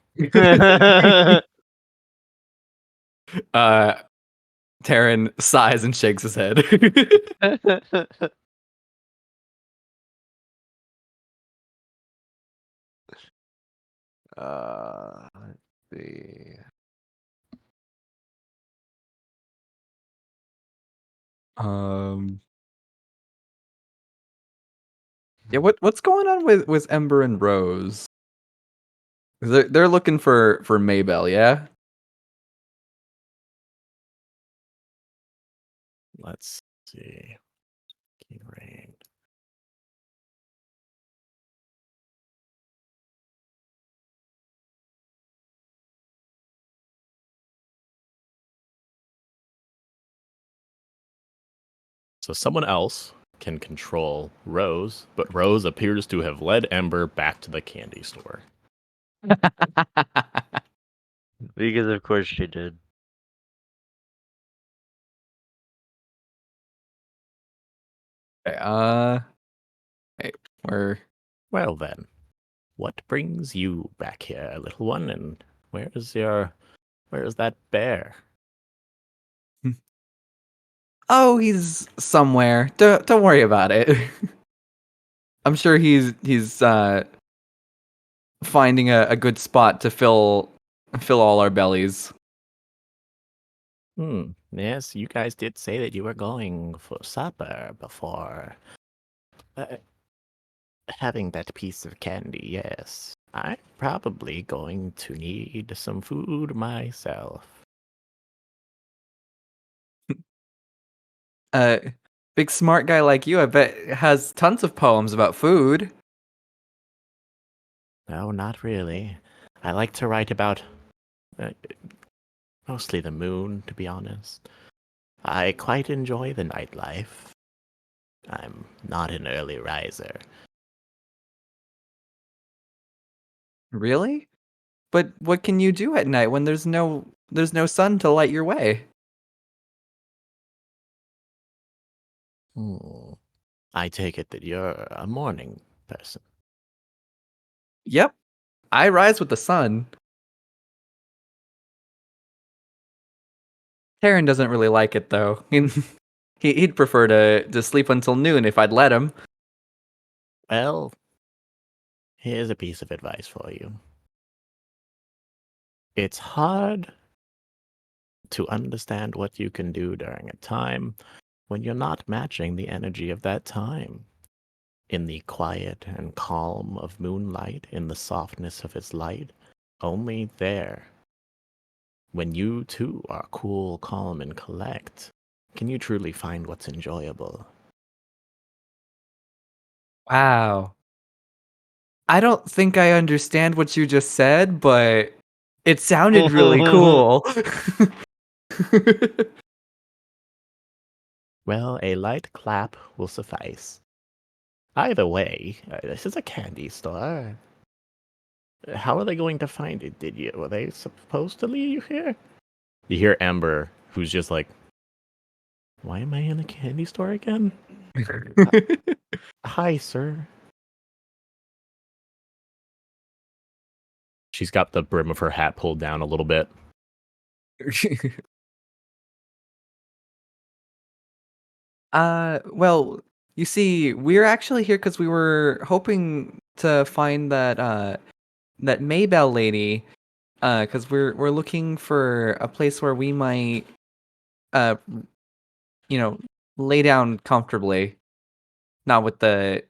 Taryn sighs and shakes his head. Let's see. Yeah, what's going on with Ember and Rose? They're looking for Maybell, yeah? Let's see. Keen Rain. So someone else can control Rose, but Rose appears to have led Ember back to the candy store. Because of course she did. Okay, hey, where? Well then, what brings you back here, little one, and where is that bear? Oh, he's somewhere. Don't worry about it. I'm sure he's finding a good spot to fill all our bellies. Yes, you guys did say that you were going for supper before uh, having that piece of candy, yes. I'm probably going to need some food myself. Big smart guy like you, I bet, has tons of poems about food. No, not really. I like to write about uh, mostly the moon, to be honest. I quite enjoy the nightlife. I'm not an early riser. Really? But what can you do at night when there's no sun to light your way? Hmm. I take it that you're a morning person. Yep, I rise with the sun. Taryn doesn't really like it though. He'd prefer to sleep until noon if I'd let him. Well, here's a piece of advice for you. It's hard to understand what you can do during a time when you're not matching the energy of that time. In the quiet and calm of moonlight, in the softness of its light, only there, when you too are cool, calm, and collect, can you truly find what's enjoyable. Wow. I don't think I understand what you just said, but it sounded really cool. Well, a light clap will suffice. Either way, this is a candy store. How are they going to find it? Were they supposed to leave you here? You hear Ember, who's just like, why am I in a candy store again? Hi, sir. She's got the brim of her hat pulled down a little bit. Well, you see, we're actually here because we were hoping to find that Maybell lady. Because we're looking for a place where we might, uh, you know, lay down comfortably, not with the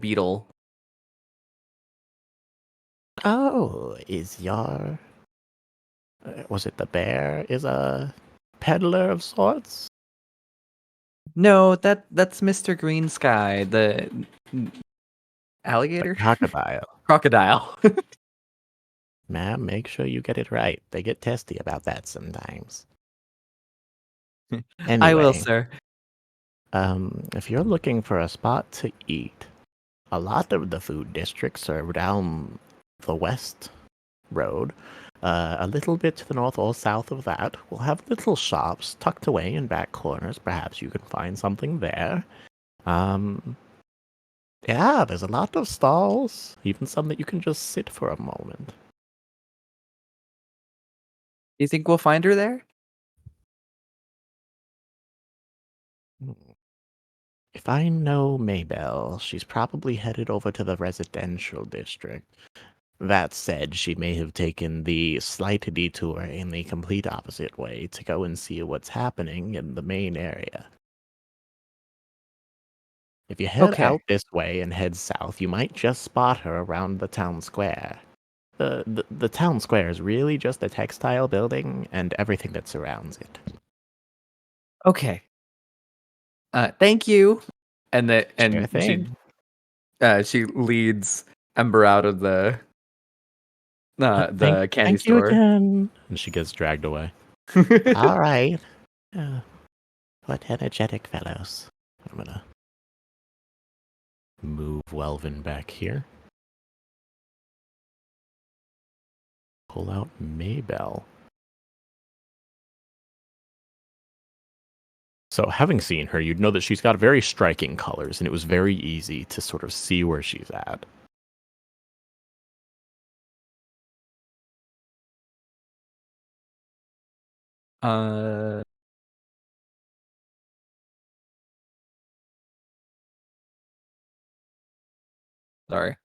beetle. Oh, is your was it the bear? Is a peddler of sorts? No, that's Mr. Green Sky, the The alligator, crocodile. crocodile. Ma'am, make sure you get it right. They get testy about that sometimes. I will, Anyway, sir. if you're looking for a spot to eat, a lot of the food districts are down the west road. A little bit to the north or south of that, we'll have little shops tucked away in back corners. Perhaps you can find something there. Um, yeah, there's a lot of stalls, even some that you can just sit for a moment. You think we'll find her there? Hmm. If I know Maybell, she's probably headed over to the residential district. That said, she may have taken the slight detour in the complete opposite way to go and see what's happening in the main area. If you head Okay. out this way and head south, you might just spot her around the town square. The town square is really just a textile building and everything that surrounds it. Okay. Thank you. Sure And thing. she leads Ember out of the candy Thank you store. again. And she gets dragged away. All right. Uh, what energetic fellows. I'm gonna move Welvin back here. Pull out Maybell. So, having seen her, you'd know that she's got very striking colors, and it was very easy to sort of see where she's at. Uh, sorry,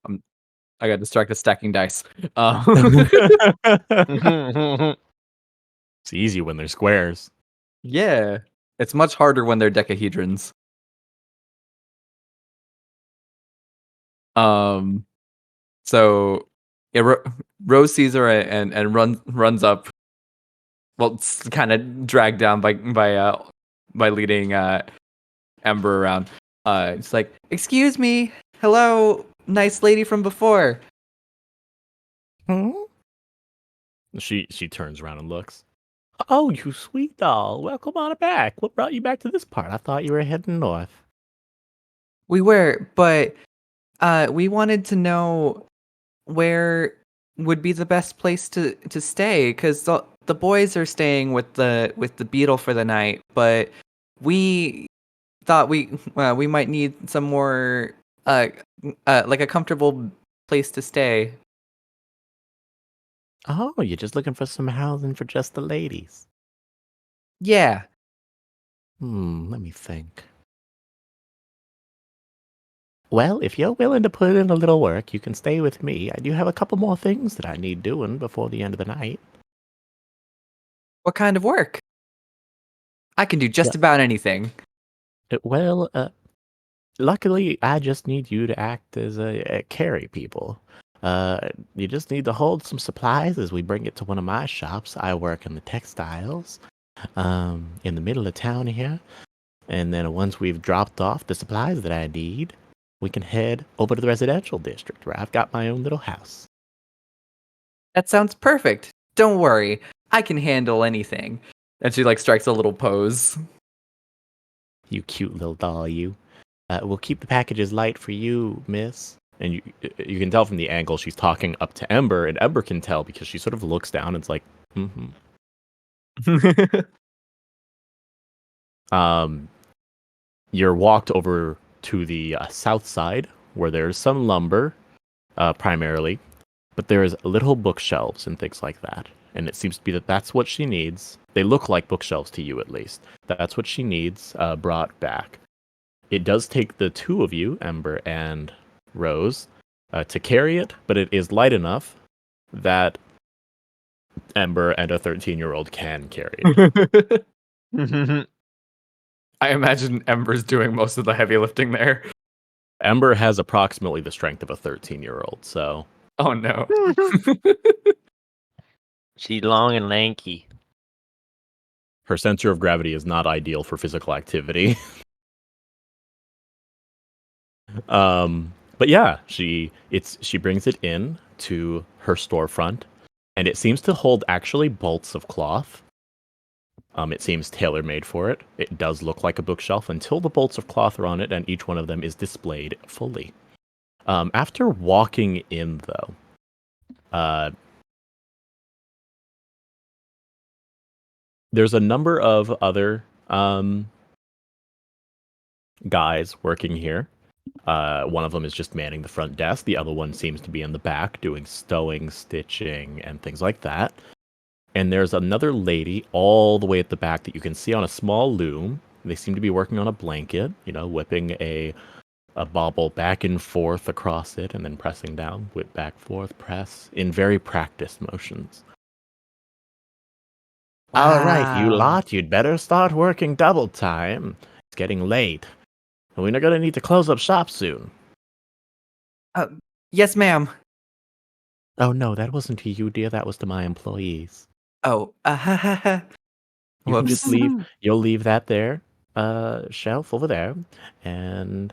I got distracted stacking dice. It's easy when they're squares. Yeah, it's much harder when they're decahedrons. So yeah, Rose sees her and runs up. Well, it's kind of dragged down by leading Ember around. It's like, excuse me, hello, nice lady from before. Hmm? She turns around and looks. Oh, you sweet doll. Welcome on back. What brought you back to this part? I thought you were heading north. We were, but we wanted to know where would be the best place to stay, because the boys are staying with the beetle for the night, but we thought we might need some more like a comfortable place to stay. Oh, you're just looking for some housing for just the ladies. Yeah. Let me think. Well, if you're willing to put in a little work, you can stay with me. I do have a couple more things that I need doing before the end of the night. What kind of work? I can do just about anything. Well, luckily, I just need you to act as a carry people. You just need to hold some supplies as we bring it to one of my shops. I work in the textiles, in the middle of town here. And then once we've dropped off the supplies that I need, we can head over to the residential district where I've got my own little house. That sounds perfect. Don't worry, I can handle anything. And she like strikes a little pose. You cute little doll, you. We'll keep the packages light for you, miss. And you can tell from the angle she's talking up to Ember, and Ember can tell because she sort of looks down and it's like, mm-hmm. You're walked over to the south side where there's some lumber, primarily, but there's little bookshelves and things like that. And it seems to be that that's what she needs. They look like bookshelves to you, at least. That's what she needs brought back. It does take the two of you, Ember and Rose, to carry it, but it is light enough that Ember and a 13-year-old can carry it. I imagine Ember's doing most of the heavy lifting there. Ember has approximately the strength of a 13-year-old, so... Oh no. She's long and lanky. Her center of gravity is not ideal for physical activity. But yeah, she brings it in to her storefront, and it seems to hold actually bolts of cloth. It seems tailor-made for it. It does look like a bookshelf until the bolts of cloth are on it, and each one of them is displayed fully. After walking in, though, there's a number of other guys working here. One of them is just manning the front desk. The other one seems to be in the back doing stowing, stitching, and things like that. And there's another lady all the way at the back that you can see on a small loom. They seem to be working on a blanket, whipping a bobble back and forth across it and then pressing down, whip back, forth, press, in very practiced motions. All right, you Wow. lot, you'd better start working double time. It's getting late. And we're gonna need to close up shop soon. Yes, ma'am. Oh no, that wasn't to you, dear. That was to my employees. Oh, You can just whoops. leave. You'll leave that there, shelf over there, and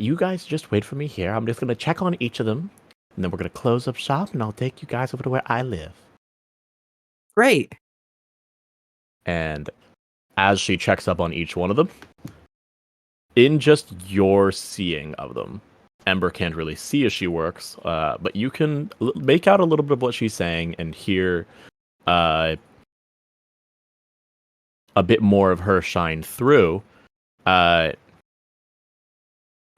you guys just wait for me here. I'm just gonna check on each of them, and then we're gonna close up shop, and I'll take you guys over to where I live. Great. And as she checks up on each one of them, in just your seeing of them, Ember can't really see as she works, but you can make out a little bit of what she's saying and hear a bit more of her shine through.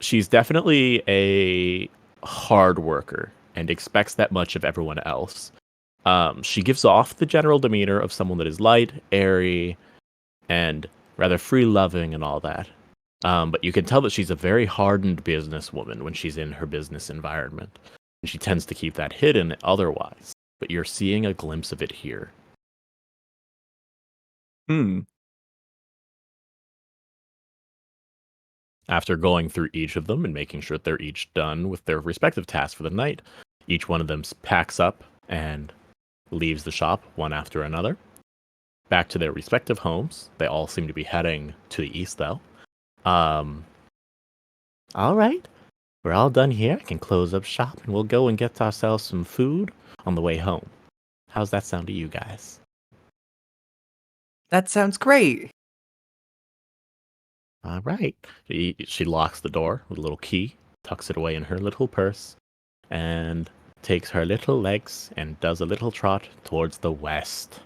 She's definitely a hard worker and expects that much of everyone else. She gives off the general demeanor of someone that is light, airy, and rather free-loving and all that. But you can tell that she's a very hardened businesswoman when she's in her business environment. And she tends to keep that hidden otherwise. But you're seeing a glimpse of it here. After going through each of them and making sure that they're each done with their respective tasks for the night, each one of them packs up and leaves the shop one after another. Back to their respective homes. They all seem to be heading to the east, though. All right. We're all done here. I can close up shop and we'll go and get ourselves some food on the way home. How's that sound to you guys? That sounds great. All right. She locks the door with a little key, tucks it away in her little purse, and takes her little legs and does a little trot towards the west.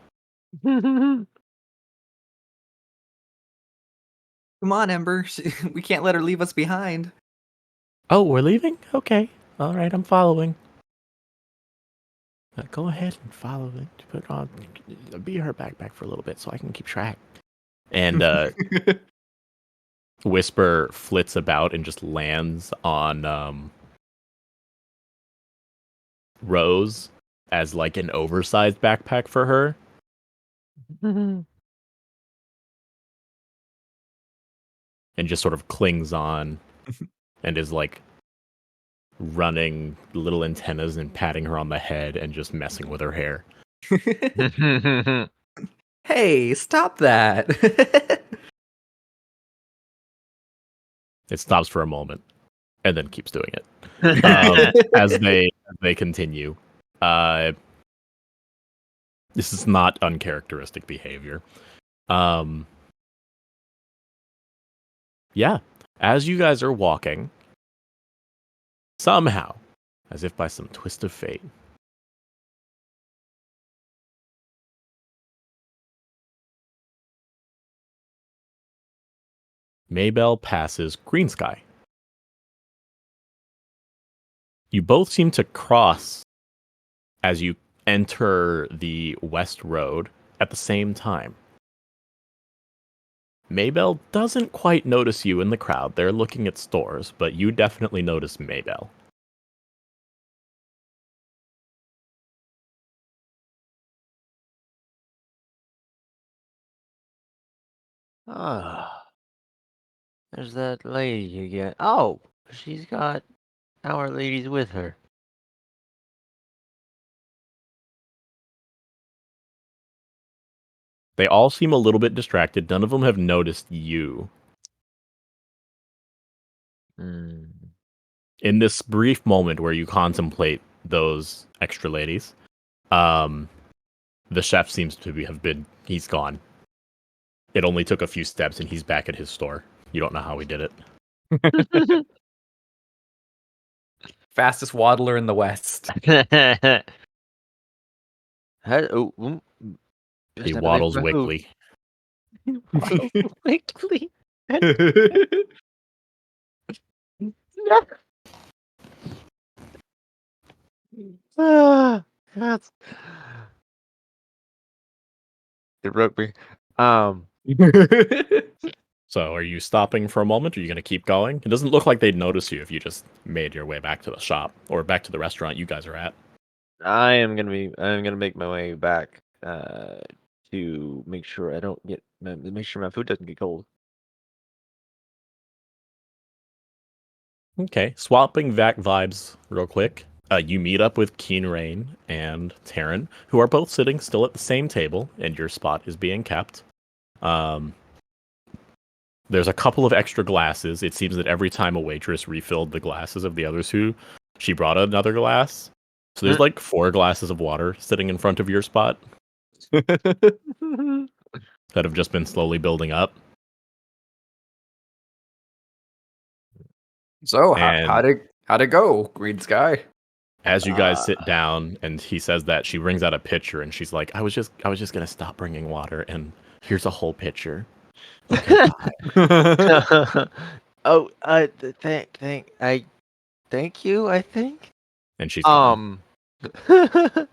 Come on, Ember. We can't let her leave us behind. Oh, we're leaving? Okay. All right, I'm following. Go ahead and follow it. Put on, be her backpack for a little bit so I can keep track. And Whisper flits about and just lands on Rose as like an oversized backpack for her. And just sort of clings on and is like running little antennas and patting her on the head and just messing with her hair. Hey, stop that. It stops for a moment and then keeps doing it. As they continue. This is not uncharacteristic behavior. Yeah, as you guys are walking, somehow, as if by some twist of fate, Maybell passes Green Sky. You both seem to cross as you enter the West Road at the same time. Maybell doesn't quite notice you in the crowd. They're looking at stores, but you definitely notice Maybell. Ah, there's that lady again. Oh, she's got our ladies with her. They all seem a little bit distracted. None of them have noticed you. Hmm. In this brief moment where you contemplate those extra ladies, the chef seems to he's gone. It only took a few steps and he's back at his store. You don't know how he did it. Fastest waddler in the West. He waddles wickly. Waddles wickly. That's it broke me. So are you stopping for a moment? Or are you going to keep going? It doesn't look like they'd notice you if you just made your way back to the shop or back to the restaurant you guys are at. I'm gonna make my way back to make sure make sure my food doesn't get cold. Okay, swapping back vibes real quick. You meet up with Keen Rain and Taryn, who are both sitting still at the same table, and your spot is being kept. There's a couple of extra glasses. It seems that every time a waitress refilled the glasses of the others she brought another glass. So there's like 4 glasses of water sitting in front of your spot that have just been slowly building up. So And- how How'd it go, Green Sky? As you guys sit down, and he says that, she brings out a pitcher, and she's like, "I was just gonna stop bringing water, and here's a whole pitcher." Okay, bye. Oh, thank you. I think. And she's gone. And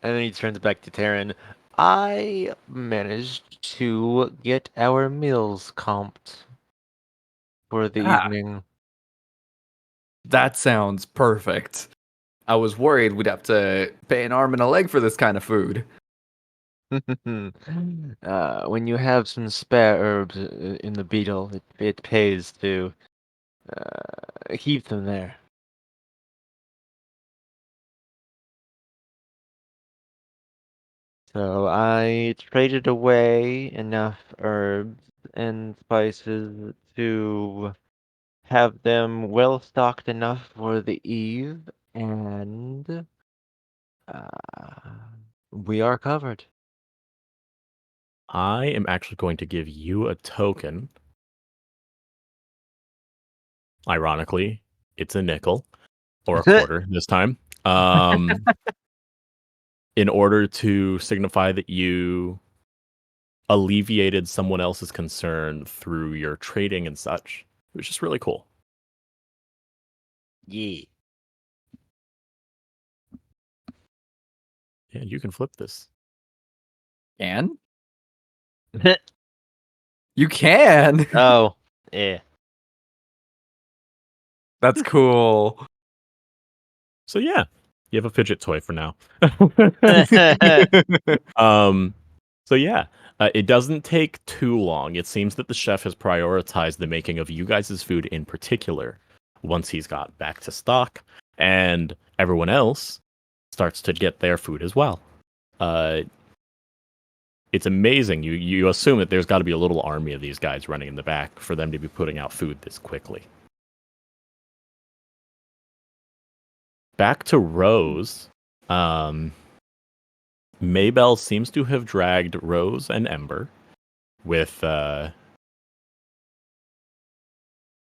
then he turns back to Taryn. I managed to get our meals comped for the evening. That sounds perfect. I was worried we'd have to pay an arm and a leg for this kind of food. When you have some spare herbs in the beetle, it pays to keep them there. So I traded away enough herbs and spices to have them well stocked enough for the eve, and we are covered. I am actually going to give you a token. Ironically, it's a nickel or a quarter this time. In order to signify that you alleviated someone else's concern through your trading and such, which is really cool. Yeah. Yeah, you can flip this. And you can. Oh, yeah. That's cool. So yeah, you have a fidget toy for now. So yeah, it doesn't take too long. It seems that the chef has prioritized the making of you guys' food in particular once he's got back to stock, and everyone else starts to get their food as well. It's amazing. You assume that there's got to be a little army of these guys running in the back for them to be putting out food this quickly. Back to Rose. Maybell seems to have dragged Rose and Ember with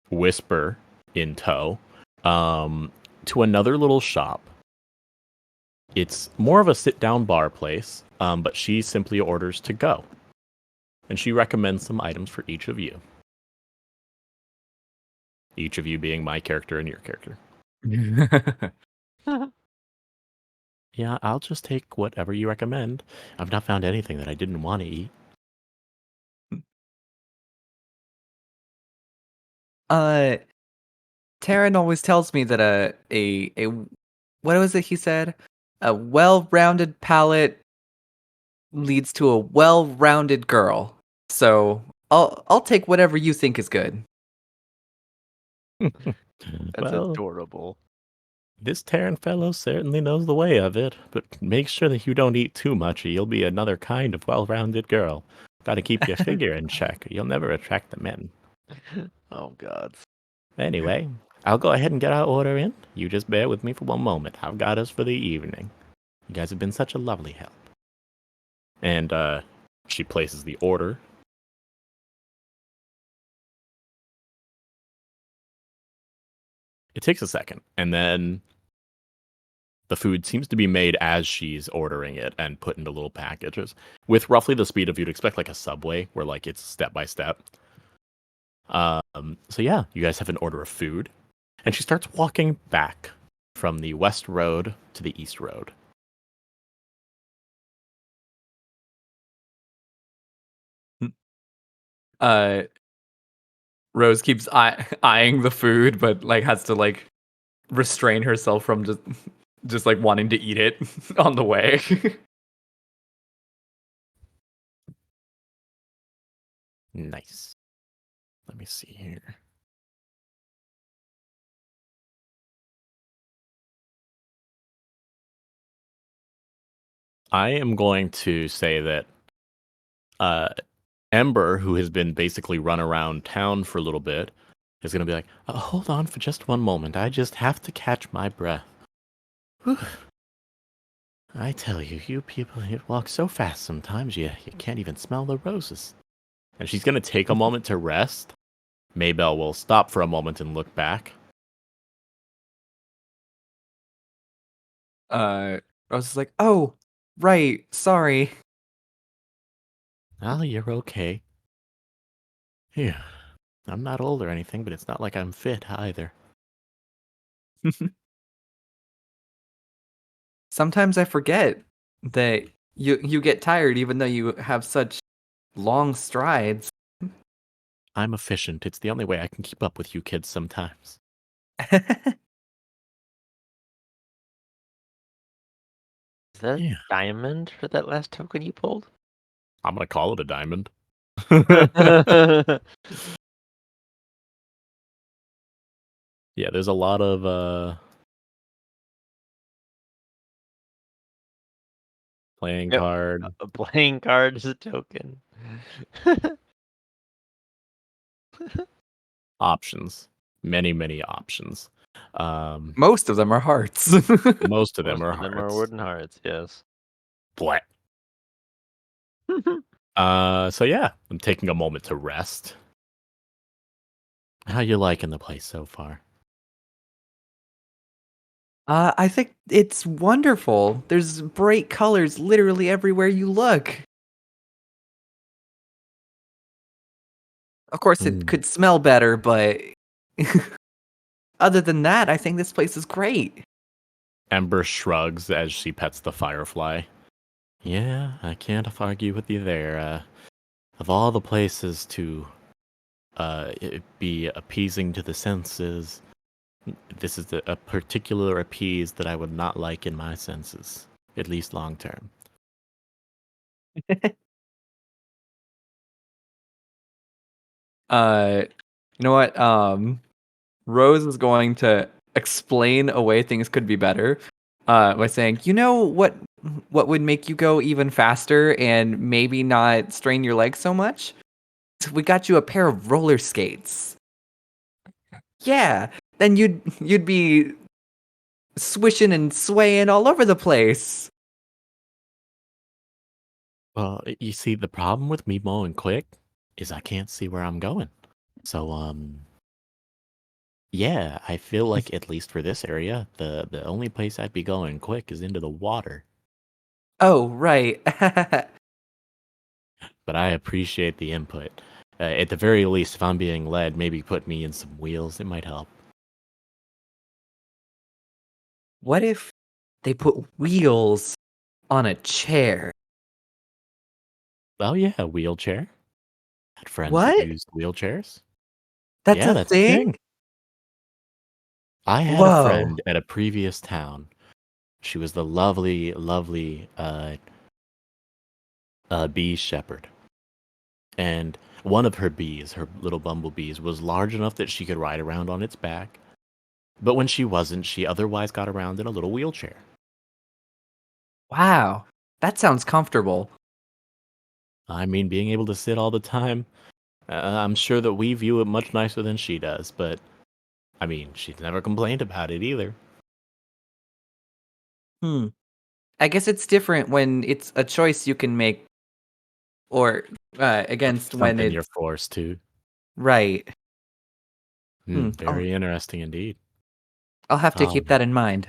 Whisper in tow to another little shop. It's more of a sit-down bar place, but she simply orders to go. And she recommends some items for each of you. Each of you being my character and your character. Yeah, I'll just take whatever you recommend. I've not found anything that I didn't want to eat. Taryn always tells me that a what was it he said? A well-rounded palate leads to a well-rounded girl. So I'll take whatever you think is good. That's Well, adorable. this Terran fellow certainly knows the way of it, but make sure that you don't eat too much, or you'll be another kind of well-rounded girl. Gotta keep your figure in check, or you'll never attract the men. Oh God. Anyway, I'll go ahead and get our order in. You just bear with me for one moment. I've got us for the evening. You guys have been such a lovely help. And she places the order. It takes a second, and then the food seems to be made as she's ordering it and put into little packages with roughly the speed of you'd expect like a Subway, where like it's step by step. So yeah, you guys have an order of food, and she starts walking back from the west road to the east road. Rose keeps eyeing the food, but like has to like restrain herself from just like wanting to eat it on the way. Nice. Let me see here. I am going to say that Ember, who has been basically run around town for a little bit, is going to be like, hold on for just one moment. I just have to catch my breath. Whew. I tell you, you people, you walk so fast sometimes you can't even smell the roses. And she's going to take a moment to rest. Maybell will stop for a moment and look back. Rose is like, "Oh, right, sorry." Oh, you're okay. Yeah. I'm not old or anything, but it's not like I'm fit either. Sometimes I forget that you get tired even though you have such long strides. I'm efficient. It's the only way I can keep up with you kids sometimes. Is that a Yeah. diamond for that last token you pulled? I'm gonna call it a diamond. Yeah, there's a lot of playing Yep. card A playing card is a token. options. Many options. Most of them are hearts. Most of them Most are of them are hearts. wooden hearts, yes. Blah. So yeah, I'm taking a moment to rest. How you liking the place so far? I think it's wonderful. There's bright colors literally everywhere you look. Of course, it Mm. could smell better, but other than that, I think this place is great. Ember shrugs as she pets the firefly. Yeah, I can't argue with you there. Of all the places to be appeasing to the senses, this is a particular appease that I would not like in my senses, at least long term. You know what? Rose is going to explain a way things could be better, by saying, "You know what would make you go even faster and maybe not strain your legs so much? We got you a pair of roller skates. Yeah, then you'd be swishing and swaying all over the place." Well, you see, the problem with me mowing quick is I can't see where I'm going. So, yeah, I feel like at least for this area, the only place I'd be going quick is into the water. Oh, right. But I appreciate the input. At the very least, if I'm being led, maybe put me in some wheels. It might help. What if they put wheels on a chair? Oh yeah, a wheelchair. Had friends that What? used wheelchairs. That's Yeah, a that's a thing? thing. I had a Whoa. friend at a previous town. She was the lovely bee shepherd. And one of her bees, her little bumblebees, was large enough that she could ride around on its back. But when she wasn't, she otherwise got around in a little wheelchair. Wow. That sounds comfortable. I mean, being able to sit all the time, I'm sure that we view it much nicer than she does, but I mean, she's never complained about it either. Hmm. I guess it's different when it's a choice you can make or against when Something you're it's forced to. right. Very interesting indeed. I'll have to Oh, keep that in mind.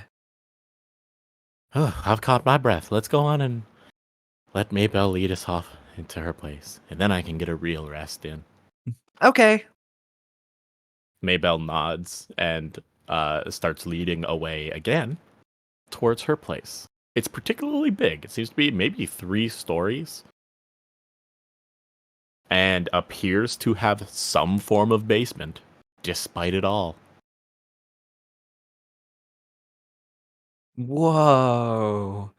I've caught my breath. Let's go on and let Maybell lead us off into her place, and then I can get a real rest in. Okay. Maybell nods and starts leading away again towards her place. It's particularly big. It seems to be maybe 3 stories and appears to have some form of basement, despite it all. Whoa.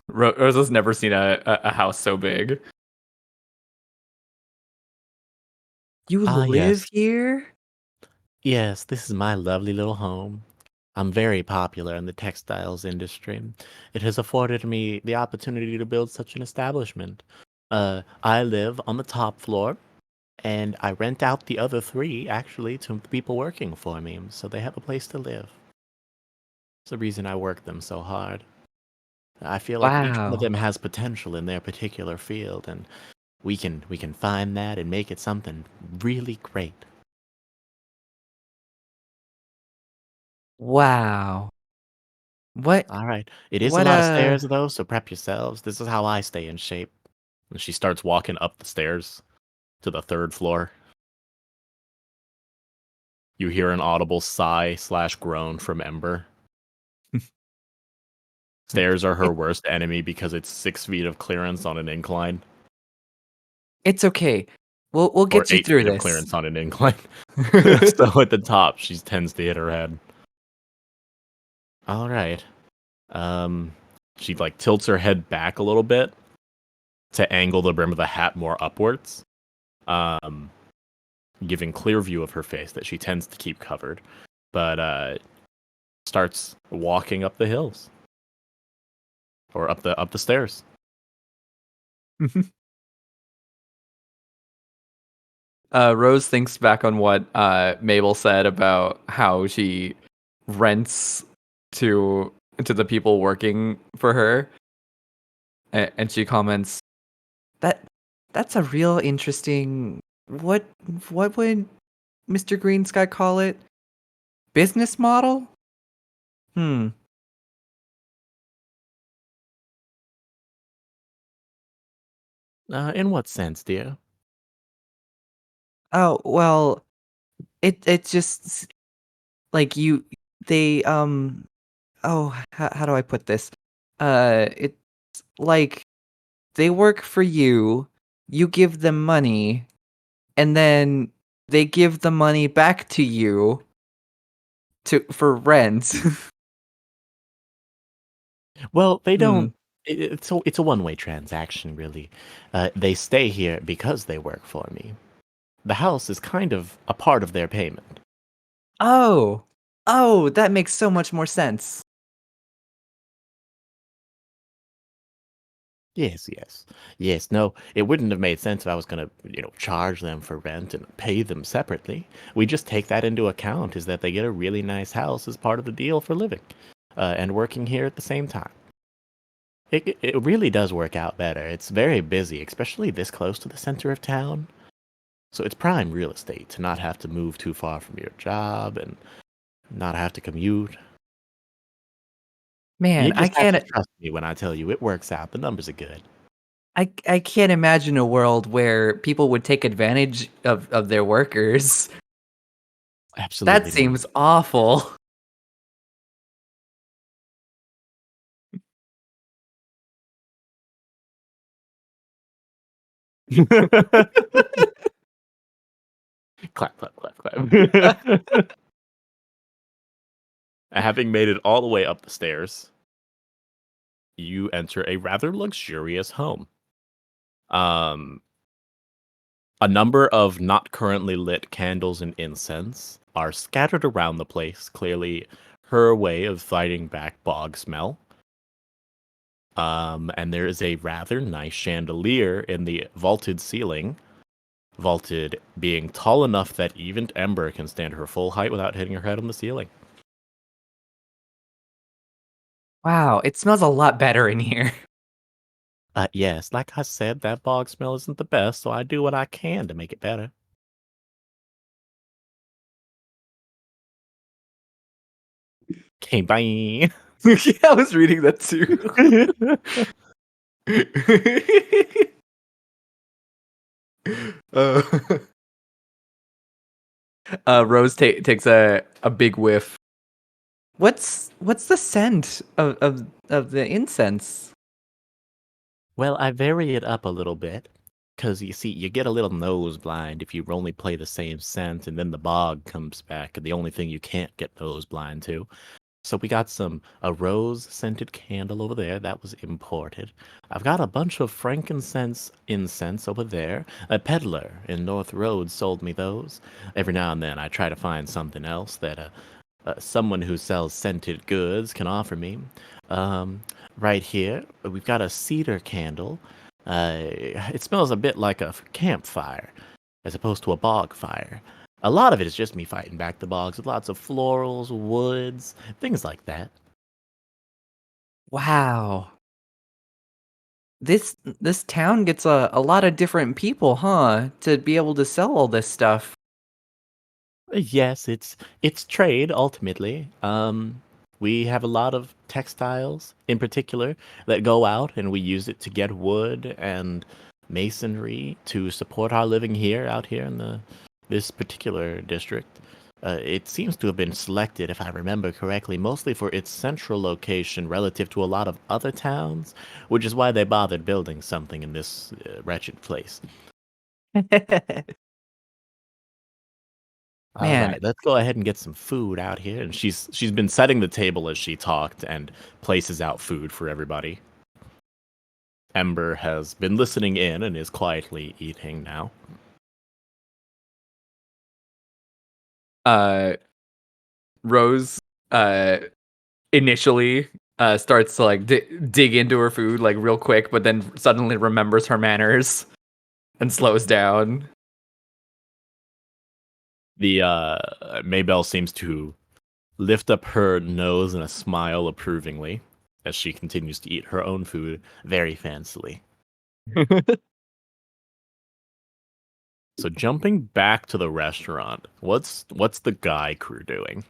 Rosa's never seen a house so big. You Ah, live yes. here? Yes, this is my lovely little home. I'm very popular in the textiles industry. It has afforded me the opportunity to build such an establishment. I live on the top floor, and I rent out the other 3 actually to the people working for me, so they have a place to live. It's the reason I work them so hard. I feel like each one of Wow. them has potential in their particular field, and we can find that and make it something really great. Wow. What? All right. It is a What? lot of stairs, though, so prep yourselves. This is how I stay in shape. And she starts walking up the stairs to the 3rd floor. You hear an audible sigh/groan from Ember. Stairs are her worst enemy because it's 6 feet of clearance on an incline. It's okay. We'll Or get you 8 through feet of this. clearance on an incline. So at the top, she tends to hit her head. All right. She like tilts her head back a little bit to angle the brim of the hat more upwards, giving clear view of her face that she tends to keep covered, but starts walking up the hills or up the stairs. Rose thinks back on what Mabel said about how she rents to the people working for her, and she comments that's a real interesting. What would Mr. Green Sky call it? Business model? Hmm. In what sense, dear? Oh well, it just like they oh how do I put this? It's like they work for you, you give them money, and then they give the money back to you for rent. Well, they Hmm. don't. It's a one-way transaction, really. They stay here because they work for me. The house is kind of a part of their payment. Oh. Oh, that makes so much more sense. Yes. No, it wouldn't have made sense if I was going to, charge them for rent and pay them separately. We just take that into account, is that they get a really nice house as part of the deal for living, and working here at the same time. It really does work out better. It's very busy, especially this close to the center of town. So it's prime real estate to not have to move too far from your job and not have to commute. You Man, just have to trust me when I tell you it works out. The numbers are good. I can't imagine a world where people would take advantage of their workers. That Absolutely seems awful. not. Clap, clap, clap, clap. Having made it all the way up the stairs, you enter a rather luxurious home. Um, a number of not currently lit candles and incense are scattered around the place, clearly her way of fighting back bog smell. And there is a rather nice chandelier in the vaulted ceiling, vaulted being tall enough that even Ember can stand her full height without hitting her head on the ceiling. Wow, it smells a lot better in here. Yes, like I said, that bog smell isn't the best, so I do what I can to make it better. Okay, bye. Yeah, I was reading that too. uh, Rose takes a big whiff. What's the scent of the incense? Well, I vary it up a little bit, because you see, you get a little nose blind if you only play the same scent, and then the bog comes back, and the only thing you can't get nose blind to. So we got a rose scented candle over there that was imported. I've got a bunch of frankincense incense over there. A peddler in North Road sold me those. Every now and then I try to find something else that someone who sells scented goods can offer me. Um, right here, we've got a cedar candle. It smells a bit like a campfire as opposed to a bog fire. A lot of it is just me fighting back the bogs with lots of florals, woods, things like that. Wow. This town gets a lot of different people, huh? To be able to sell all this stuff. Yes, it's trade ultimately. We have a lot of textiles, in particular, that go out, and we use it to get wood and masonry to support our living out here in this particular district. It seems to have been selected, if I remember correctly, mostly for its central location relative to a lot of other towns, which is why they bothered building something in this wretched place. All Man. right, let's go ahead and get some food out here. And she's been setting the table as she talked and places out food for everybody. Ember has been listening in and is quietly eating now. Rose initially starts to like dig into her food like real quick, but then suddenly remembers her manners and slows down. The Maybelle seems to lift up her nose in a smile approvingly as she continues to eat her own food very fancily. So jumping back to the restaurant, what's the guy crew doing?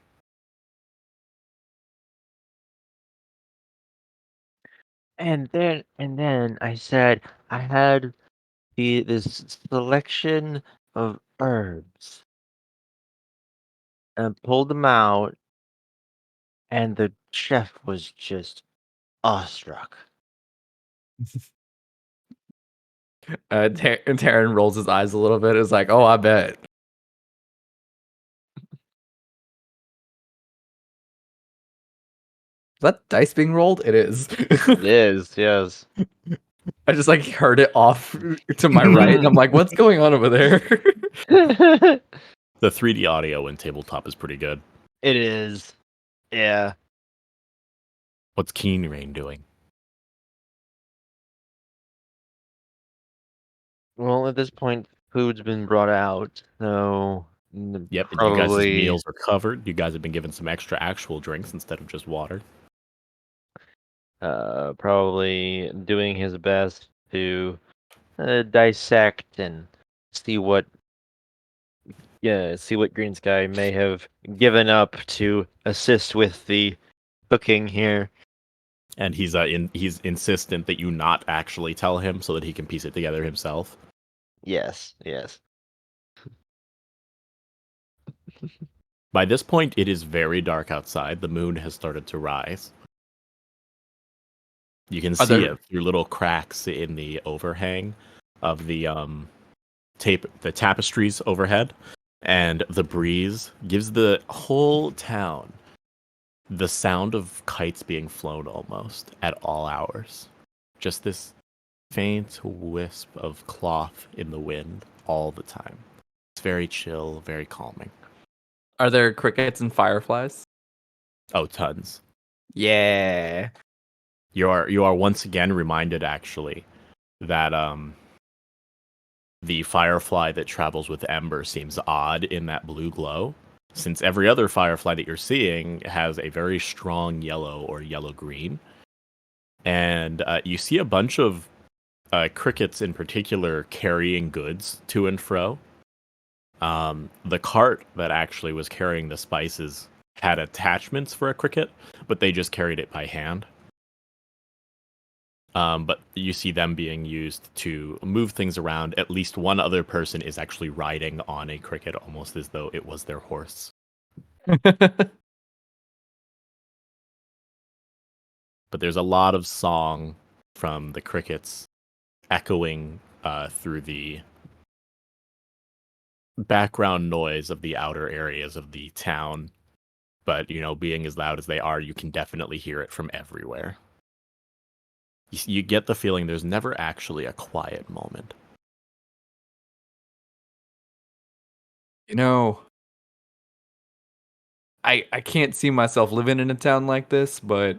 And then I said I had this selection of herbs and pulled them out, and the chef was just awestruck. Taryn rolls his eyes a little bit. Is like, oh, I bet. Is that dice being rolled? It is. It is, yes. I just like heard it off to my right, and I'm like, what's going on over there? It The 3D audio in tabletop is pretty good. is. Yeah. What's Keen Rain doing? Well, at this point, food's been brought out, so Yep, and you guys' probably meals are covered. You guys have been given some extra actual drinks instead of just water. probably doing his best to dissect and see what Green Sky may have given up to assist with the cooking here. And he's insistent that you not actually tell him so that he can piece it together himself. Yes. By this point, it is very dark outside. The moon has started to rise. You can see it through little cracks in the overhang of the tapestries overhead, and the breeze gives the whole town the sound of kites being flown almost at all hours. Just this faint wisp of cloth in the wind all the time. It's very chill, very calming. Are there crickets and fireflies? Oh, tons. Yeah. You are once again reminded, actually, that the firefly that travels with Ember seems odd in that blue glow, since every other firefly that you're seeing has a very strong yellow or yellow-green. And you see a bunch of crickets in particular carrying goods to and fro. The cart that actually was carrying the spices had attachments for a cricket, but they just carried it by hand. But you see them being used to move things around. At least one other person is actually riding on a cricket, almost as though it was their horse. But there's a lot of song from the crickets echoing through the background noise of the outer areas of the town. But, being as loud as they are, you can definitely hear it from everywhere. You get the feeling there's never actually a quiet moment. I can't see myself living in a town like this, but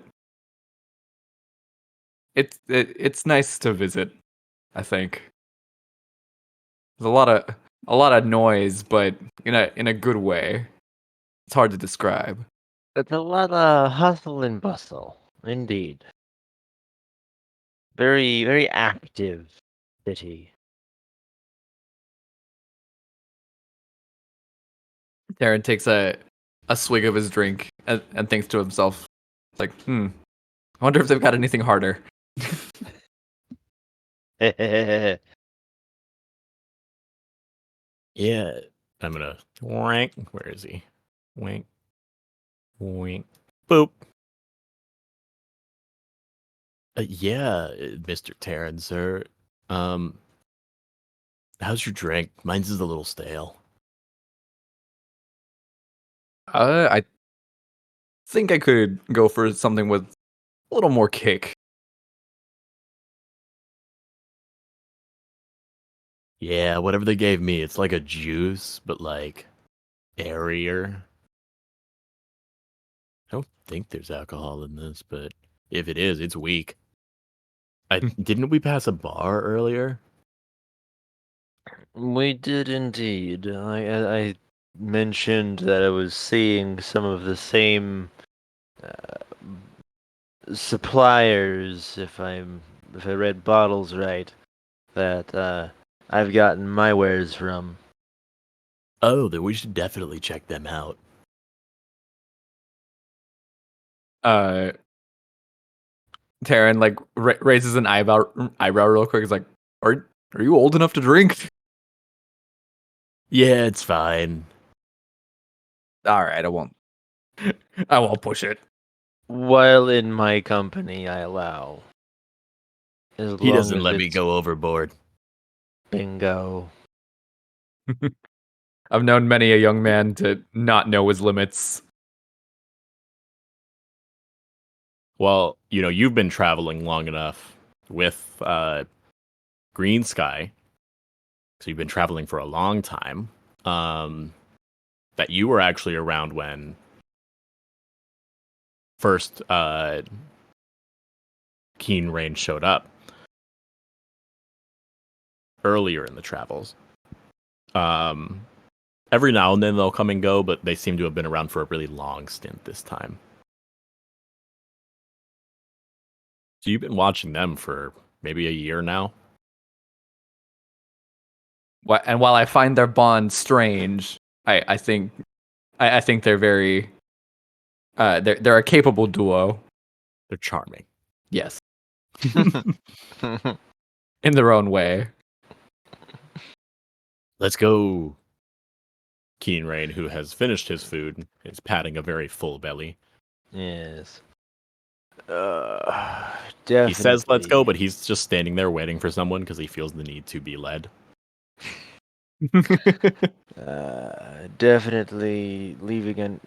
it's nice to visit, I think. There's a lot of noise, but in a good way. It's hard to describe. It's a lot of hustle and bustle, indeed. Very, very active city. Darren takes a swig of his drink and thinks to himself, It's like, I wonder if they've got anything harder. Yeah, I'm gonna wank. Where is he? Wink, wink, boop. Yeah, Mr. Taryn, sir. Um, how's your drink? Mine's is a little stale. I think I could go for something with a little more kick. Yeah, whatever they gave me, it's like a juice, but like airier. I don't think there's alcohol in this, but if it is, it's weak. Didn't we pass a bar earlier? We did indeed. I mentioned that I was seeing some of the same suppliers, if I read bottles right, that I've gotten my wares from. Oh, then we should definitely check them out. Taryn like raises an eyebrow real quick. He's like, "Are you old enough to drink?" Yeah, it's fine. All right, I won't. I won't push it. While in my company, I allow. As He long doesn't as let me it's go overboard. bingo. I've known many a young man to not know his limits. Well, you've been traveling long enough with Green Sky, so you've been traveling for a long time. That you were actually around when first Keen Rain showed up earlier in the travels. Every now and then they'll come and go, but they seem to have been around for a really long stint this time. So you've been watching them for maybe a year now? And while I find their bond strange, I think they're very they're a capable duo. They're charming. Yes, in their own way. Let's go. Keen Rain, who has finished his food, is patting a very full belly. Yes. Definitely. He says, let's go, but he's just standing there waiting for someone because he feels the need to be led. Definitely leaving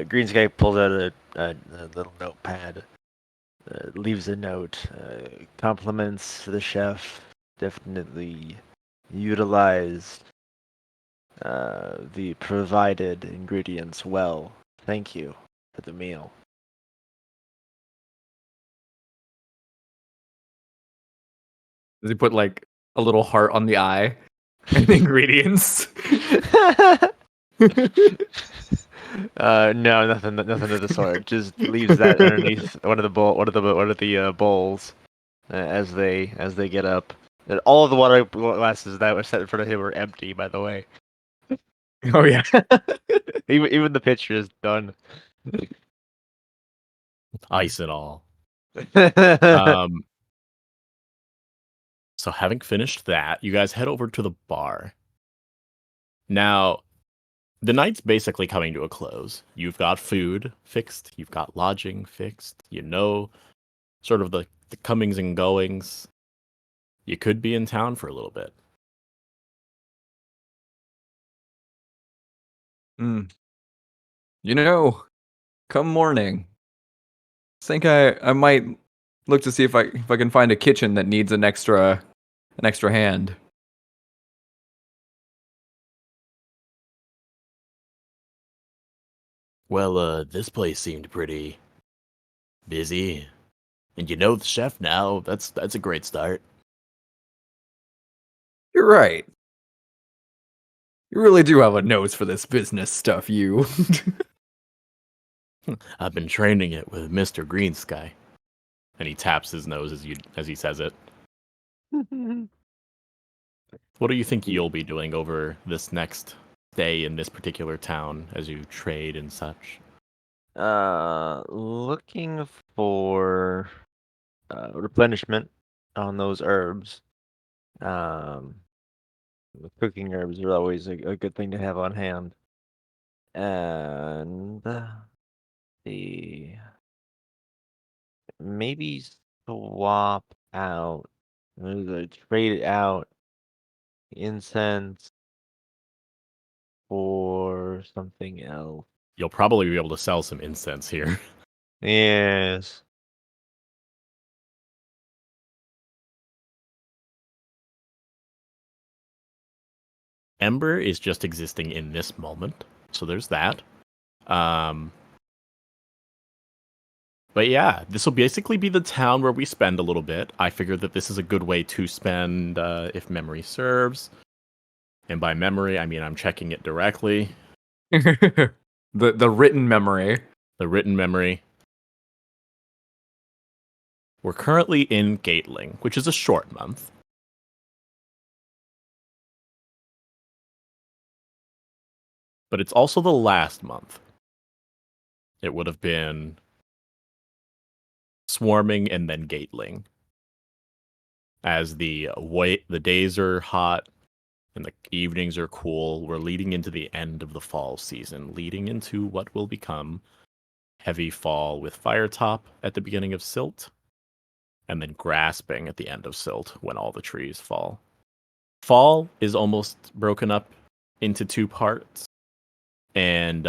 Green Sky pulls out a little notepad, leaves a note, compliments the chef. Definitely utilized the provided ingredients well. Thank you for the meal. Does he put like a little heart on the eye and ingredients? No, nothing of the sort. Just leaves that underneath one of the bowls as they get up. And all of the water glasses that were set in front of him were empty, by the way. Oh yeah. Even the picture is done. Ice and all. Uh, So having finished that, you guys head over to the bar. Now, the night's basically coming to a close. You've got food fixed. You've got lodging fixed. Sort of the comings and goings. You could be in town for a little bit. Come morning, I think I might look to see if I can find a kitchen that needs an extra hand. Well, this place seemed pretty busy. And you know the chef now. That's a great start. You're right. You really do have a nose for this business stuff, you. I've been training it with Mr. Greensky. And he taps his nose as he says it. What do you think you'll be doing over this next day in this particular town as you trade and such? Looking for replenishment on those herbs. Um, Cooking herbs are always a good thing to have on hand. And the maybe swap out, trade out incense for something else. You'll probably be able to sell some incense here. Yes. Ember is just existing in this moment, so there's that. But yeah, this will basically be the town where we spend a little bit. I figured that this is a good way to spend, if memory serves. And by memory, I mean I'm checking it directly. the written memory. The written memory. We're currently in Gatling, which is a short month. But it's also the last month. It would have been Swarming and then Gatling. As the days are hot and the evenings are cool, we're leading into the end of the fall season, leading into what will become heavy fall with Firetop at the beginning of Silt, and then Grasping at the end of Silt when all the trees fall. Fall is almost broken up into two parts, and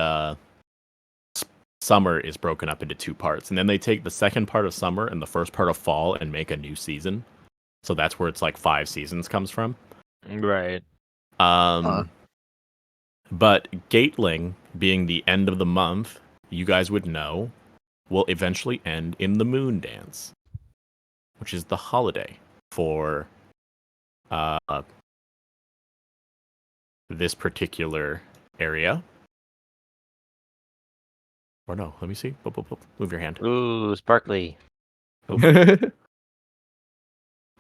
summer is broken up into two parts. And then they take the second part of summer and the first part of fall and make a new season. So that's where it's like 5 seasons comes from. Right. But Gatling, being the end of the month, you guys would know, will eventually end in the Moon Dance, which is the holiday for this particular area. Or no, let me see. Move your hand. Ooh, sparkly. The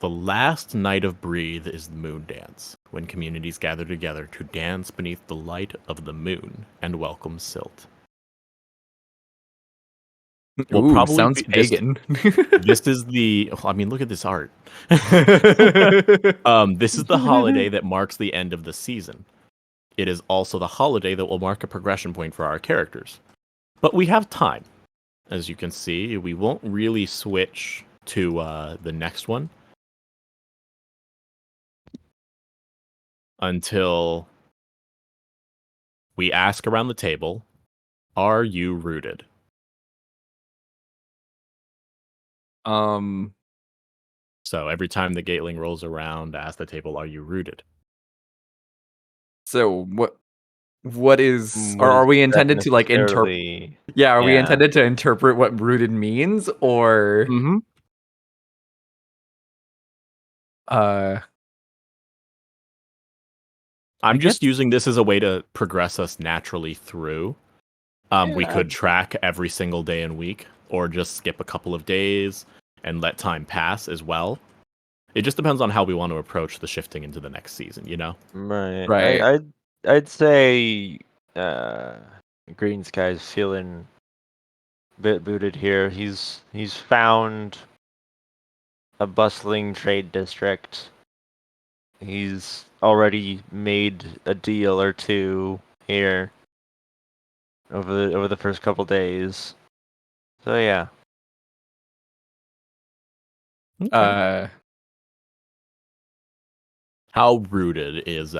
last night of Breathe is the Moon Dance, when communities gather together to dance beneath the light of the moon and welcome Silt. Will Ooh, probably sounds be, pagan. This is the. I mean, look at this art. This is the holiday that marks the end of the season. It is also the holiday that will mark a progression point for our characters. But we have time. As you can see, we won't really switch to the next one until we ask around the table, are you rooted? So every time the Gatling rolls around, ask the table, are you rooted? So what is, or are we intended to like interpret? Yeah, are we intended to interpret what rooted means, or I'm just using this as a way to progress us naturally through. We could track every single day and week, or just skip a couple of days and let time pass as well. It just depends on how we want to approach the shifting into the next season, you know? Right. I'd say Green Sky's feeling a bit booted here. He's found a bustling trade district. He's already made a deal or two here over the first couple days. So yeah. Okay. How rooted is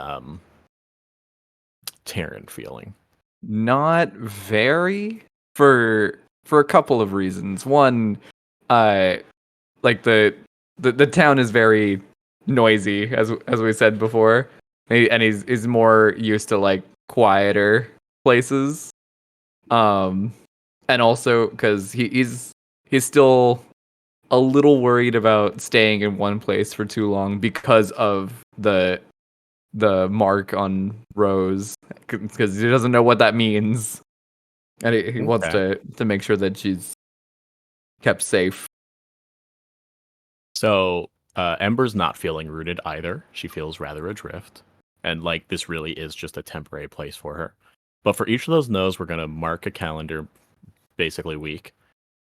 Taryn feeling? Not very, for a couple of reasons. One, like the town is very noisy, as we said before, and he's more used to like quieter places. And also because he's still a little worried about staying in one place for too long because of the mark on Rose, because he doesn't know what that means, and he wants to make sure that she's kept safe. So Ember's not feeling rooted either. She feels rather adrift, and like this really is just a temporary place for her. But for each of those no's, we're gonna mark a calendar basically week.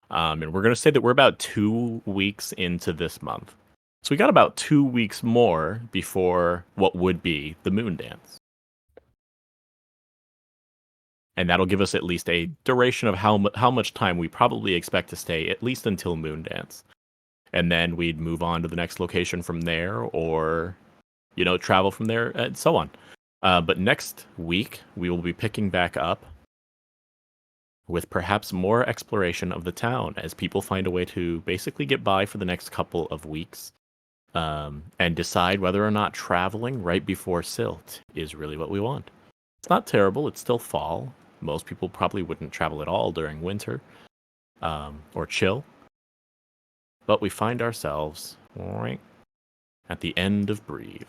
And we're going to say that we're about 2 weeks into this month. So we got about 2 weeks more before what would be the moon dance. And that'll give us at least a duration of how much time we probably expect to stay, at least until moon dance. And then we'd move on to the next location from there, or, travel from there, and so on. But next week, we will be picking back up with perhaps more exploration of the town as people find a way to basically get by for the next couple of weeks, and decide whether or not traveling right before Silt is really what we want. It's not terrible. It's still fall. Most people probably wouldn't travel at all during winter, or chill. But we find ourselves right at the end of Breathe.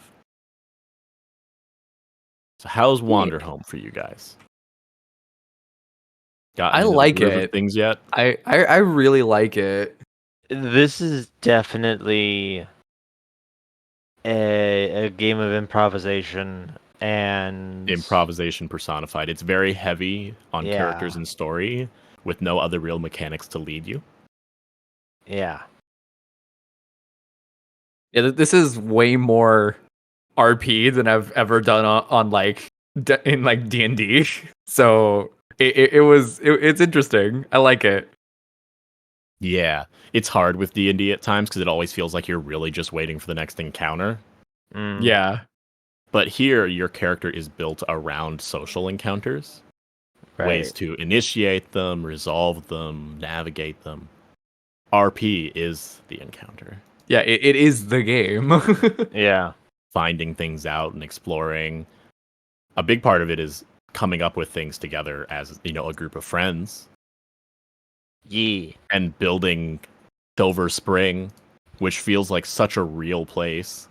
So how's Wanderhome for you guys? I into the like groove of it. things yet? I really like it. This is definitely a game of improvisation and Improvisation personified. It's very heavy on Yeah. characters and story with no other real mechanics to lead you. Yeah. Yeah, this is way more RP than I've ever done on like in like D&D. So it's interesting. I like it. Yeah, it's hard with D&D at times because it always feels like you're really just waiting for the next encounter. Mm, Yeah. But here, your character is built around social encounters, ways right. to initiate them, resolve them, navigate them. RP is the encounter. Yeah, it is the game. Yeah. Finding things out and exploring. A big part of it is coming up with things together as, a group of friends. Yeah. And building Silver Spring, which feels like such a real place.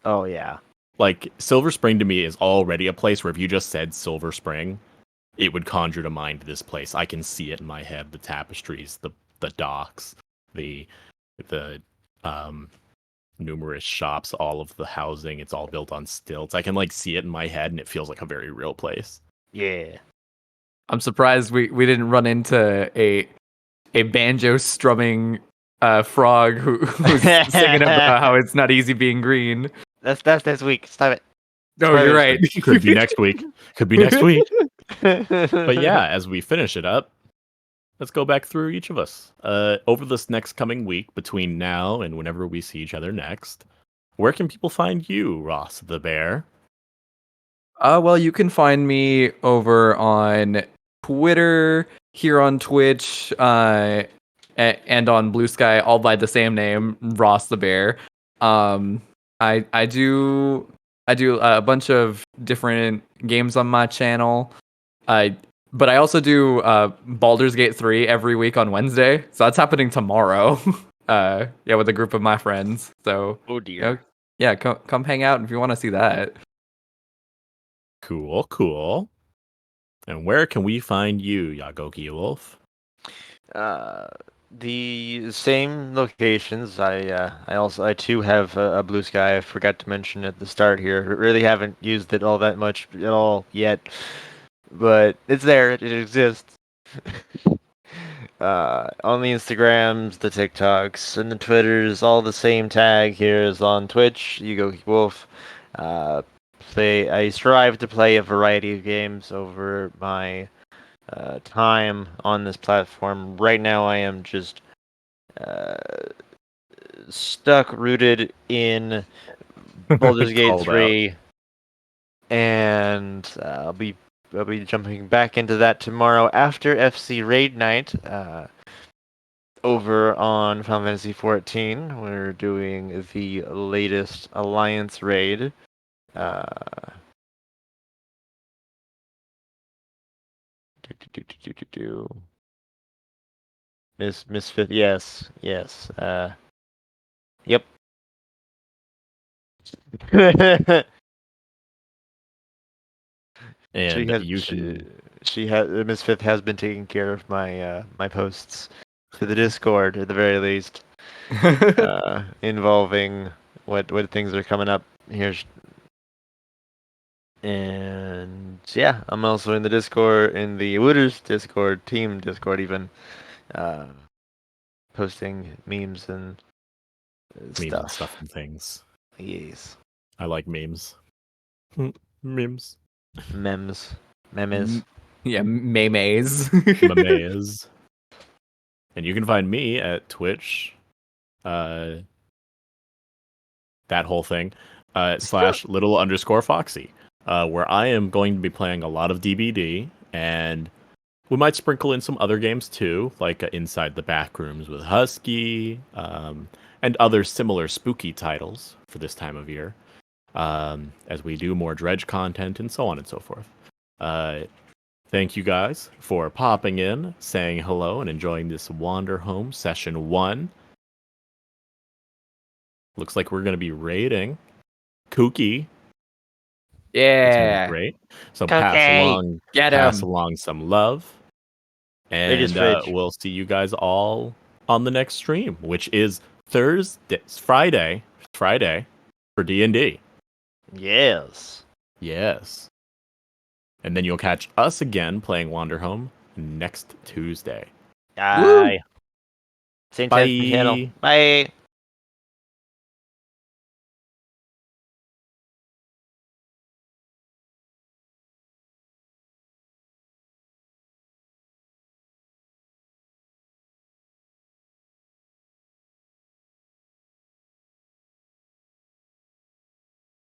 Oh yeah. Like, Silver Spring to me is already a place where if you just said Silver Spring, it would conjure to mind this place. I can see it in my head, the tapestries, the docks, the numerous shops, all of the housing. It's all built on stilts. I can see it in my head, and it feels like a very real place. Yeah. I'm surprised we didn't run into a banjo strumming frog who's singing about how it's not easy being green. That's this week. Stop it. No, you're right. Could be next week. Could be next week. But yeah, as we finish it up, let's go back through each of us. Over this next coming week, between now and whenever we see each other next, where can people find you, Ross the Bear? Well, you can find me over on Twitter, here on Twitch, and on Blue Sky, all by the same name, Ross the Bear. I do a bunch of different games on my channel. But I also do Baldur's Gate 3 every week on Wednesday. So that's happening tomorrow. With a group of my friends. So Oh dear. come hang out if you want to see that. Cool. And where can we find you, Yagoki Wolf? The same locations. I too have a Blue Sky. I forgot to mention at the start here. Really haven't used it all that much at all yet, but it's there. It exists. On the Instagrams, the TikToks, and the Twitters, all the same tag here is on Twitch. Yagoki Wolf. I strive to play a variety of games over my time on this platform. Right now, I am just stuck, rooted in Baldur's Gate Called 3, and I'll be jumping back into that tomorrow after FC Raid Night. Over on Final Fantasy 14, we're doing the latest Alliance raid. Misfit, yes. Yep. And Misfit has been taking care of my my posts to the Discord at the very least, involving what things are coming up here. And yeah, I'm also in the Discord, in the Awooters Discord, team Discord even, posting memes and Memes and stuff. stuff and things. Yes. I like memes. Memes. Memes. Memes. Yeah, memes. Memes. And you can find me at Twitch. That whole thing. / little_Foxy. Where I am going to be playing a lot of DBD, and we might sprinkle in some other games too, like Inside the Backrooms with Husky, and other similar spooky titles for this time of year, as we do more Dredge content and so on and so forth. Thank you guys for popping in, saying hello, and enjoying this Wanderhome Session 1. Looks like we're going to be raiding Kooky. It's gonna be Yeah. great. So Okay. Get pass 'em. along some love, Raid is and fridge. we'll see you guys all on the next stream, which is Friday for D&D. Yes. Yes, and then you'll catch us again playing Wanderhome next Tuesday. Aye. Same time, same channel. Bye. Bye.